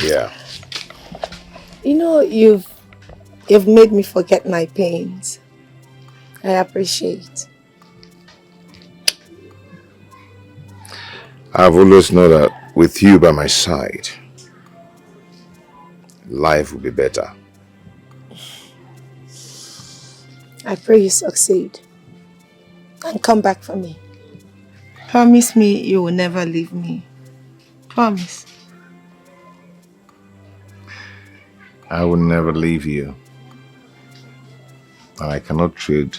Speaker 1: Yeah.
Speaker 3: You know, you've made me forget my pains. I appreciate.
Speaker 1: I've always known that with you by my side, life will be better.
Speaker 3: I pray you succeed and come back for me. Promise me you will never leave me. Promise.
Speaker 1: I will never leave you. And I cannot trade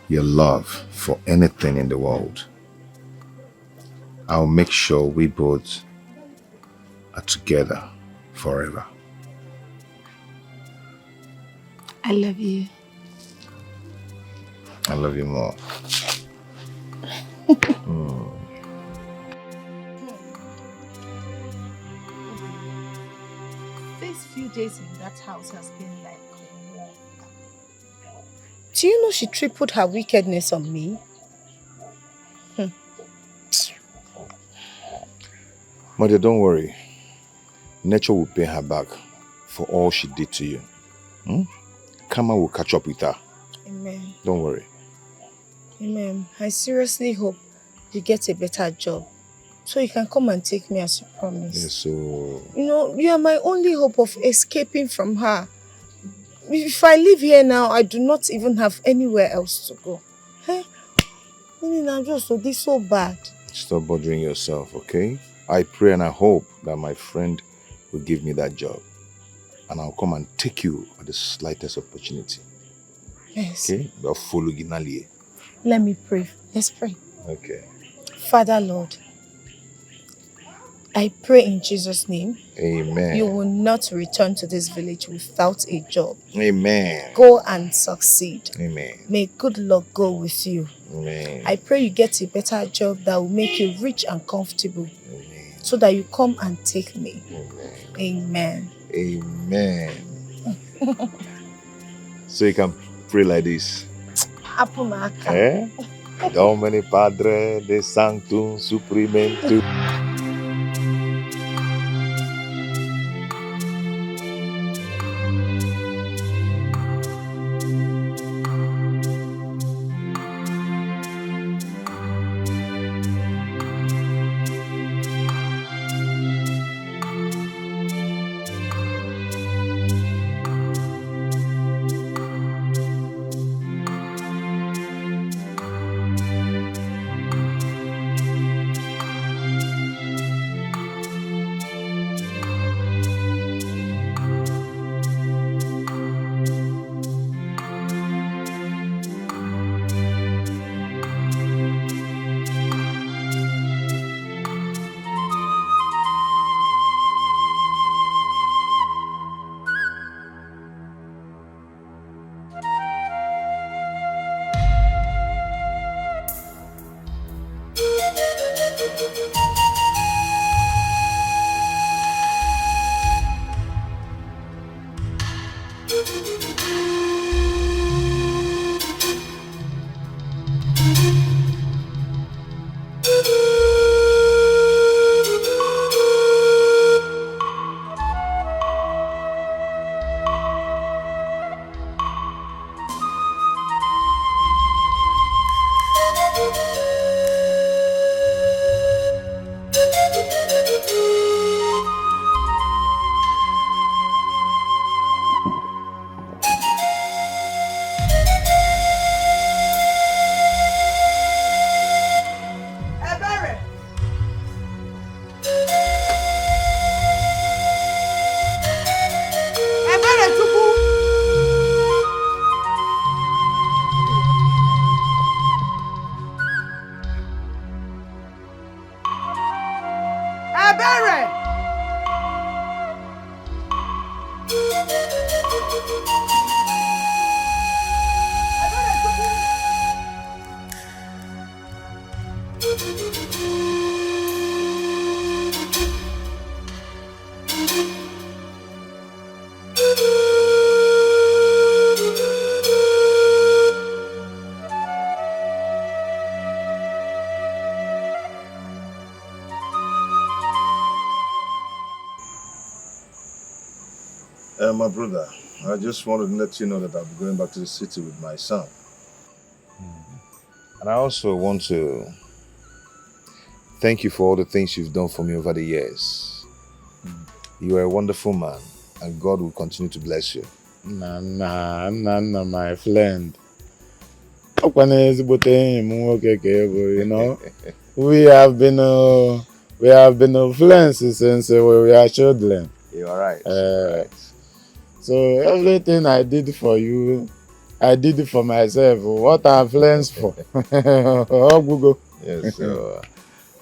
Speaker 1: your love for anything in the world. I'll make sure we both are together forever.
Speaker 3: I love you.
Speaker 1: I love you more.
Speaker 3: These few days in that house has been like war. Do you know she tripled her wickedness on me?
Speaker 1: Mother, don't worry. Nature will pay her back for all she did to you. Karma will catch up with her.
Speaker 3: Amen.
Speaker 1: Don't worry.
Speaker 3: Amen. I seriously hope you get a better job so you can come and take me as you promised.
Speaker 1: Yes, so...
Speaker 3: You know, you are my only hope of escaping from her. If I live here now, I do not even have anywhere else to go. Hey, I'm just this so bad.
Speaker 1: Stop bothering yourself, okay? I pray and I hope that my friend will give me that job. And I'll come and take you at the slightest opportunity.
Speaker 3: Yes.
Speaker 1: Okay? But follow Ginali.
Speaker 3: Let me pray. Let's pray.
Speaker 1: Okay.
Speaker 3: Father Lord, I pray in Jesus' name.
Speaker 1: Amen.
Speaker 3: You will not return to this village without a job.
Speaker 1: Amen.
Speaker 3: Go and succeed.
Speaker 1: Amen.
Speaker 3: May good luck go with you.
Speaker 1: Amen.
Speaker 3: I pray you get a better job that will make you rich and comfortable.
Speaker 1: Amen.
Speaker 3: So that you come and take me.
Speaker 1: Amen.
Speaker 3: Amen.
Speaker 1: Amen. So you can pray like this.
Speaker 3: Apumaka.
Speaker 1: Domine Padre de Sanctum Suprimentum. My brother, I just wanted to let you know that I'll be going back to the city with my son. And I also want to thank you for all the things you've done for me over the years. You are a wonderful man, and God will continue to bless you.
Speaker 4: Nah, my friend. You know, we have been friends since we were children.
Speaker 1: You are right. Right.
Speaker 4: So everything I did for you, I did it for myself. What are friends for? Oh, Google.
Speaker 1: Yes, so,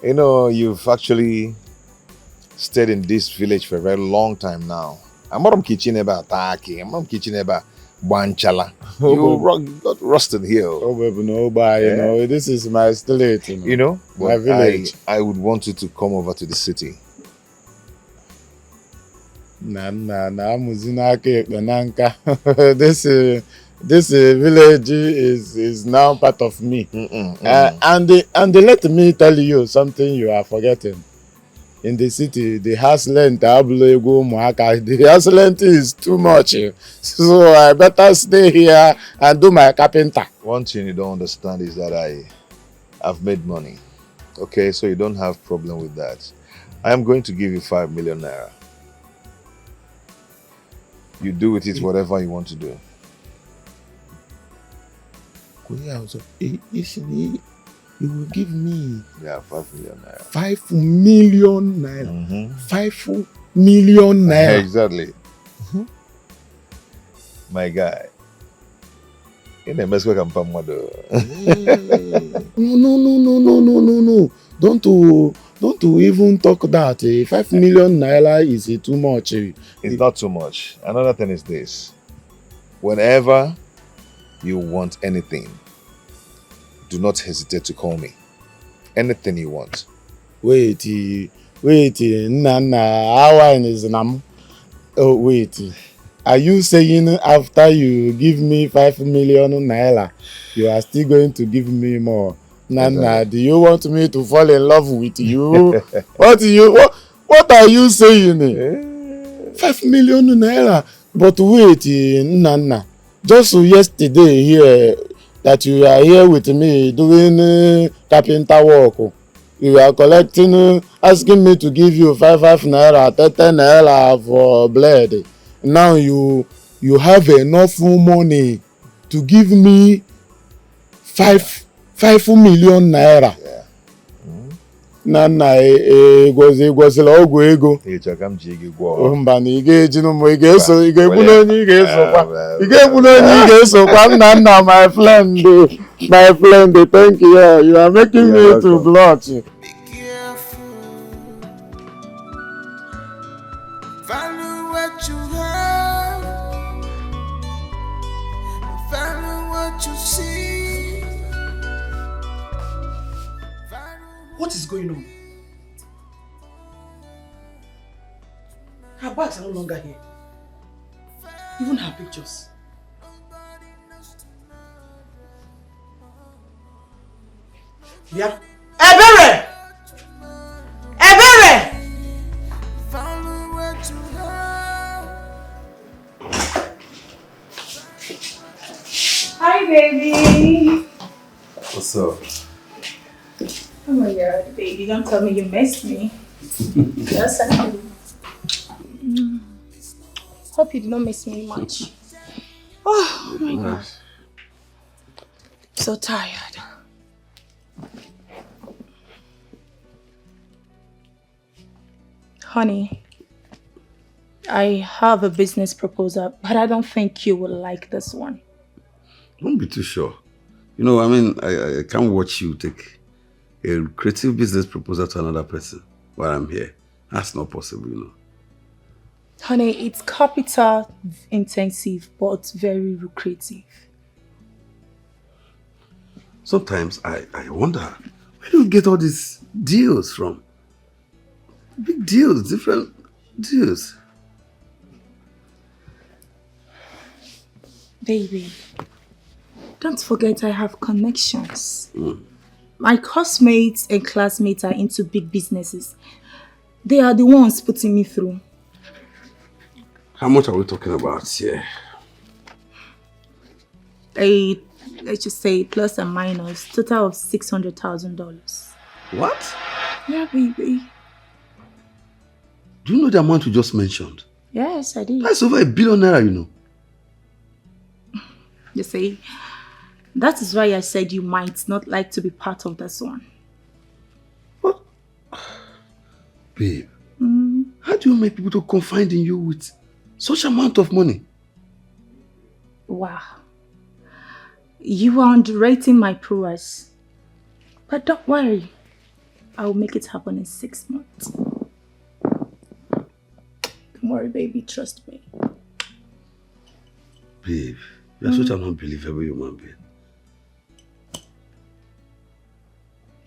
Speaker 1: you know, you've actually stayed in this village for a very long time now. I'm not kitchen about attacking. I'm not kitchen about Banchala.
Speaker 4: Oh,
Speaker 1: You got rusted here.
Speaker 4: Oh, baby, no, but you know, this is my state,
Speaker 1: You know,
Speaker 4: my
Speaker 1: but
Speaker 4: village.
Speaker 1: I would want you to come over to the city.
Speaker 4: This village is now part of me. And let me tell you something you are forgetting. In the city, the house rent, the house rent is too much. So I better stay here and do my carpenter.
Speaker 1: One thing you don't understand is that I've made money. Okay, so you don't have problem with that. I am going to give you 5 million naira. You do with it whatever you want to do.
Speaker 4: You will give me
Speaker 1: 5 million naira.
Speaker 4: 5 million naira. 5 million naira.
Speaker 1: Exactly. My guy. In a mess where I'm from.
Speaker 4: No. Don't even talk that. 5 million naira is too much.
Speaker 1: It's not too much. Another thing is this. Whenever you want anything, do not hesitate to call me. Anything you want.
Speaker 4: Wait, Nana, our is nam. Oh, wait. Are you saying after you give me 5 million naira, you are still going to give me more? Nana, do you want me to fall in love with you? What are you saying? 5 million naira. But wait, Nana. Just yesterday here, that you are here with me doing carpenter work. You are collecting, asking me to give you 5 naira, 10 naira for blade. Now you have enough money to give me 5 million naira.
Speaker 1: Yeah.
Speaker 4: Nana, gwazila ọgwụ ego. Mba na ị ga-ejinu m, ị ga-egbu n'onye ị ga-esokwa. Nna, my friend, thank you. You are making me to blush.
Speaker 10: Value what you have, value what you see.
Speaker 5: What is going on? Her bags are no longer here. Even her pictures. Yeah. Ebere!
Speaker 13: Hi, baby.
Speaker 12: What's up?
Speaker 13: Oh my god, baby, don't tell me you missed me. Yes, I do. Hope you did not miss me much. Oh my god. So tired. Honey, I have a business proposal, but I don't think you will like this one.
Speaker 12: Don't be too sure. You know, I mean, I can't watch you take a creative business proposal to another person while I'm here. That's not possible, you know.
Speaker 13: Honey, it's capital intensive, but very lucrative.
Speaker 12: Sometimes I wonder, where do you get all these deals from? Big deals, different deals.
Speaker 13: Baby, don't forget I have connections. My classmates and classmates are into big businesses. They are the ones putting me through.
Speaker 12: How much are we talking about here?
Speaker 13: Let's just say plus and minus, total of $600,000.
Speaker 12: What?
Speaker 13: Yeah, baby.
Speaker 12: Do you know the amount you just mentioned?
Speaker 13: Yes, I did.
Speaker 12: That's over $1 billion, you know.
Speaker 13: You see, that is why I said you might not like to be part of this one.
Speaker 12: What? Babe, how do you make people to confide in you with such amount of money?
Speaker 13: Wow. You are underrating my prowess. But don't worry. I will make it happen in 6 months. Don't worry, baby. Trust me.
Speaker 12: Babe, you are such an unbelievable human being.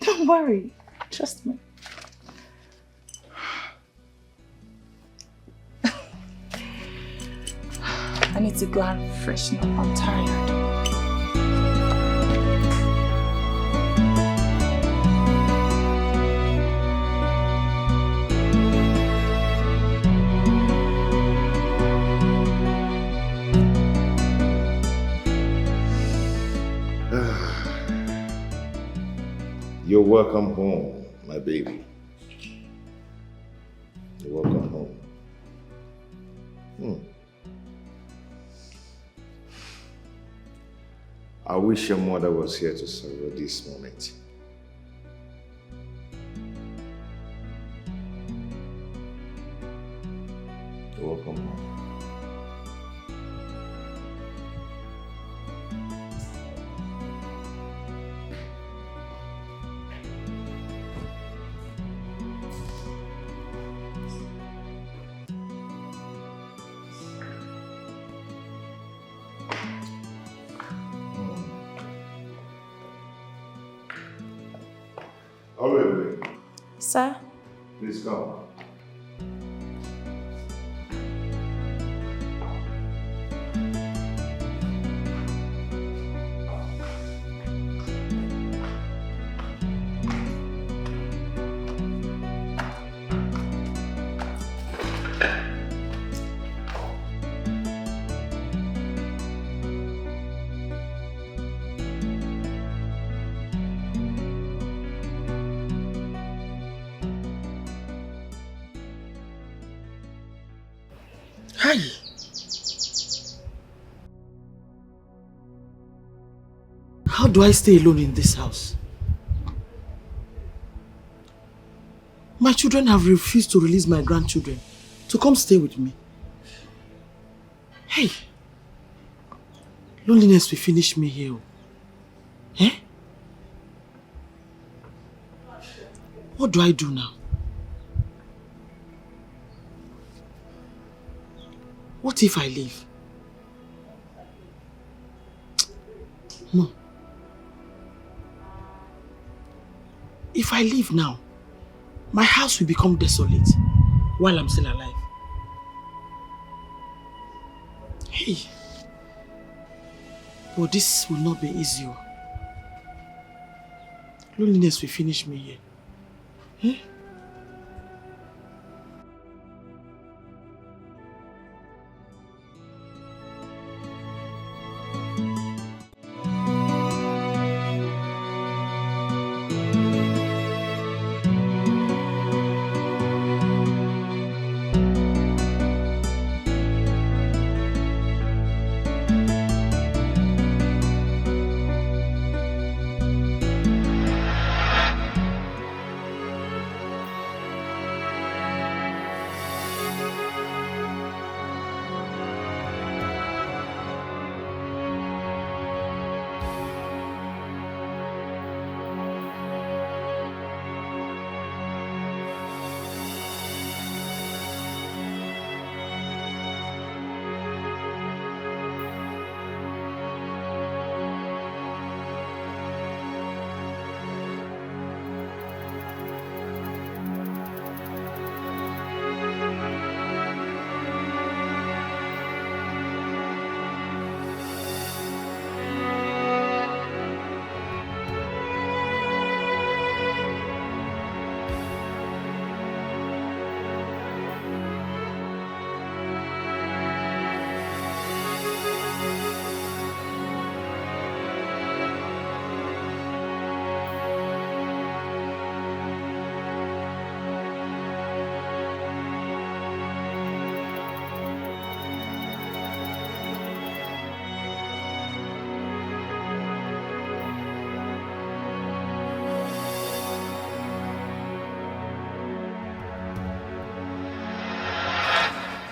Speaker 13: Don't worry. Trust me. I need to go and freshen up. I'm tired.
Speaker 1: You're welcome home, my baby. You're welcome home. I wish your mother was here to celebrate this moment. You're welcome home.
Speaker 13: Sir?
Speaker 1: Please come.
Speaker 5: Hi. How do I stay alone in this house? My children have refused to release my grandchildren to come stay with me. Hey, loneliness will finish me here. Eh? What do I do now? What if I leave? No. If I leave now, my house will become desolate while I'm still alive. Hey. But this will not be easy. Loneliness will finish me here. Eh?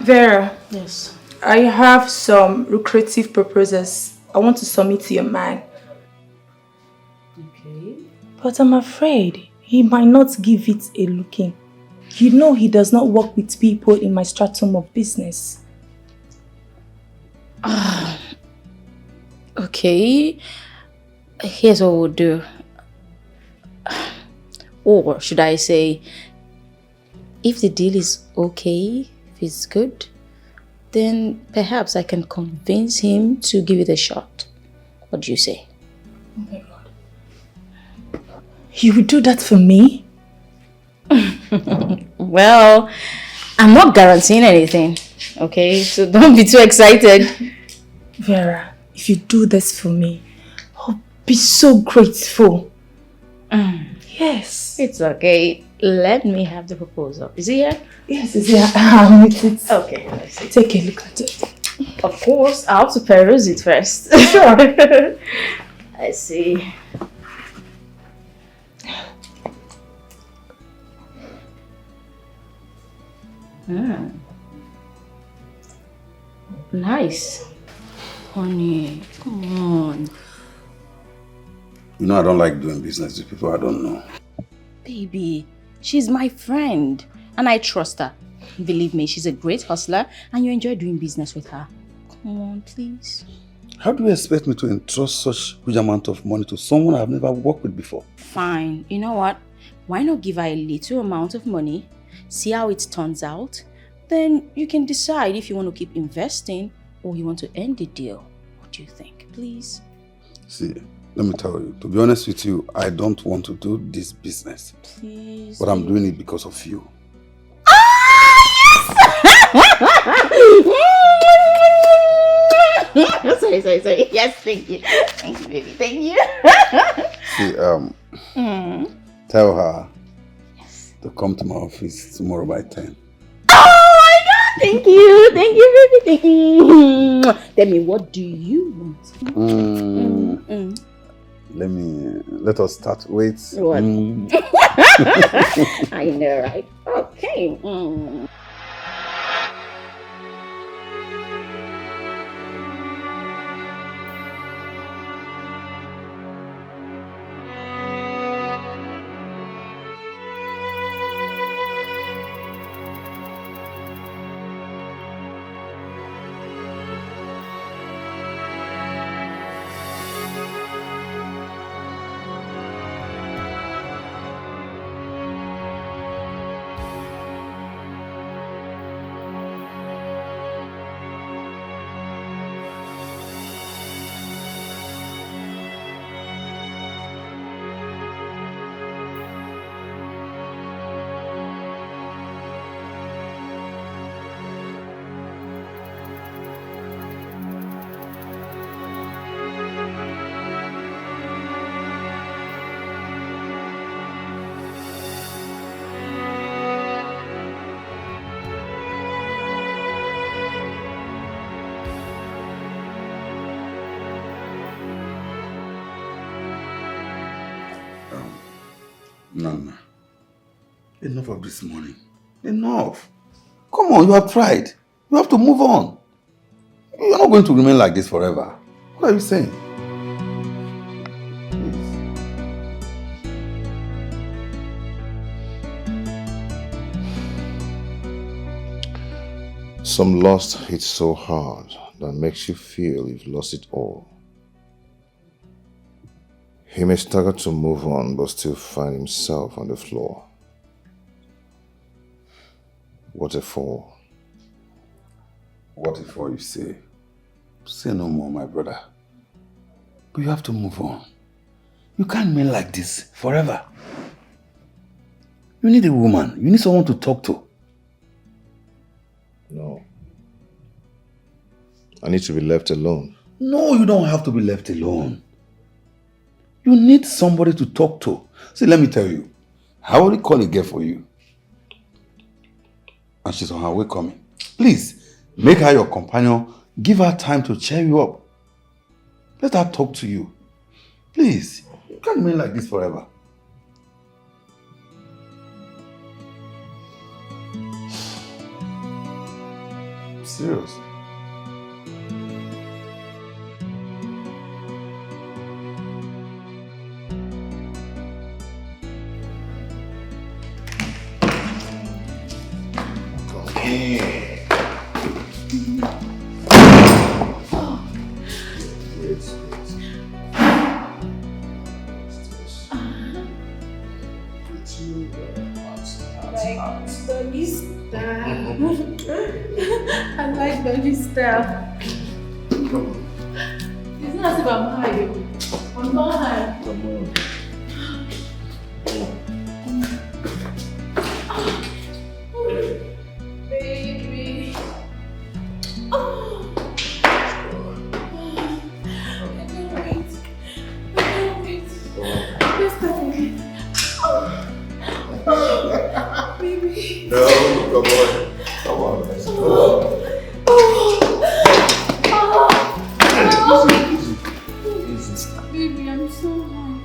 Speaker 13: Vera.
Speaker 5: Yes.
Speaker 13: I have some lucrative proposals I want to submit to your man.
Speaker 5: Okay.
Speaker 13: But I'm afraid he might not give it a look in. You know he does not work with people in my stratum of business.
Speaker 7: Okay. Here's what we'll do. Or should I say, if the deal is okay, if it's good, then perhaps I can convince him to give it a shot. What do you say?
Speaker 8: Oh my God. You would do that for me?
Speaker 7: Well, I'm not guaranteeing anything, okay? So don't be too excited.
Speaker 8: Vera, if you do this for me, I'll be so grateful. Yes.
Speaker 7: It's okay. Let me have the proposal. Is it here?
Speaker 8: Yes, it's here. It's
Speaker 7: okay. Let's see.
Speaker 8: Take a look at it.
Speaker 7: Of course, I have to peruse it first.
Speaker 8: Sure.
Speaker 7: I see. Nice. Honey, come on.
Speaker 6: You know I don't like doing business with people I don't know.
Speaker 7: Baby, she's my friend and I trust her. Believe me, she's a great hustler and you enjoy doing business with her. Come on, please.
Speaker 6: How do you expect me to entrust such huge amount of money to someone I've never worked with before?
Speaker 7: Fine. You know what? Why not give her a little amount of money, see how it turns out, then you can decide if you want to keep investing or you want to end the deal. What do you think, please?
Speaker 6: See, let me tell you, to be honest with you, I don't want to do this business.
Speaker 7: Please.
Speaker 6: But I'm doing it because of you.
Speaker 7: Sorry. Yes, thank you. Thank you, baby. Thank you.
Speaker 6: See, tell her to come to my office tomorrow by 10.
Speaker 7: Oh my God! Thank you, baby. Thank you. Tell me, what do you want?
Speaker 6: Let us start. Wait.
Speaker 7: What? I know, right? Okay.
Speaker 6: Nana, enough of this morning. Enough. Come on, you have tried. You have to move on. You're not going to remain like this forever. What are you saying?
Speaker 1: Some loss hits so hard that makes you feel you've lost it all. He may struggle to move on but still find himself on the floor. What a fall.
Speaker 6: What if all you say? Say no more, my brother. But you have to move on. You can't remain like this forever. You need a woman. You need someone to talk to.
Speaker 1: No. I need to be left alone.
Speaker 6: No, you don't have to be left alone. You need somebody to talk to. See, let me tell you. I already called a girl for you. And she's on her way coming. Please, make her your companion. Give her time to cheer you up. Let her talk to you. Please, you can't remain like this forever. Serious.
Speaker 8: Doggy style. I like doggy style. It's not as if I'm high. I'm not high.
Speaker 1: Come on.
Speaker 8: Baby. Oh. I can't wait. I can't wait. Let's start again. Oh. Baby.
Speaker 1: No, come on. Come on. Let's go.
Speaker 8: Baby, I'm so hungry.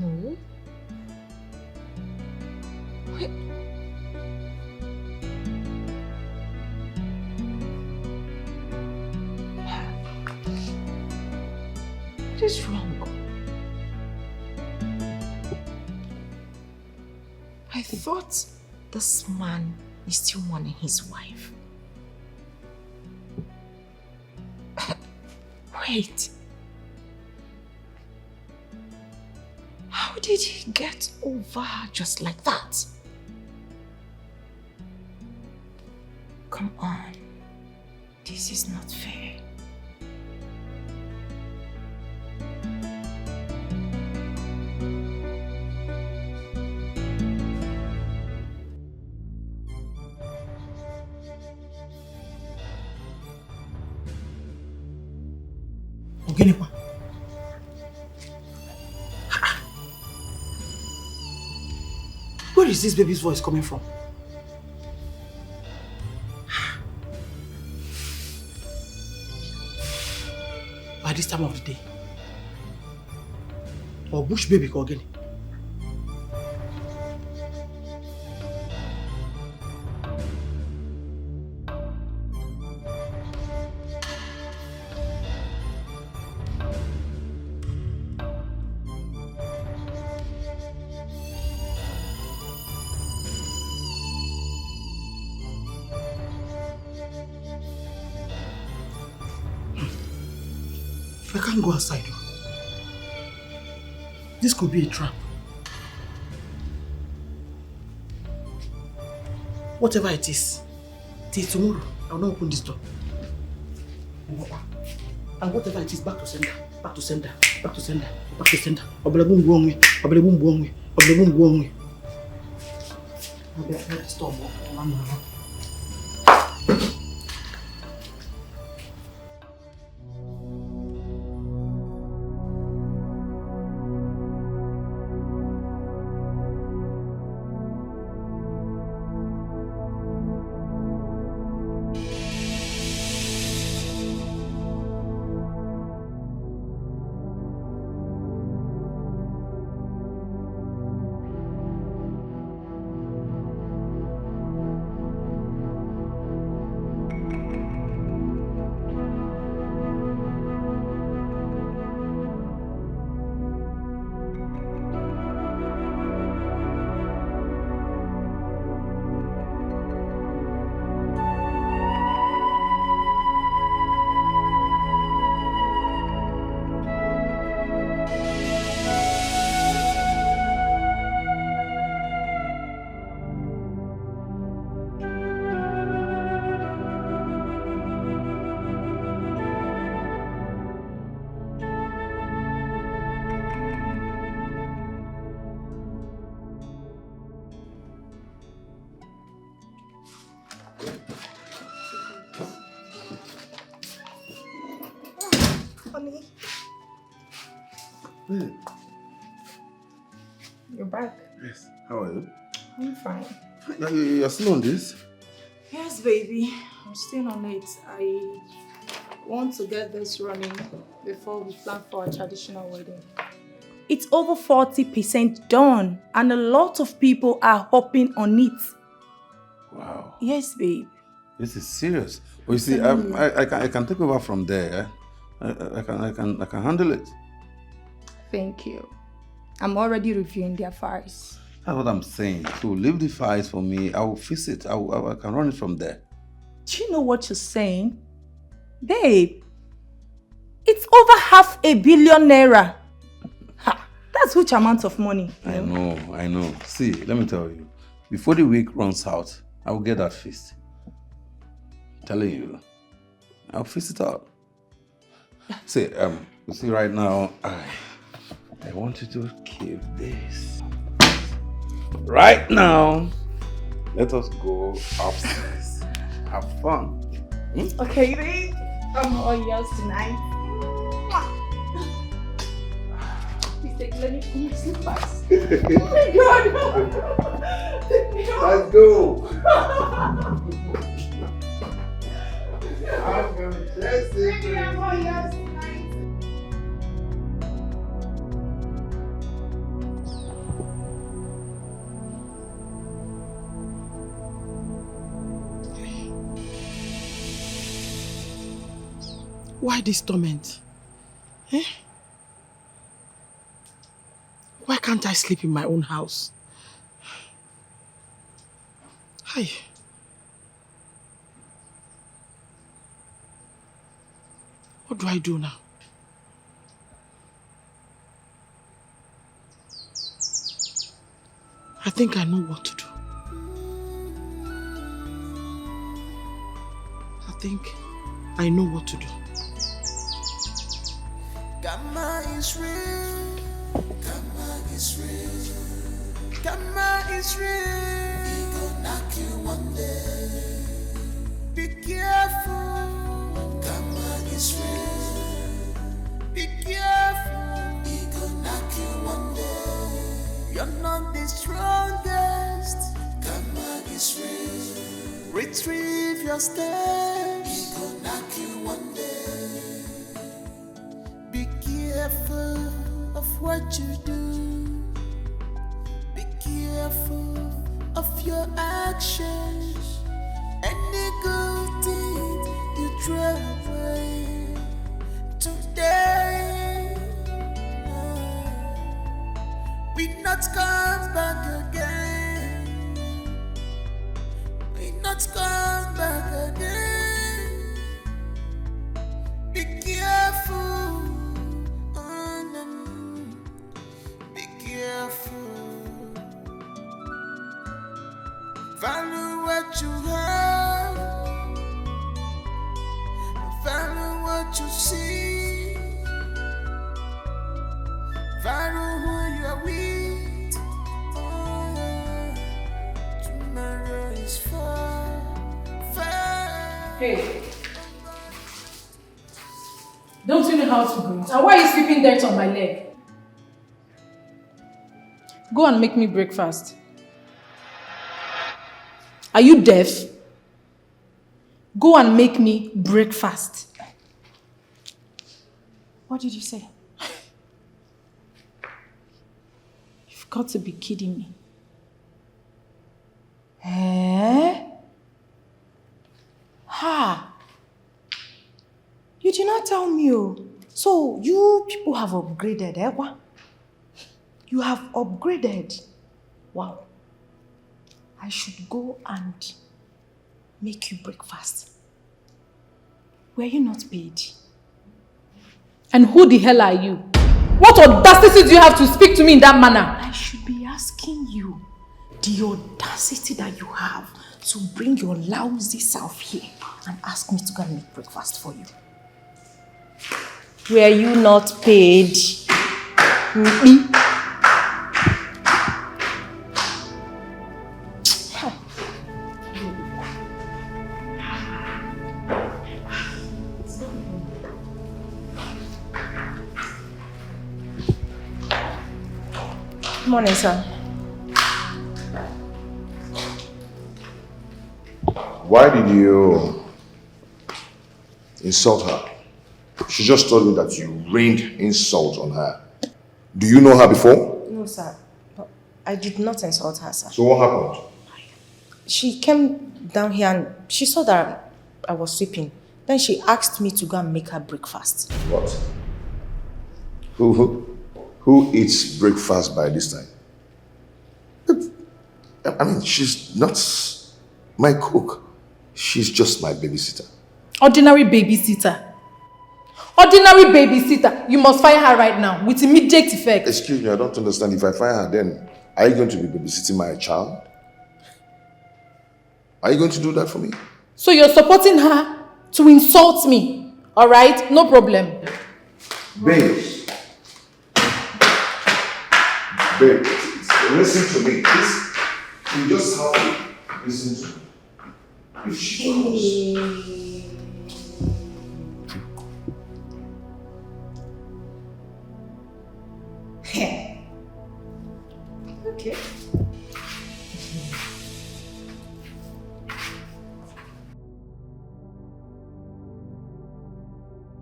Speaker 3: No. Wait. What is wrong? I thought this man is still mourning his wife. Wait. How did he get over her just like that? Come on. This is not fair.
Speaker 5: Ogenipa. Where is this baby's voice coming from? By this time of the day. Or bush baby Ogeni. I can't go outside. This could be a trap. Whatever it is, till tomorrow, I will not open this door. And whatever it is, back to sender, back to sender, back to sender, back to sender. Oblabum buongwe, oblabum buongwe, oblabum buongwe. I'll be at the store.
Speaker 3: Honey,
Speaker 1: Hey.
Speaker 3: you're back.
Speaker 1: Yes. How are you?
Speaker 3: I'm fine.
Speaker 1: You're still on this?
Speaker 13: Yes, baby. I'm still on it. I want to get this running before we plan for our traditional wedding. It's over 40% done, and a lot of people are hopping on it.
Speaker 11: Wow.
Speaker 13: Yes, babe.
Speaker 11: This is serious. Well, you see, I can take over from there. I can handle it.
Speaker 13: Thank you. I'm already reviewing their files.
Speaker 12: That's what I'm saying. So leave the files for me. I will fix it. I can run it from there.
Speaker 13: Do you know what you're saying? Babe, it's over 500 million naira. Ha, that's huge amount of money.
Speaker 12: I know. See, let me tell you. Before the week runs out, I will get that fixed. I'm telling you. I'll fix it out. See, you see right now, I want you to keep this. Right now, let us go upstairs. Have fun.
Speaker 13: Okay, babe. I'm all yours tonight. Please take, let me put my slippers. Oh my God!
Speaker 12: Let's go. I'm gonna test it.
Speaker 13: Baby, I'm all yours tonight.
Speaker 5: Why this torment? Eh? Why can't I sleep in my own house? Hi. What do I do now? I think I know what to do. I know what to do.
Speaker 10: Gamma is real. Gamma is real. Gamma is real. He gon' knock you one day. Be careful. Gamma is real. Be careful. He gon' knock you one day. You're not the strongest. Gamma is real. Retrieve your steps. He gon' knock you one day. Be careful of what you do. Be careful of your actions. Any good deed you throw away today will not come back again. Will not come back again. Be careful. Be careful. Value what you have. Value what you see. Value who you are with. Oh, yeah. Tomorrow is far, far.
Speaker 7: Hey. Don't you know how to greet? And why are you sweeping dirt on my leg? Go and make me breakfast. Are you deaf? Go and make me breakfast. What did you say? You've got to be kidding me. Eh? Ha! You did not tell me. Oh. So you people have upgraded, eh? What? You have upgraded. Wow. I should go and make you breakfast. Were you not paid? And who the hell are you? What audacity do you have to speak to me in that manner? I should be asking you the audacity that you have to bring your lousy self here and ask me to go and make breakfast for you. Were you not paid? Morning, sir.
Speaker 1: Why did you insult her? She just told me that you rained insult on her. Do you know her before?
Speaker 2: No, sir. I did not insult her, sir.
Speaker 1: So what happened?
Speaker 2: She came down here and she saw that I was sweeping. Then she asked me to go and make her breakfast.
Speaker 1: What? Who eats breakfast by this time? I mean, she's not my cook. She's just my babysitter.
Speaker 13: Ordinary babysitter. Ordinary babysitter. You must fire her right now with immediate effect.
Speaker 1: Excuse me, I don't understand. If I fire her, then are you going to be babysitting my child? Are you going to do that for me?
Speaker 13: So you're supporting her to insult me, alright? No problem.
Speaker 1: Babe. Babe, listen to me. Please, you just have to listen to me. If she comes.
Speaker 3: Okay.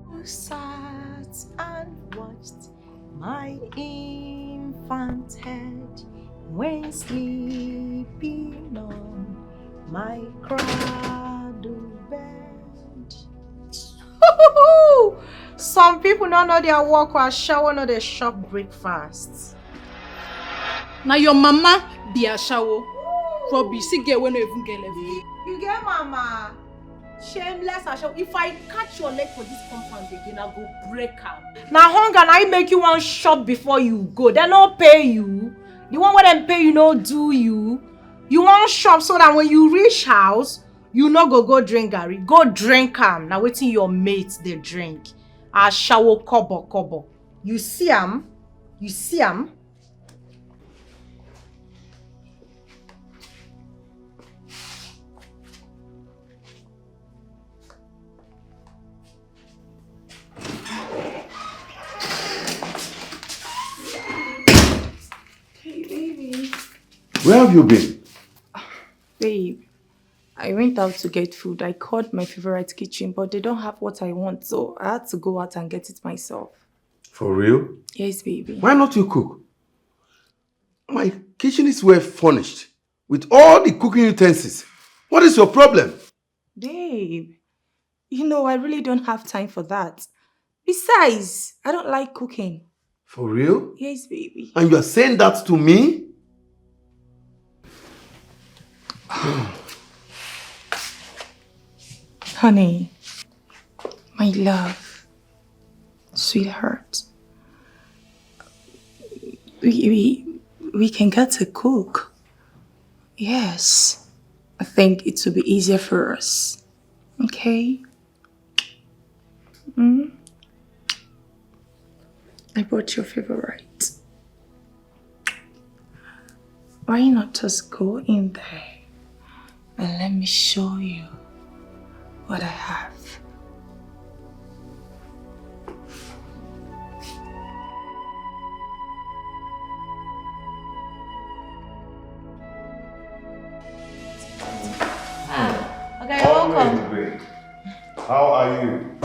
Speaker 3: Who sat and watched my infant head when sleeping on my cradle bed? Some people don't know their work or shower, no their shop breakfast.
Speaker 13: Now your mama be a shower. Rubbish, see get when you even get level.
Speaker 3: You get mama? Shameless Asha. If I catch your leg for this compound again, I'll go break out. Now hunger and I make you one shop before you go. They don't pay you. The one where them pay you no do you. You want shop so that when you reach house, you no go drink Gary. Go drink now waiting your mates they drink. A shower kobo. You see 'em? You see 'em?
Speaker 1: Where have you been?
Speaker 8: Babe, I went out to get food. I called my favorite kitchen, but they don't have what I want, so I had to go out and get it myself.
Speaker 12: For real?
Speaker 8: Yes, baby.
Speaker 12: Why not you cook? My kitchen is well furnished with all the cooking utensils. What is your problem?
Speaker 8: Babe, you know, I really don't have time for that. Besides, I don't like cooking.
Speaker 12: For real?
Speaker 8: Yes, baby.
Speaker 12: And you are saying that to me?
Speaker 8: Honey, my love, sweetheart, we can get to cook. Yes, I think it will be easier for us. Okay? I brought your favorite. Why not just go in there and let me show you what I have?
Speaker 3: Okay, you're welcome.
Speaker 1: Great. How are you?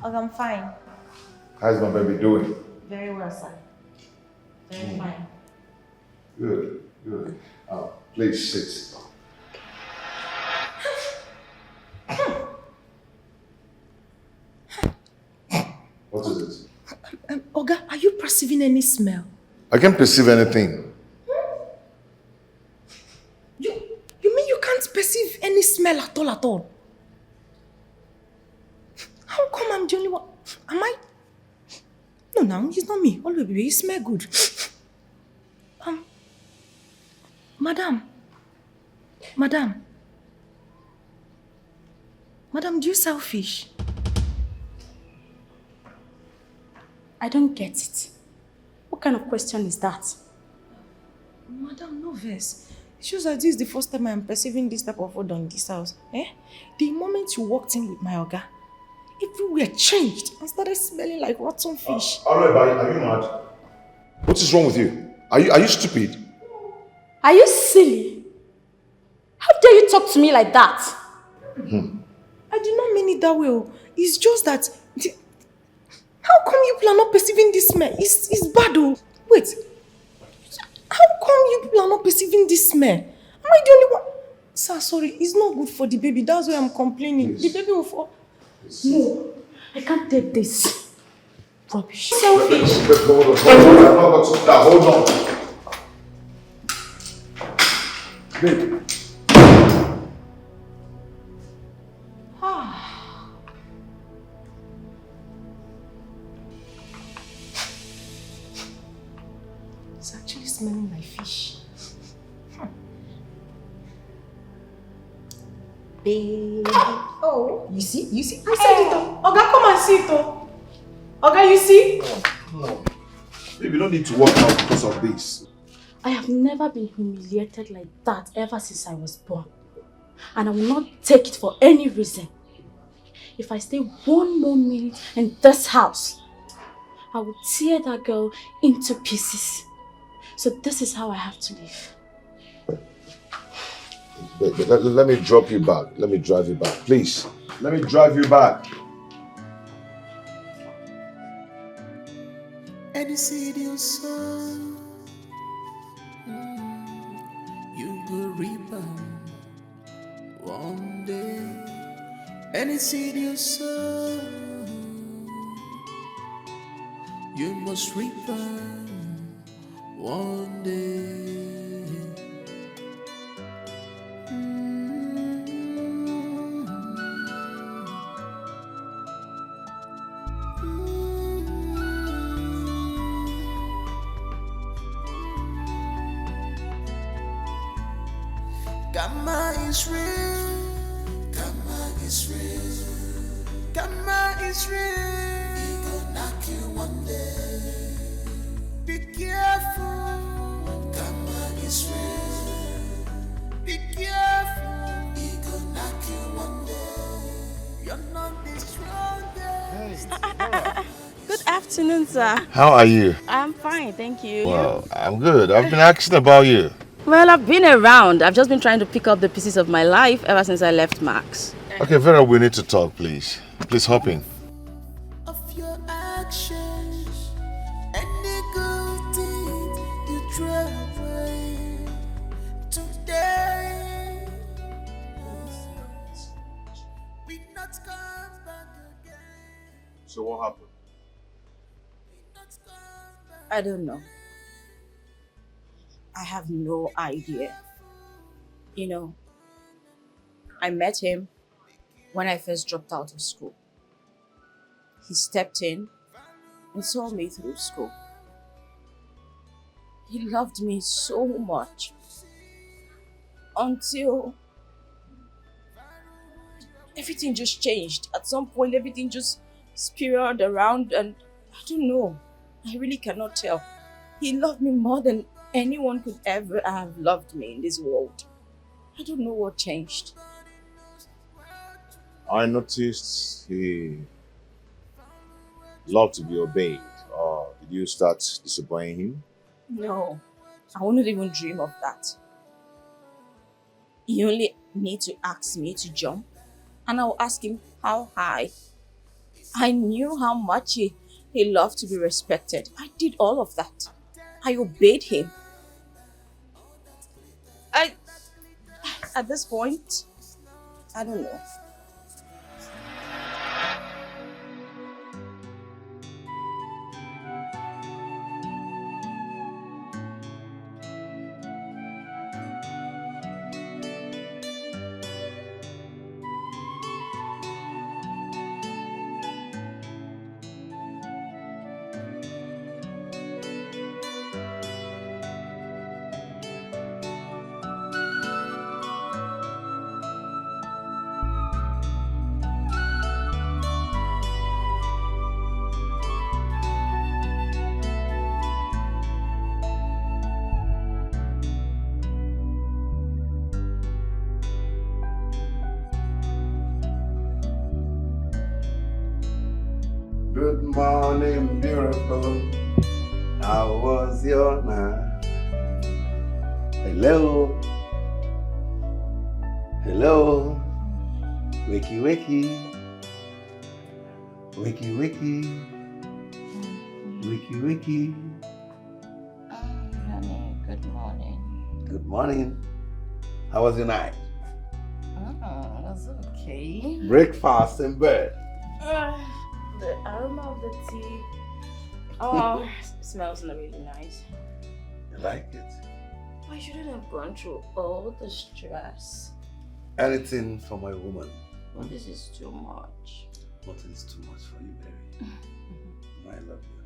Speaker 3: Okay, I'm fine.
Speaker 1: How's my baby doing?
Speaker 3: Very well, sir. Very fine.
Speaker 1: Good. Please sit. What is it?
Speaker 3: Oga, are you perceiving any smell?
Speaker 1: I can't perceive anything.
Speaker 3: You mean you can't perceive any smell at all? How come I'm the only one? Am I? No, it's not me. Oh, baby, you smell good. Madam, do you sell fish?
Speaker 7: I don't get it. What kind of question is that?
Speaker 3: Madam, no verse. It shows that this is the first time I'm perceiving this type of food in this house. The moment you walked in with my Oga, everywhere changed and started smelling like rotten fish.
Speaker 1: Alright, are you mad? What is wrong with you? Are you stupid?
Speaker 7: Are you silly? How dare you talk to me like that?
Speaker 3: I did not mean it that way. It's just that... How come you people are not perceiving this smell? It's bad though. Wait. How come you people are not perceiving this smell? Am I the only one? Sir, sorry. It's not good for the baby. That's why I'm complaining.
Speaker 1: Please.
Speaker 3: The baby will fall.
Speaker 7: No, I can't take this. Rubbish.
Speaker 3: Selfish.
Speaker 1: Hold on. Babe.
Speaker 3: It's actually smelling like fish. Baby. Oh, you see? I said it. Oga, come and see it. Oga, you see?
Speaker 1: No. Babe, you don't need to walk out because of this.
Speaker 7: I have never been humiliated like that ever since I was born. And I will not take it for any reason. If I stay one more minute in this house, I will tear that girl into pieces. So this is how I have to live.
Speaker 1: Let me drop you back. Let me drive you back. Please. Let me drive you back.
Speaker 10: Any seed you sow, you will reap one day. Any seed you sow, you must reap one day. Gamma is real. Gamma is real. Gamma is real. He gon' knock you one day. Be careful. Gamma is real. Be careful. He gon' knock you one day. You're not the strongest.
Speaker 15: Good afternoon, sir.
Speaker 1: How are you?
Speaker 15: I'm fine, thank you.
Speaker 1: Well, I'm good. I've been asking about you.
Speaker 7: Well, I've been around. I've just been trying to pick up the pieces of my life ever since I left Max.
Speaker 1: Okay, Vera, we need to talk, please. Please hop in.
Speaker 10: Of your actions, any good deed you try away today. We not come back again.
Speaker 1: So what happened?
Speaker 7: I don't know. I have no idea. You know, I met him when I first dropped out of school. He stepped in and saw me through school. He loved me so much until everything just changed. At some point, everything just spiraled around and I don't know. I really cannot tell. He loved me more than anyone could ever have loved me in this world. I don't know what changed.
Speaker 1: I noticed he loved to be obeyed. Did you start disobeying him?
Speaker 7: No, I wouldn't even dream of that. He only need to ask me to jump and I'll ask him how high. I knew how much he loved to be respected. I did all of that. I obeyed him. At this point, I don't know.
Speaker 11: Good morning, beautiful. How was your night? Hello. Hello. Wakey, wakey. Wakey, wakey. Wakey, wakey.
Speaker 15: Honey, good morning.
Speaker 11: Good morning. How was your night?
Speaker 15: Oh, that's okay.
Speaker 11: Breakfast in bed.
Speaker 15: The aroma of the tea. Oh, it smells really nice.
Speaker 11: You like it?
Speaker 7: I shouldn't have gone through all the stress.
Speaker 12: Anything for my woman.
Speaker 7: Well, this is too much.
Speaker 12: Nothing is too much for you, baby. I love you.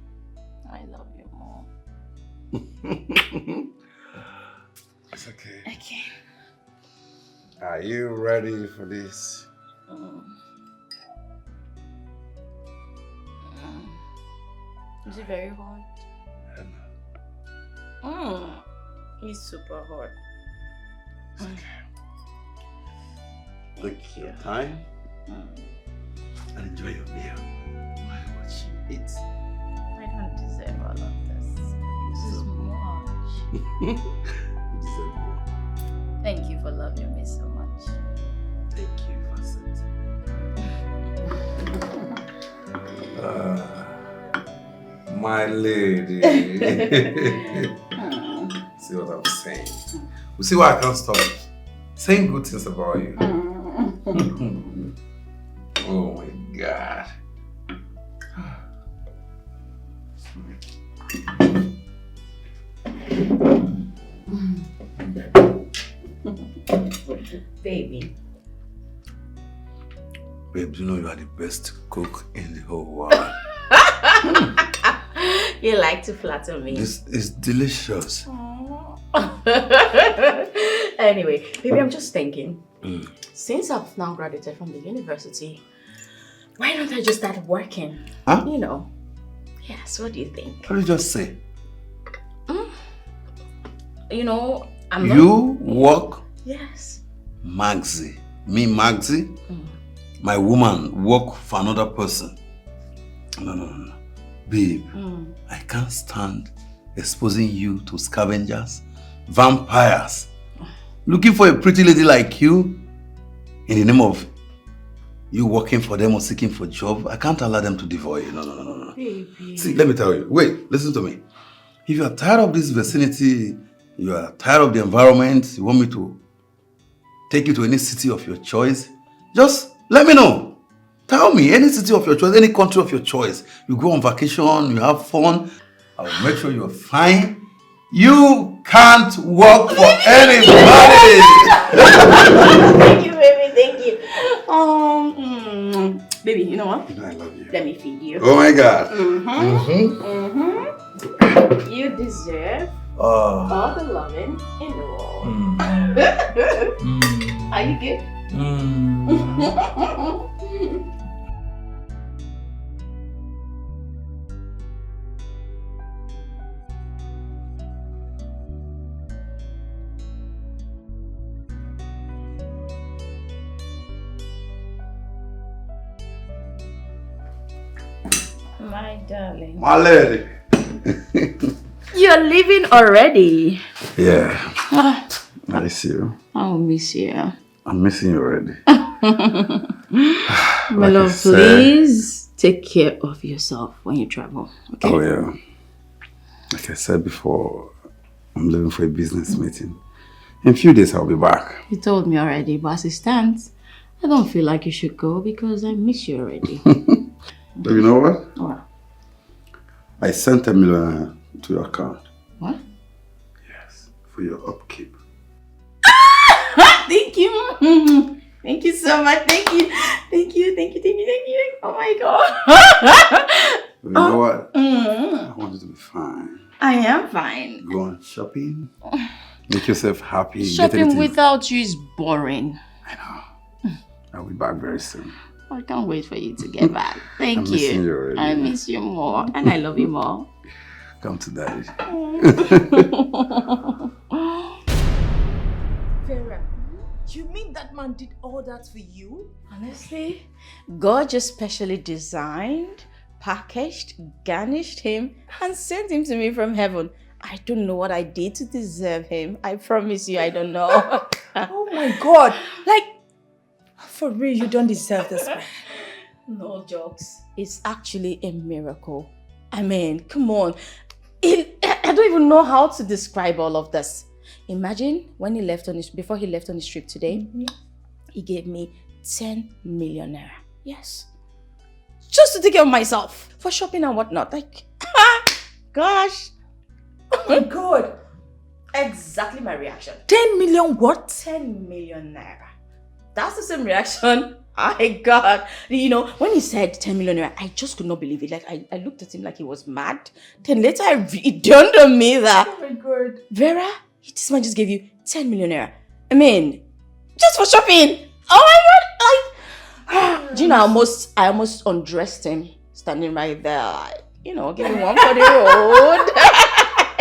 Speaker 7: I love you more.
Speaker 12: It's okay.
Speaker 7: Okay.
Speaker 12: Are you ready for this?
Speaker 7: Is it very hot? It's super hot.
Speaker 12: It's okay. Take your time and enjoy your meal. Watch you eat.
Speaker 7: I don't deserve all of this. This is much.
Speaker 12: You deserve more.
Speaker 7: Thank you for loving me so much.
Speaker 12: Thank you, Vincent. My lady. See what I'm saying? You see why I can't stop saying good things about you. Oh my God.
Speaker 7: Baby.
Speaker 12: Babe, you know you are the best cook in the whole world.
Speaker 7: You like to flatter me.
Speaker 12: This is delicious.
Speaker 7: Anyway, baby, I'm just thinking. Since I've now graduated from the university, why don't I just start working?
Speaker 12: Huh?
Speaker 7: You know. Yes, what do you think?
Speaker 12: What did you just say?
Speaker 7: You know,
Speaker 12: You work?
Speaker 7: Yes.
Speaker 12: Maxi. Me, Maxi? My woman work for another person. No. Babe, I can't stand exposing you to scavengers, vampires, looking for a pretty lady like you in the name of you working for them or seeking for a job. I can't allow them to devour you. No.
Speaker 7: Baby.
Speaker 12: See, let me tell you. Wait, listen to me. If you are tired of this vicinity, you are tired of the environment, you want me to take you to any city of your choice, just let me know. Tell me, any city of your choice, any country of your choice. You go on vacation, you have fun. I will make sure you're fine. You can't work for anybody.
Speaker 7: Thank you, baby. Thank you. Baby, you know what?
Speaker 12: I love you.
Speaker 7: Let me feed you.
Speaker 12: Oh my God.
Speaker 7: You deserve
Speaker 12: Oh.
Speaker 7: all the loving in the world. Are you good? My darling.
Speaker 12: My lady.
Speaker 7: You're leaving already.
Speaker 12: Yeah. I miss you.
Speaker 7: I'll miss you.
Speaker 12: I'm missing you already.
Speaker 7: My love, please take care of yourself when you travel. Okay?
Speaker 12: Oh yeah. Like I said before, I'm leaving for a business meeting. In a few days I'll be back.
Speaker 7: You told me already, but as it stands, I don't feel like you should go because I miss you already.
Speaker 12: But you know what?
Speaker 7: What?
Speaker 12: I sent $1 million to your account.
Speaker 7: What?
Speaker 12: Yes, for your upkeep.
Speaker 7: Thank you. Thank you so much. Thank you. Oh my God.
Speaker 12: You know what? I want you to be fine.
Speaker 7: I am fine.
Speaker 12: Go on shopping. Make yourself happy.
Speaker 7: Shopping without you is boring.
Speaker 12: I'll be back very soon.
Speaker 7: I can't wait for you to get back. Thank
Speaker 12: I'm
Speaker 7: you.
Speaker 12: missing you already.
Speaker 7: I miss you more and I love you more.
Speaker 12: Come to daddy.
Speaker 3: Vera, you mean that man did all that for you?
Speaker 7: Honestly, God just specially designed, packaged, garnished him and sent him to me from heaven. I don't know what I did to deserve him. I promise you, I don't know.
Speaker 3: Oh my God. Like, for real, you don't deserve this man.
Speaker 7: No jokes. It's actually a miracle. I mean, come on. I don't even know how to describe all of this. Imagine when before he left on his trip today, he gave me 10 million naira. Yes. Just to take care of myself. For shopping and whatnot. Like, gosh.
Speaker 3: Oh my God.
Speaker 7: Exactly my reaction.
Speaker 13: 10 million what?
Speaker 7: 10 million naira. That's the same reaction I got. You know, when he said 10 million naira, I just could not believe it. Like, I looked at him like he was mad. Then later, it dawned on me that,
Speaker 13: Oh my God.
Speaker 7: Vera, this man just gave you 10 million naira. I mean, just for shopping. Oh my God. Like, do you know, I almost undressed him standing right there. Like, you know, giving one for the road.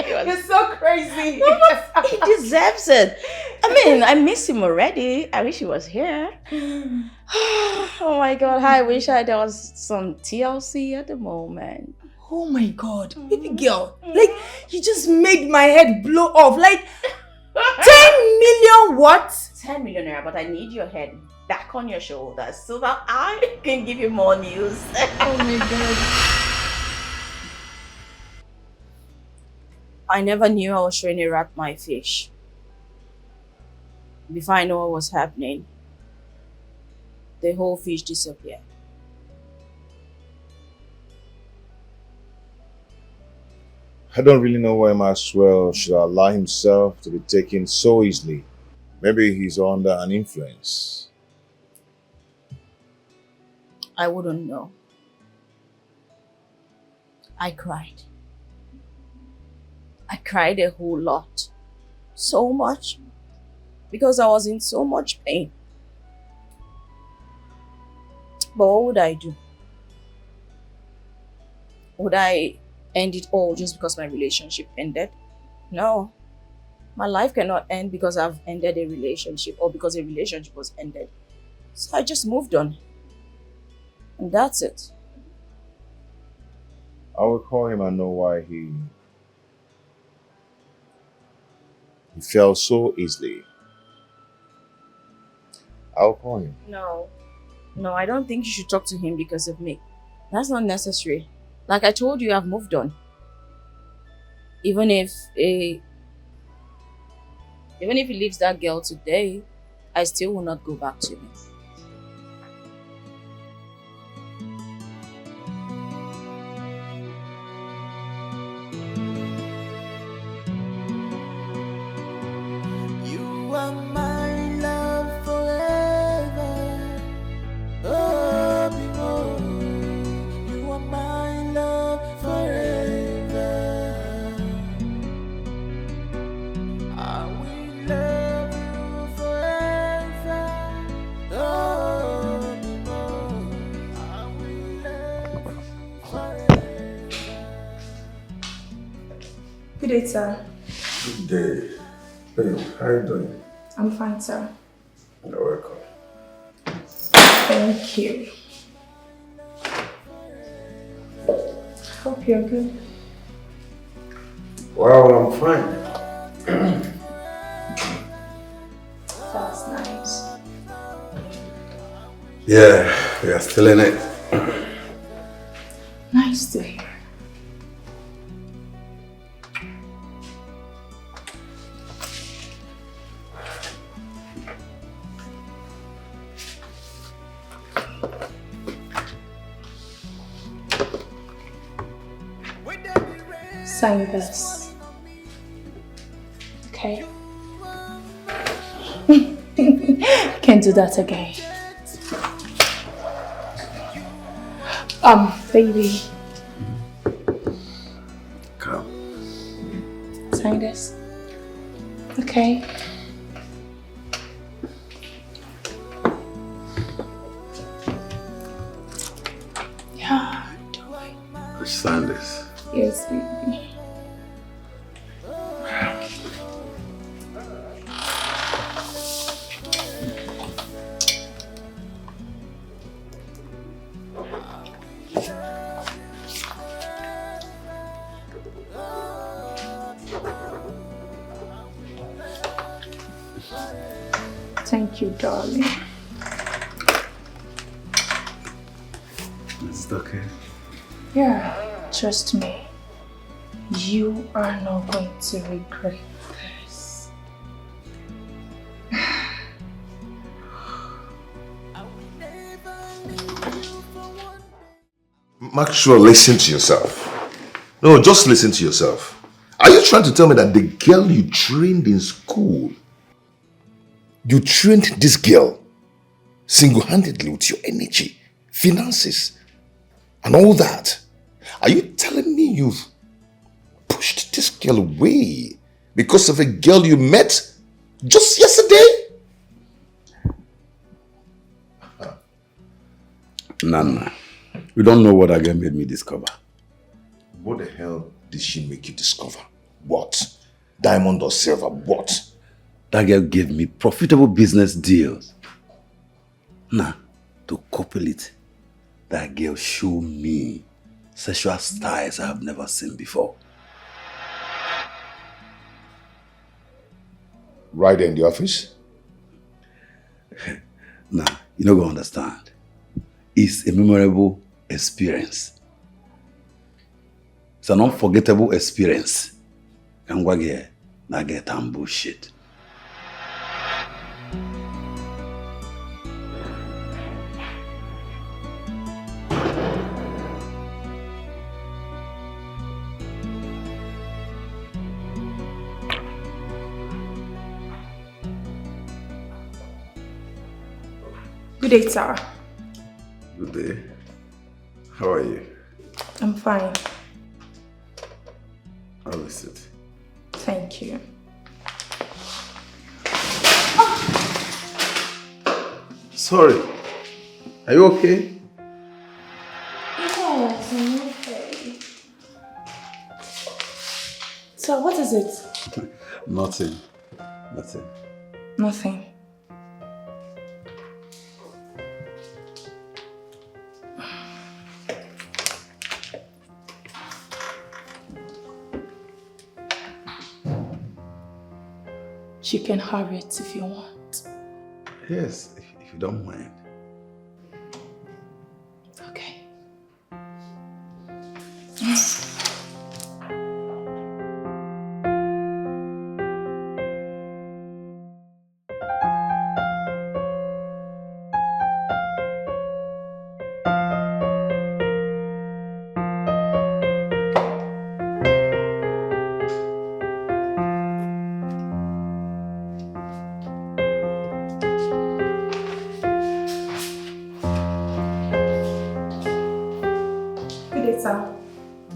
Speaker 13: You're so crazy.
Speaker 7: He deserves it. I mean, I miss him already. I wish he was here. Oh my God, I wish there was some TLC at the moment.
Speaker 13: Oh my God, baby girl. Like, you just made my head blow off. Like, 10 million what?
Speaker 7: 10 million naira, but I need your head back on your shoulders so that I can give you more news.
Speaker 13: Oh my God.
Speaker 7: I never knew I was trying to rat my fish. Before I know what was happening, the whole fish disappeared.
Speaker 1: I don't really know why Maxwell should allow himself to be taken so easily. Maybe he's under an influence.
Speaker 7: I wouldn't know. I cried. I cried a whole lot. So much. Because I was in so much pain. But what would I do? Would I end it all just because my relationship ended? No. My life cannot end because I've ended a relationship or because a relationship was ended. So I just moved on. And that's it.
Speaker 1: I will call him and know why he fell so easily. I'll call him.
Speaker 7: No, I don't think you should talk to him because of me. That's not necessary. Like I told you, I've moved on. Even if he leaves that girl today, I still will not go back to him.
Speaker 10: You are my love forever. Oh, behold, you are my love forever. I will love you forever. Oh, behold, I will love you forever.
Speaker 8: Good day, sir.
Speaker 11: Good day. Babe, how are you doing?
Speaker 8: I'm fine, sir.
Speaker 11: You're welcome.
Speaker 8: Thank you. Hope you're good.
Speaker 11: Well, I'm fine.
Speaker 8: That's nice.
Speaker 12: Yeah, we are still in it.
Speaker 8: Nice to hear. Sign this. Okay. Can't do that again. Baby.
Speaker 12: Come.
Speaker 8: Sign this. Okay. Yeah, do it.
Speaker 12: Let's sign this.
Speaker 8: Yes, baby. Thank you, darling.
Speaker 12: Is it okay?
Speaker 8: Yeah, trust me. You are not going to regret this.
Speaker 1: Maxwell, listen to yourself. No, just listen to yourself. Are you trying to tell me that the girl you trained in school, you trained this girl single-handedly with your energy, finances, and all that? Are you telling me you've pushed this girl away because of a girl you met just yesterday?
Speaker 12: Nana, you don't know what that girl made me discover.
Speaker 1: What the hell did she make you discover? What? Diamond or silver? What?
Speaker 12: That girl gave me profitable business deals. Now, to couple it, that girl showed me sexual styles I have never seen before.
Speaker 1: Right in the office?
Speaker 12: Now, you don't go understand. It's a memorable experience. It's an unforgettable experience. And what get not get and bullshit.
Speaker 13: Good day, sir.
Speaker 12: Good day. How are you?
Speaker 13: I'm fine.
Speaker 12: Have a seat.
Speaker 13: Thank you.
Speaker 12: Sorry. Are you okay?
Speaker 13: Yes, I'm okay. So, what is it?
Speaker 12: Nothing.
Speaker 13: Nothing. You can have it if you want.
Speaker 12: Yes, if you don't mind.
Speaker 13: Okay.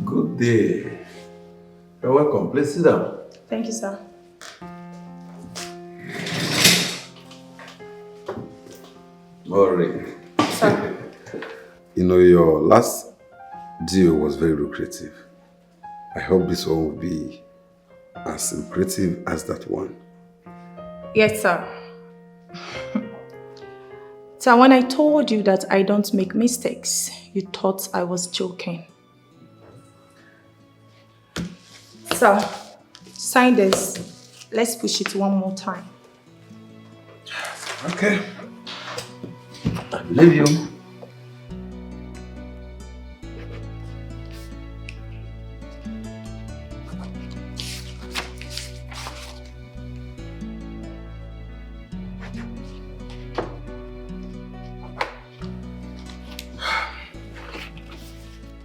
Speaker 12: Good day. You're welcome. Please sit down.
Speaker 13: Thank you, sir.
Speaker 12: Maureen.
Speaker 13: Sir.
Speaker 12: You know, your last deal was very lucrative. I hope this one will be as lucrative as that one.
Speaker 13: Yes, sir. So when I told you that I don't make mistakes, you thought I was joking. So, sign this. Let's push it one more time.
Speaker 12: Okay. I believe you.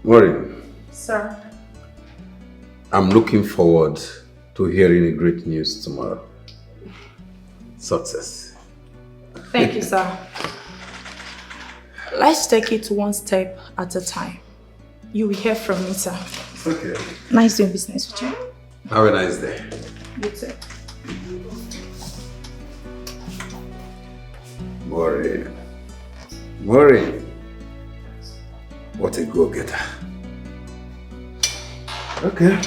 Speaker 12: Maureen.
Speaker 13: Sir.
Speaker 12: I'm looking forward to hearing the great news tomorrow. Success.
Speaker 13: Thank you, sir. Let's take it one step at a time. You will hear from me, sir.
Speaker 12: Okay.
Speaker 13: Nice doing business with you.
Speaker 12: Have a nice day.
Speaker 13: You too.
Speaker 12: Maureen. Maureen. What a go-getter. Okay.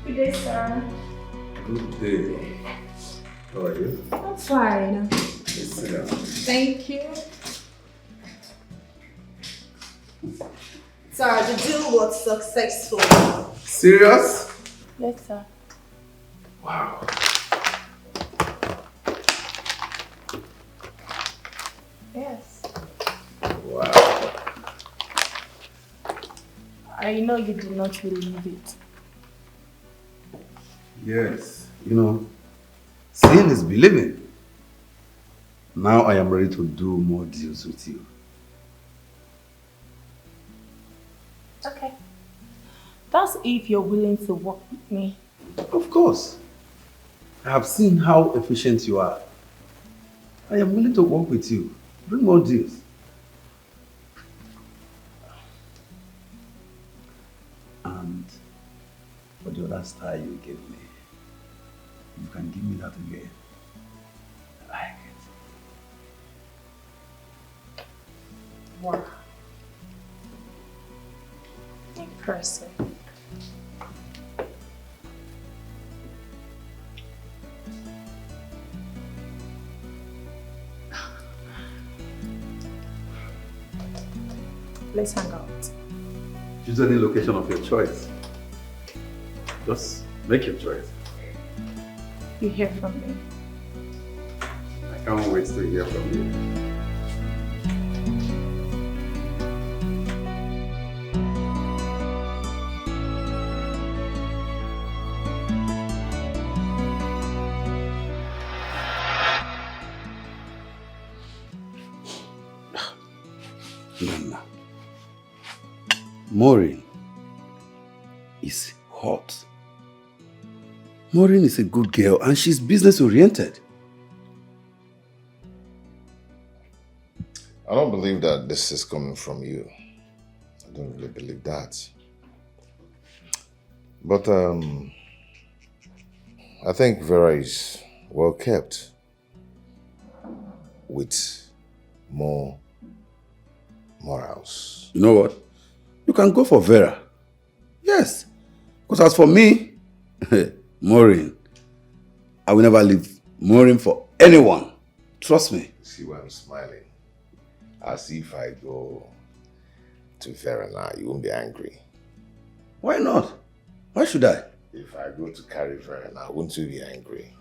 Speaker 13: Good day, sir.
Speaker 12: Good day. How are you?
Speaker 13: I'm fine.
Speaker 12: Please sit down.
Speaker 13: Thank you. Sir, the deal was successful.
Speaker 12: Serious?
Speaker 13: Yes, sir.
Speaker 12: Wow.
Speaker 13: Yes.
Speaker 12: Wow.
Speaker 13: I know you do not believe it.
Speaker 12: Yes. You know, seeing is believing. Now I am ready to do more deals with you.
Speaker 8: Okay. That's if you're willing to work with me.
Speaker 12: Of course. I have seen how efficient you are. I am willing to work with you. Bring more deals. And for the other star you gave me, you can give me that again. I like it.
Speaker 8: Wow. Impressive. Let's hang out.
Speaker 12: Choose any location of your choice. Just make your choice.
Speaker 8: You hear from me.
Speaker 12: I can't wait to hear from you. Nana. Maureen is hot. Maureen is a good girl and she's business oriented.
Speaker 1: I don't believe that this is coming from you. I don't really believe that. But I think Vera is well kept with more morals.
Speaker 12: You know what? You can go for Vera. Yes. Because as for me, Maureen, I will never leave Maureen for anyone. Trust me.
Speaker 1: See why I'm smiling? As if I go to Vera now, you won't be angry.
Speaker 12: Why not? Why should I?
Speaker 1: If I go to carry Vera now, won't you be angry?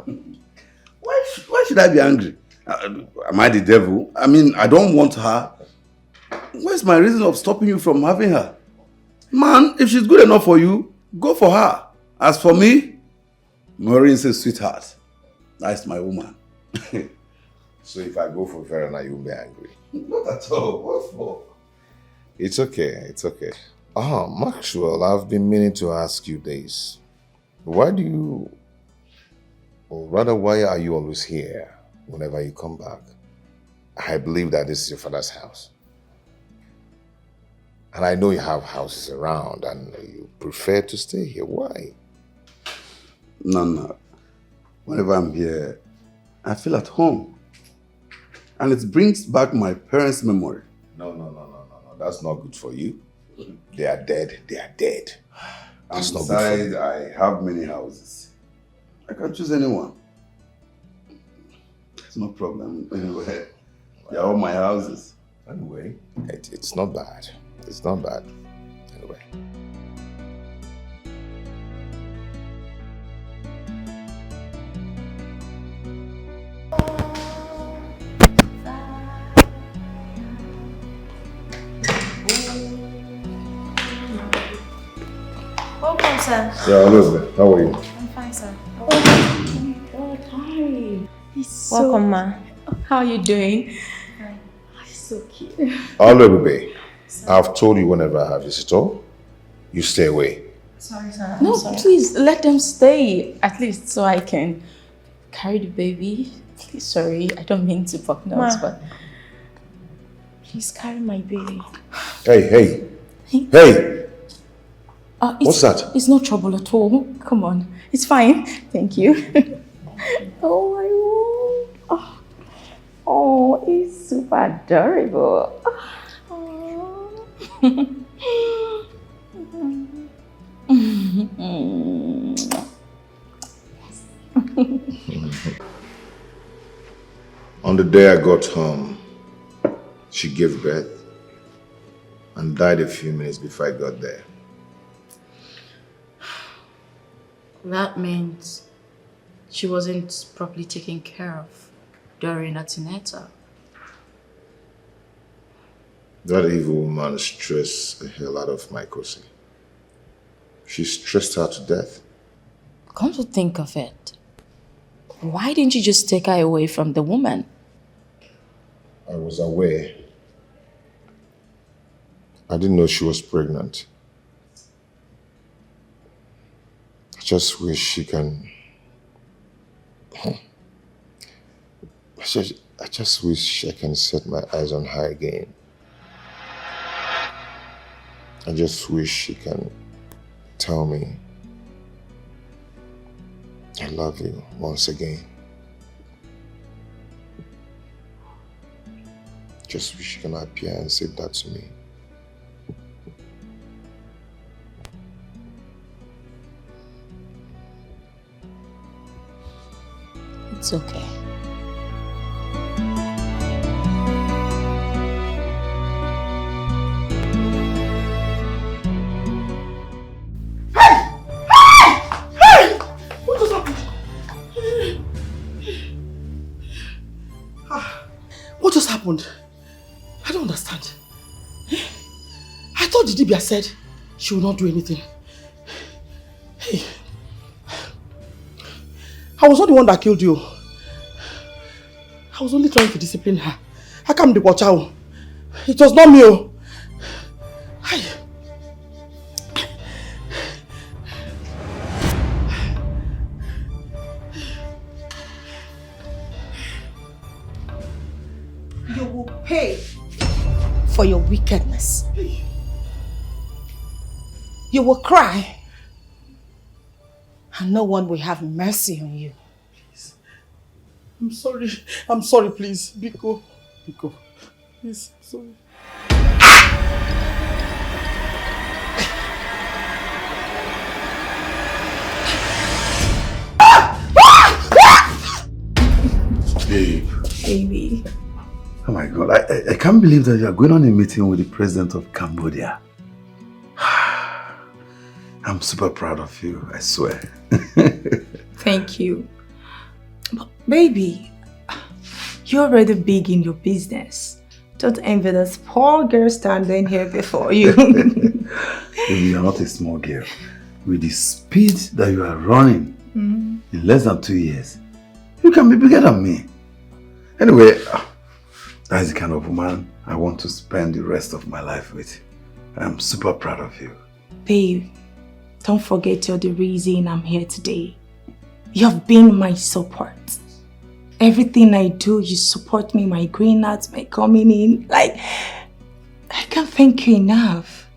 Speaker 12: Why should I be angry? Am I the devil? I mean, I don't want her. Where's my reason of stopping you from having her? Man, if she's good enough for you, go for her. As for me, Maureen's a sweetheart. That's my woman.
Speaker 1: So if I go for Vera now, you won't be angry?
Speaker 12: Not at all. What for?
Speaker 1: It's okay, it's okay. Maxwell, I've been meaning to ask you this. Why do you, or rather why are you always here whenever you come back? I believe that this is your father's house. And I know you have houses around and you prefer to stay here. Why?
Speaker 12: No. Whenever I'm here, I feel at home. And it brings back my parents' memory.
Speaker 1: No. That's not good for you. They are dead. They are dead. That's not good for
Speaker 12: Besides,
Speaker 1: you.
Speaker 12: I have many houses. I can choose anyone. It's no problem. Anyway, they're all my houses.
Speaker 1: Anyway, it's not bad. It's not bad. Anyway.
Speaker 15: Welcome, sir.
Speaker 1: Yeah, Elizabeth, how are you?
Speaker 15: I'm fine, sir.
Speaker 7: Oh my God, hi.
Speaker 15: Welcome, ma.
Speaker 7: How are you doing?
Speaker 15: Hi.
Speaker 7: So cute.
Speaker 1: Hello, baby. I've told you whenever I have a visitor, you stay away.
Speaker 15: Sorry, sir.
Speaker 7: No,
Speaker 15: I'm sorry.
Speaker 7: please let them stay at least so I can carry the baby. Please, sorry, I don't mean to fuck nuts,
Speaker 15: Ma.
Speaker 7: but
Speaker 15: Please carry my baby.
Speaker 1: Hey! What's that?
Speaker 7: It's no trouble at all. Come on, it's fine. Thank you. Oh, it's super adorable.
Speaker 1: On the day I got home, she gave birth and died a few minutes before I got there.
Speaker 7: That means she wasn't properly taken care of during antenatal.
Speaker 1: That evil woman stressed the hell out of my cousin. She stressed her to death.
Speaker 2: Come to think of it, why didn't you just take her away from the woman?
Speaker 1: I was aware. I didn't know she was pregnant. I just wish she can... I just wish I can set my eyes on her again. I just wish she can tell me I love you once again. Just wish she can appear and say that to me.
Speaker 2: It's okay.
Speaker 5: What just happened? I don't understand. I thought Didibia said she would not do anything. Hey, I was not the one that killed you. I was only trying to discipline her. How come the watch out? It was not me. Hey.
Speaker 3: You will pay for your wickedness. You will cry, and no one will have mercy on you.
Speaker 5: Please. I'm sorry, please. Biko. Please, I'm sorry.
Speaker 11: Babe.
Speaker 15: Baby.
Speaker 11: Oh my God, I can't believe that you are going on a meeting with the president of Cambodia. I'm super proud of you, I swear.
Speaker 13: Thank you. But baby, you're already big in your business. Don't envy this poor girl standing here before you.
Speaker 11: Baby, you are not a small girl. With the speed that you are running in less than 2 years, you can be bigger than me. Anyway, that's the kind of woman I want to spend the rest of my life with. I'm super proud of you.
Speaker 13: Babe, don't forget you're the reason I'm here today. You've been my support. Everything I do, you support me, my going out, my coming in. Like, I can't thank you enough.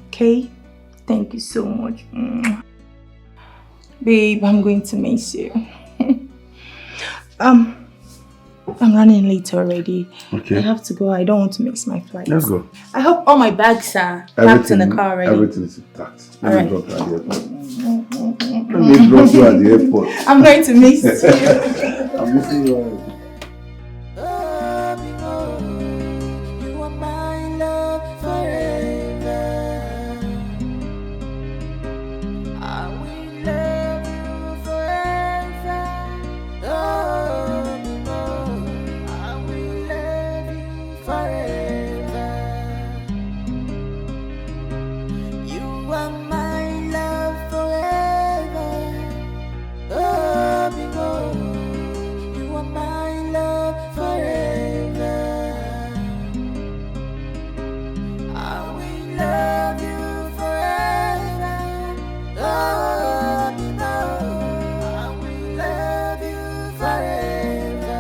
Speaker 13: Okay? Thank you so much. Babe, I'm going to miss you. I'm running late already.
Speaker 11: Okay.
Speaker 13: I have to go. I don't want to miss my flight.
Speaker 11: Let's go.
Speaker 13: I hope all my bags are packed in the car already.
Speaker 11: Everything is intact.
Speaker 13: All
Speaker 11: Let me
Speaker 13: right.
Speaker 11: drop you at the airport. Let me drop you at the airport.
Speaker 13: I'm going to miss you.
Speaker 11: I'm missing you already.
Speaker 10: You are my love forever. I will love you forever. I will love you forever. You are my love forever. You are my love forever. I will love you forever. I will love you forever.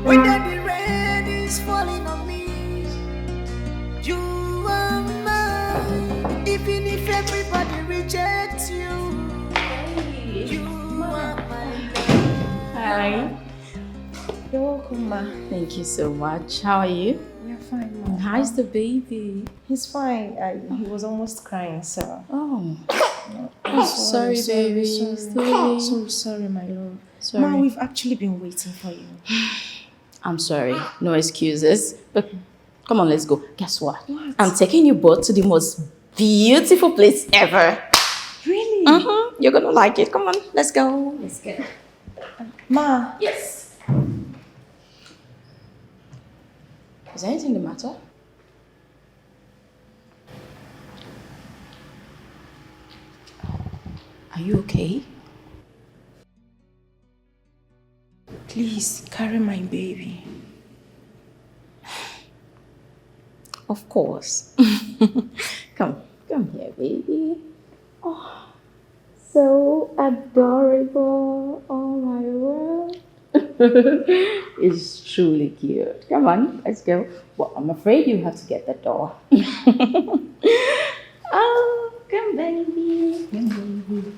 Speaker 10: When the rain is falling on me, you are mine. Even if everybody rejects you, you are my love.
Speaker 2: Hi.
Speaker 15: You're welcome, Ma.
Speaker 2: Thank you so much. How are you?
Speaker 15: You're fine, Ma.
Speaker 2: How's the baby?
Speaker 15: He's fine. He was almost crying, so.
Speaker 2: Oh.
Speaker 15: I'm
Speaker 2: Sorry, baby.
Speaker 15: Sorry, my love.
Speaker 2: Sorry.
Speaker 15: Ma, we've actually been waiting for you.
Speaker 2: I'm sorry. No excuses. But come on, let's go. Guess what? I'm taking you both to the most beautiful place ever.
Speaker 15: Really?
Speaker 2: Mm-hmm.
Speaker 7: You're gonna like it. Come on, let's go. Let's go.
Speaker 15: Ma.
Speaker 7: Yes. Is anything the matter? Are you okay?
Speaker 15: Please carry my baby.
Speaker 7: Of course. Come here, baby. Oh, so adorable. Oh my word. It's truly cute. Come on, let's go. Well, I'm afraid you have to get the door. Oh, come baby. Come baby.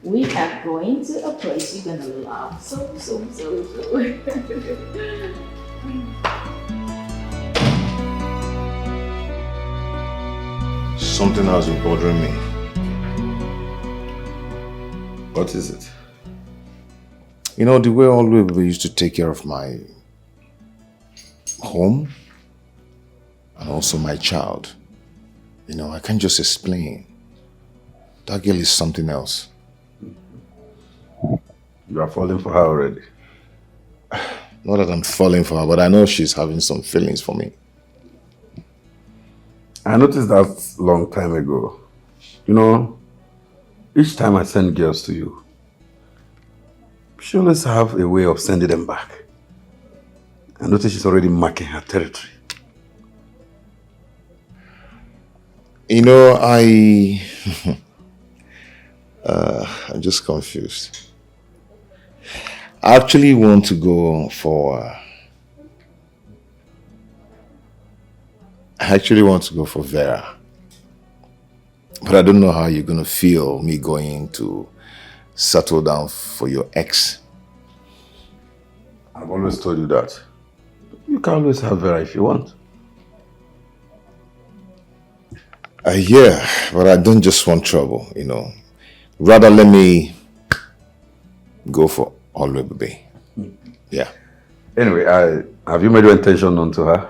Speaker 7: We are going to a place you're gonna love. So.
Speaker 1: Something has been bothering me.
Speaker 12: What is it?
Speaker 1: You know, the way always we used to take care of my home and also my child. You know, I can't just explain. That girl is something else.
Speaker 12: You are falling for her already.
Speaker 1: Not that I'm falling for her, but I know she's having some feelings for me.
Speaker 12: I noticed that long time ago. You know, each time I send girls to you, she always have a way of sending them back. I noticed she's already marking her territory.
Speaker 1: You know, I'm just confused. I actually want to go for Vera. But I don't know how you're gonna feel me going to settle down for your ex.
Speaker 12: I've always told you that. You can always have Vera if you want.
Speaker 1: Yeah, but I don't just want trouble, you know. Rather, let me go for Oluebube. Yeah.
Speaker 12: Anyway, have you made your intention known to her?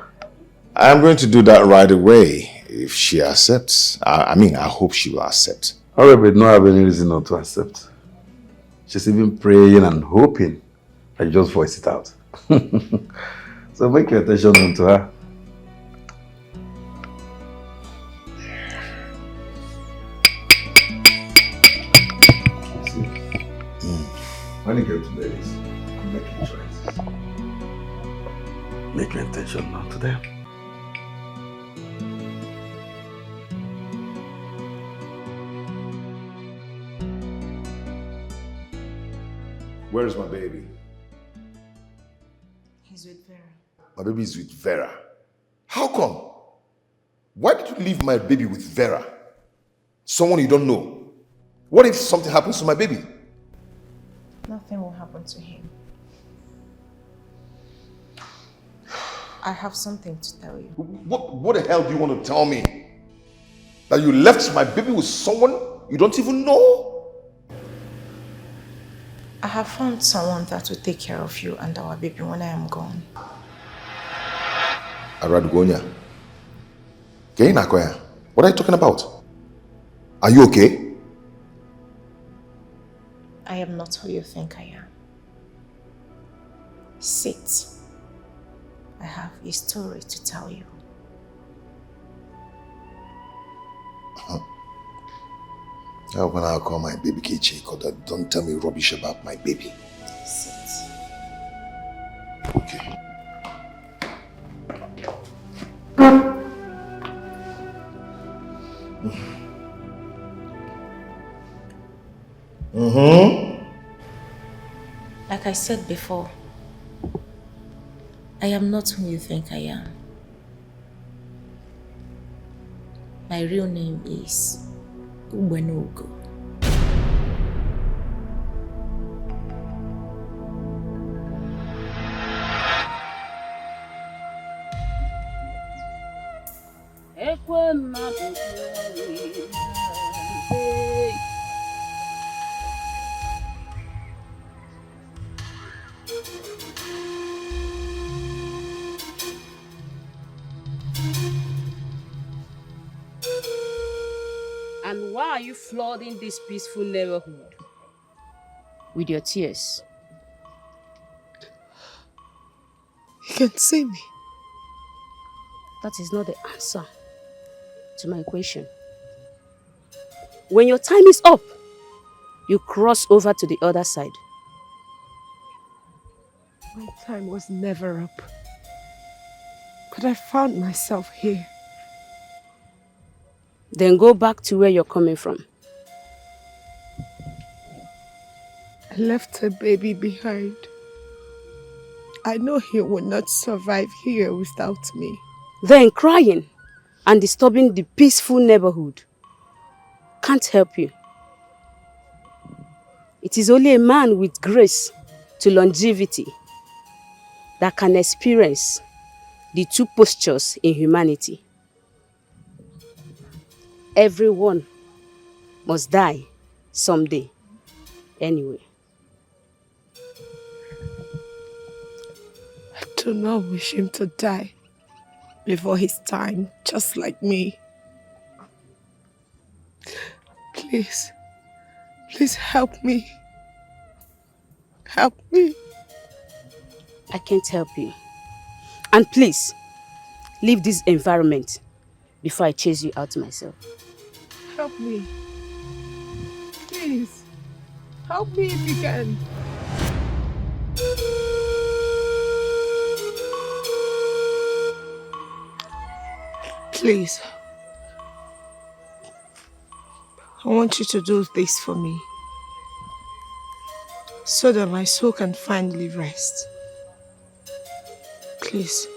Speaker 1: I'm going to do that right away if she accepts. I mean, I hope she will accept.
Speaker 12: Oluebube don't have any reason not to accept. She's even praying and hoping that you just voice it out. So make your intention known to her. When you get to ladies, make your choice. Make your intention known to them.
Speaker 1: Where is my baby?
Speaker 15: He's with Vera.
Speaker 1: My baby is with Vera. How come? Why did you leave my baby with Vera? Someone you don't know. What if something happens to my baby?
Speaker 15: Nothing will happen to him. I have something to tell you.
Speaker 1: What the hell do you want to tell me? That you left my baby with someone you don't even know?
Speaker 15: I have found someone that will take care of you and our baby when I am gone.
Speaker 1: Aradgonya. Nakoya. What are you talking about? Are you okay?
Speaker 15: I am not who you think I am. Sit. I have a story to tell you.
Speaker 1: When I call my baby Kichi, don't tell me rubbish about my baby.
Speaker 15: Sit.
Speaker 1: Okay.
Speaker 15: Like I said before, I am not who you think I am. My real name is Ubenogo.
Speaker 16: And why are you flooding this peaceful neighborhood? With your tears.
Speaker 8: You can see me.
Speaker 16: That is not the answer to my question. When your time is up, you cross over to the other side.
Speaker 8: My time was never up. But I found myself here.
Speaker 16: Then go back to where you're coming from.
Speaker 8: I left a baby behind. I know he will not survive here without me.
Speaker 16: Then crying and disturbing the peaceful neighborhood can't help you. It is only a man with grace to longevity that can experience the two postures in humanity. Everyone must die someday, anyway.
Speaker 8: I do not wish him to die before his time, just like me. Please, please help me. Help me.
Speaker 16: I can't help you. And please, leave this environment before I chase you out myself.
Speaker 8: Help me. Please, help me if you can. Please. I want you to do this for me, so that my soul can finally rest. Please.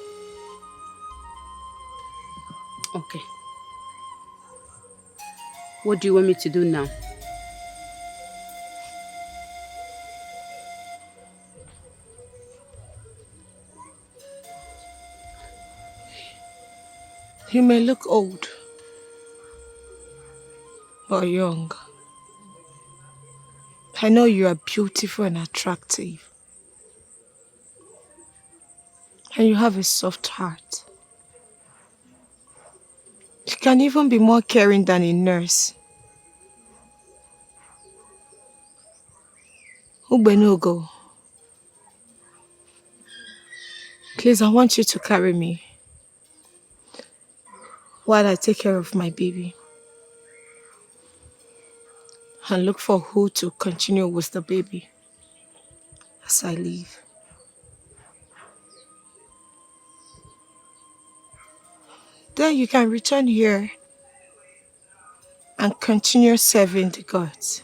Speaker 16: Okay. What do you want me to do now?
Speaker 8: You may look old, but young. I know you are beautiful and attractive. And you have a soft heart. You can even be more caring than a nurse. Ubenogo. Please, I want you to carry me while I take care of my baby. And look for who to continue with the baby as I leave. Then you can return here and continue serving the gods.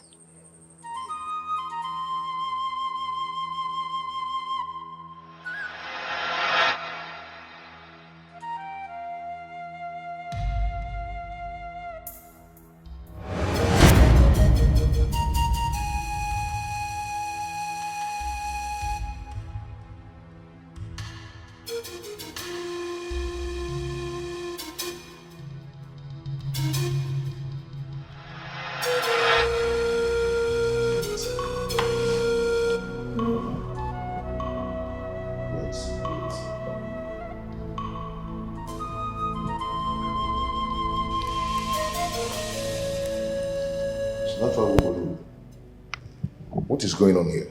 Speaker 1: What is going on here?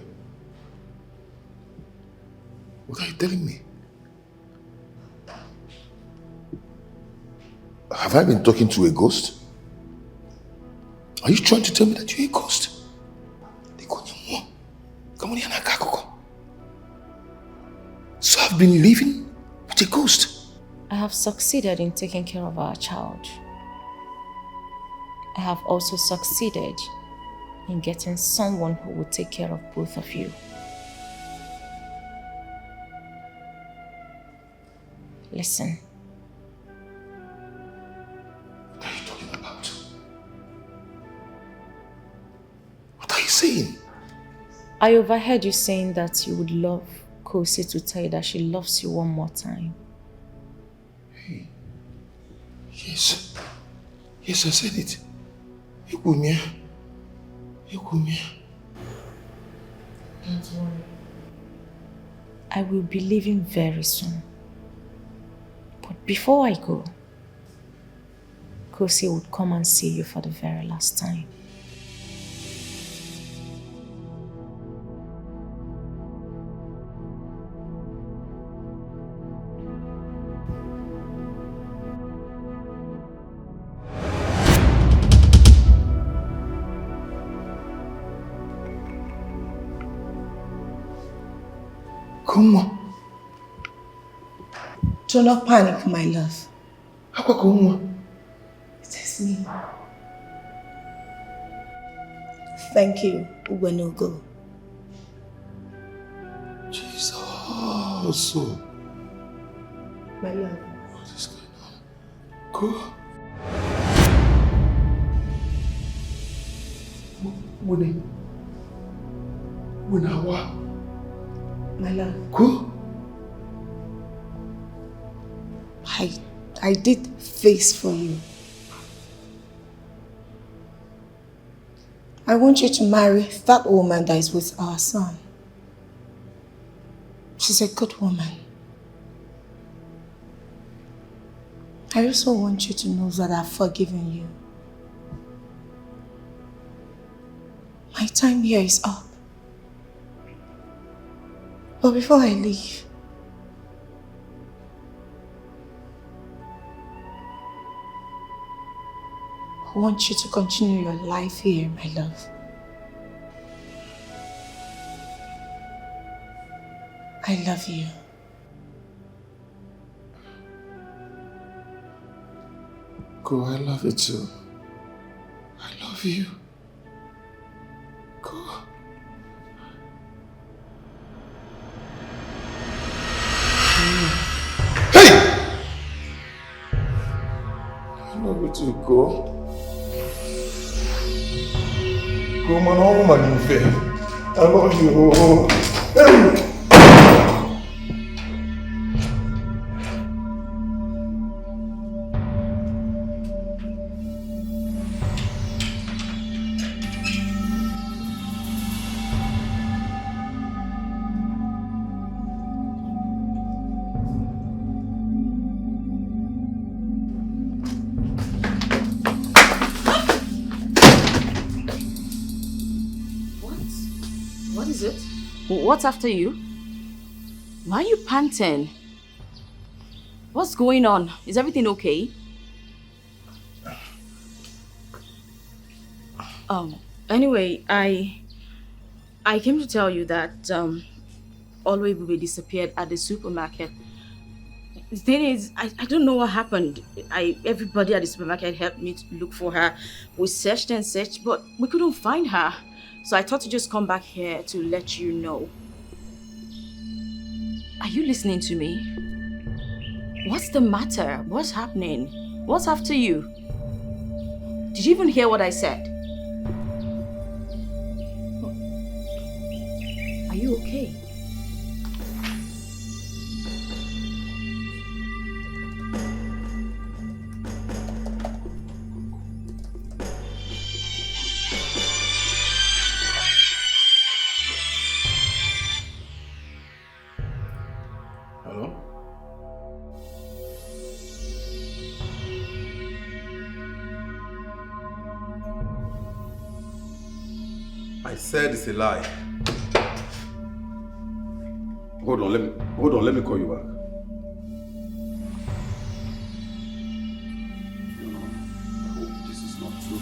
Speaker 1: What are you telling me? Have I been talking to a ghost? Are you trying to tell me that you're a ghost? So I've been living with a ghost.
Speaker 15: I have succeeded in taking care of our child. I have also succeeded in getting someone who will take care of both of you. Listen.
Speaker 1: What are you talking about? What are you saying?
Speaker 15: I overheard you saying that you would love Kosi to tell you that she loves you one more time.
Speaker 1: Hey. Yes. Yes, I said it. Ikumia. Ikumia.
Speaker 15: Don't worry. I will be leaving very soon. But before I go, Kosi would come and see you for the very last time.
Speaker 3: Come on. Do not panic, my love. It is me. Thank you, Uwenogo.
Speaker 1: Jesus.
Speaker 3: My love.
Speaker 1: What is going on? Go. Winawa.
Speaker 3: My love.
Speaker 1: Go.
Speaker 3: I did face for you. I want you to marry that woman that is with our son. She's a good woman. I also want you to know that I've forgiven you. My time here is up. But before I leave, I want you to continue your life here, my love. I love you.
Speaker 1: Go, I love you too. I love you. Go. Hey! I love you too, go. Go, man, all my new fair. I love you. Hey!
Speaker 7: What is it? What's after you? Why are you panting? What's going on? Is everything okay? Anyway, I came to tell you that Oluebube disappeared at the supermarket. The thing is, I don't know what happened. Everybody at the supermarket helped me to look for her. We searched and searched, but we couldn't find her. So I thought to just come back here to let you know. Are you listening to me? What's the matter? What's happening? What's after you? Did you even hear what I said? Are you okay?
Speaker 12: Hello? I said it's a lie. Hold on, let me call you back. No, I hope this is not true.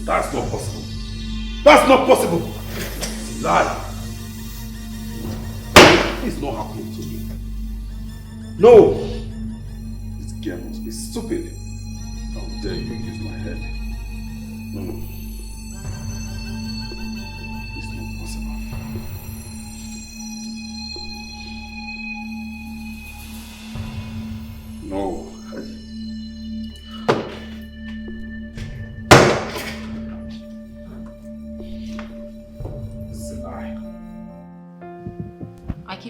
Speaker 12: That's not possible. That's not possible. It's a lie. It's not happening to me. No. This girl must be stupid. How dare you use my head? No. It's not possible. No.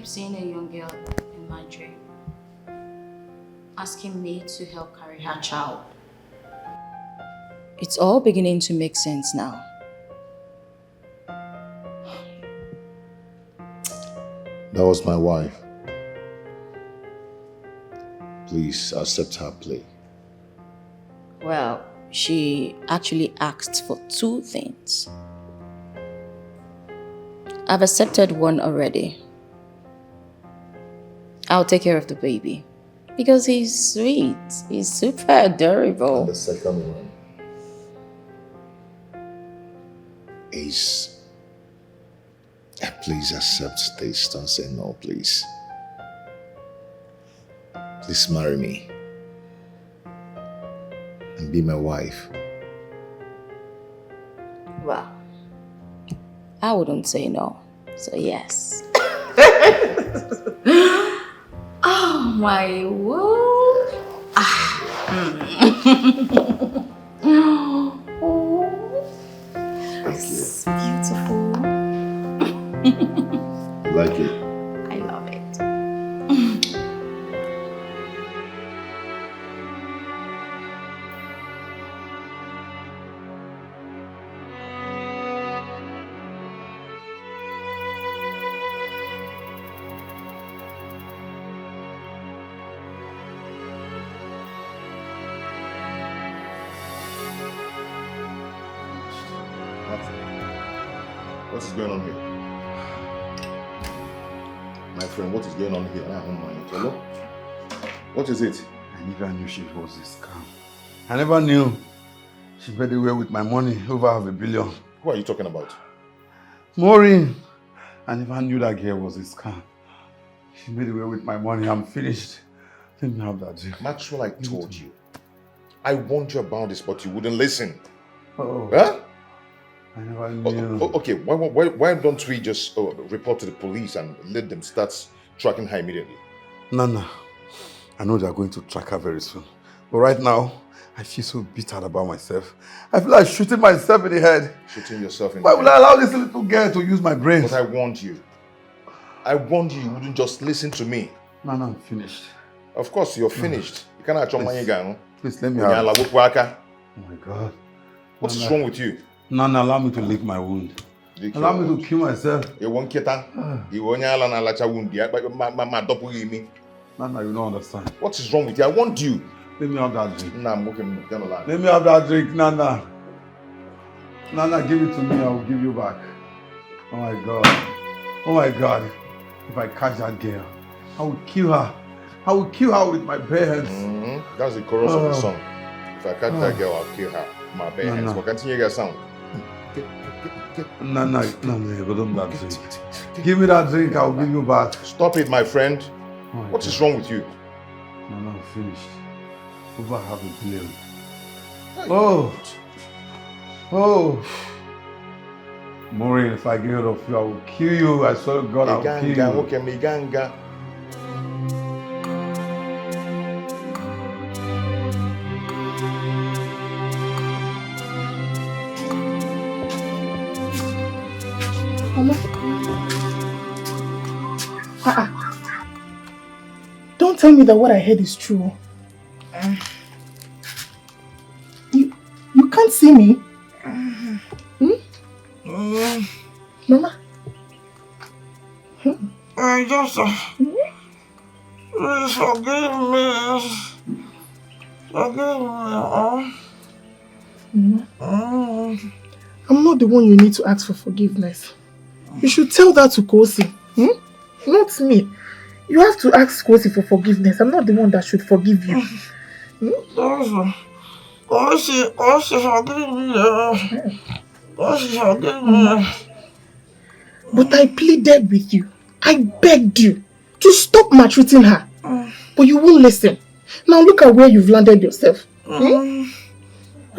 Speaker 7: keep seeing a young girl in my dream, asking me to help carry her child. It's all beginning to make sense now.
Speaker 1: That was my wife. Please accept her plea.
Speaker 7: Well, she actually asked for 2 things. I've accepted one already. I'll take care of the baby. Because he's sweet. He's super adorable.
Speaker 1: And the second one is... Please accept this. Don't say no, please. Please marry me. And be my wife.
Speaker 7: Well, I wouldn't say no. So yes. Oh my word. Oh, it's beautiful.
Speaker 1: You like it?
Speaker 7: I love it.
Speaker 1: What is going on here? My friend, what is going on here? Hello? What is it?
Speaker 6: I never knew she was this calm. I never knew she made away with my money, over $500 million.
Speaker 1: Who are you talking about?
Speaker 6: Maureen. I never knew that girl was this calm. She made away with my money. I'm finished. Let me have that drink.
Speaker 1: Maxwell, I told you. I warned you about this, but you wouldn't listen.
Speaker 6: Oh.
Speaker 1: Huh?
Speaker 6: I never knew.
Speaker 1: Okay, why don't we just report to the police and let them start tracking her immediately?
Speaker 6: Nana, I know they are going to track her very soon. But right now, I feel so bitter about myself. I feel like shooting myself in the head.
Speaker 1: Shooting yourself in
Speaker 6: Why
Speaker 1: the
Speaker 6: would
Speaker 1: head?
Speaker 6: I allow this little girl to use my brain?
Speaker 1: But I warned you. I warned you wouldn't just listen to me.
Speaker 6: Nana, I'm finished.
Speaker 1: Of course, you're finished. You cannot
Speaker 6: Please let me have it. Oh my God.
Speaker 1: What is
Speaker 6: Nana.
Speaker 1: wrong with you?
Speaker 6: Nana, allow me to lick my wound. Allow me to kill myself.
Speaker 1: You won't get that. You won't wound.
Speaker 6: Nana, you don't understand.
Speaker 1: What is wrong with you? I want you.
Speaker 6: Let me have that drink.
Speaker 1: Nah, I'm looking down the line.
Speaker 6: Let me have that drink, Nana. Nana, give it to me. I will give you back. Oh my God. Oh my God. If I catch that girl, I will kill her. I will kill her with my bare hands.
Speaker 1: That's the chorus of the song. If I catch that girl, I'll kill her. My bare hands. But continue your sound.
Speaker 6: Nana, you go down that drink. Give me that drink, I will give you back.
Speaker 1: Stop it, my friend. What is wrong with you?
Speaker 6: Nana, I'm finished. Over $500 million. Oh. Oh. Maureen, if I get rid of you, I will kill you. I swear to God, I will kill you.
Speaker 8: Mama. Don't tell me that what I heard is true. You can't see me. Mama.
Speaker 10: I just please forgive me. Forgive me.
Speaker 8: I'm not the one you need to ask for forgiveness. You should tell that to Kosi. Not me. You have to ask Kosi for forgiveness. I'm not the one that should forgive you.
Speaker 10: Kosi, forgive me. Kosi, forgive me.
Speaker 8: But I pleaded with you. I begged you to stop maltreating her. But you won't listen. Now look at where you've landed yourself. I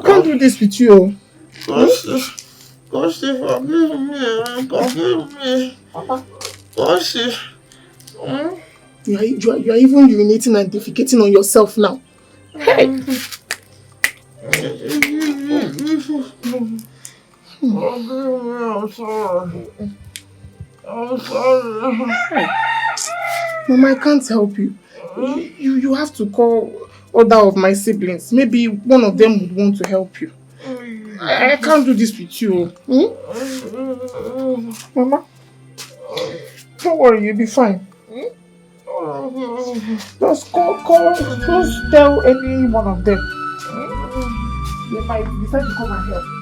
Speaker 8: can't do this with you.
Speaker 10: Kosi, forgive me. Forgive me. Kosi.
Speaker 8: You are even urinating and defecating on yourself now. Hey!
Speaker 10: Forgive me, I'm sorry. I'm sorry.
Speaker 8: Mama, I can't help you. You have to call other of my siblings. Maybe one of them would want to help you. I can't do this with you. Mama, don't worry, you'll be fine. Just just tell any one of them. They might decide to come and help.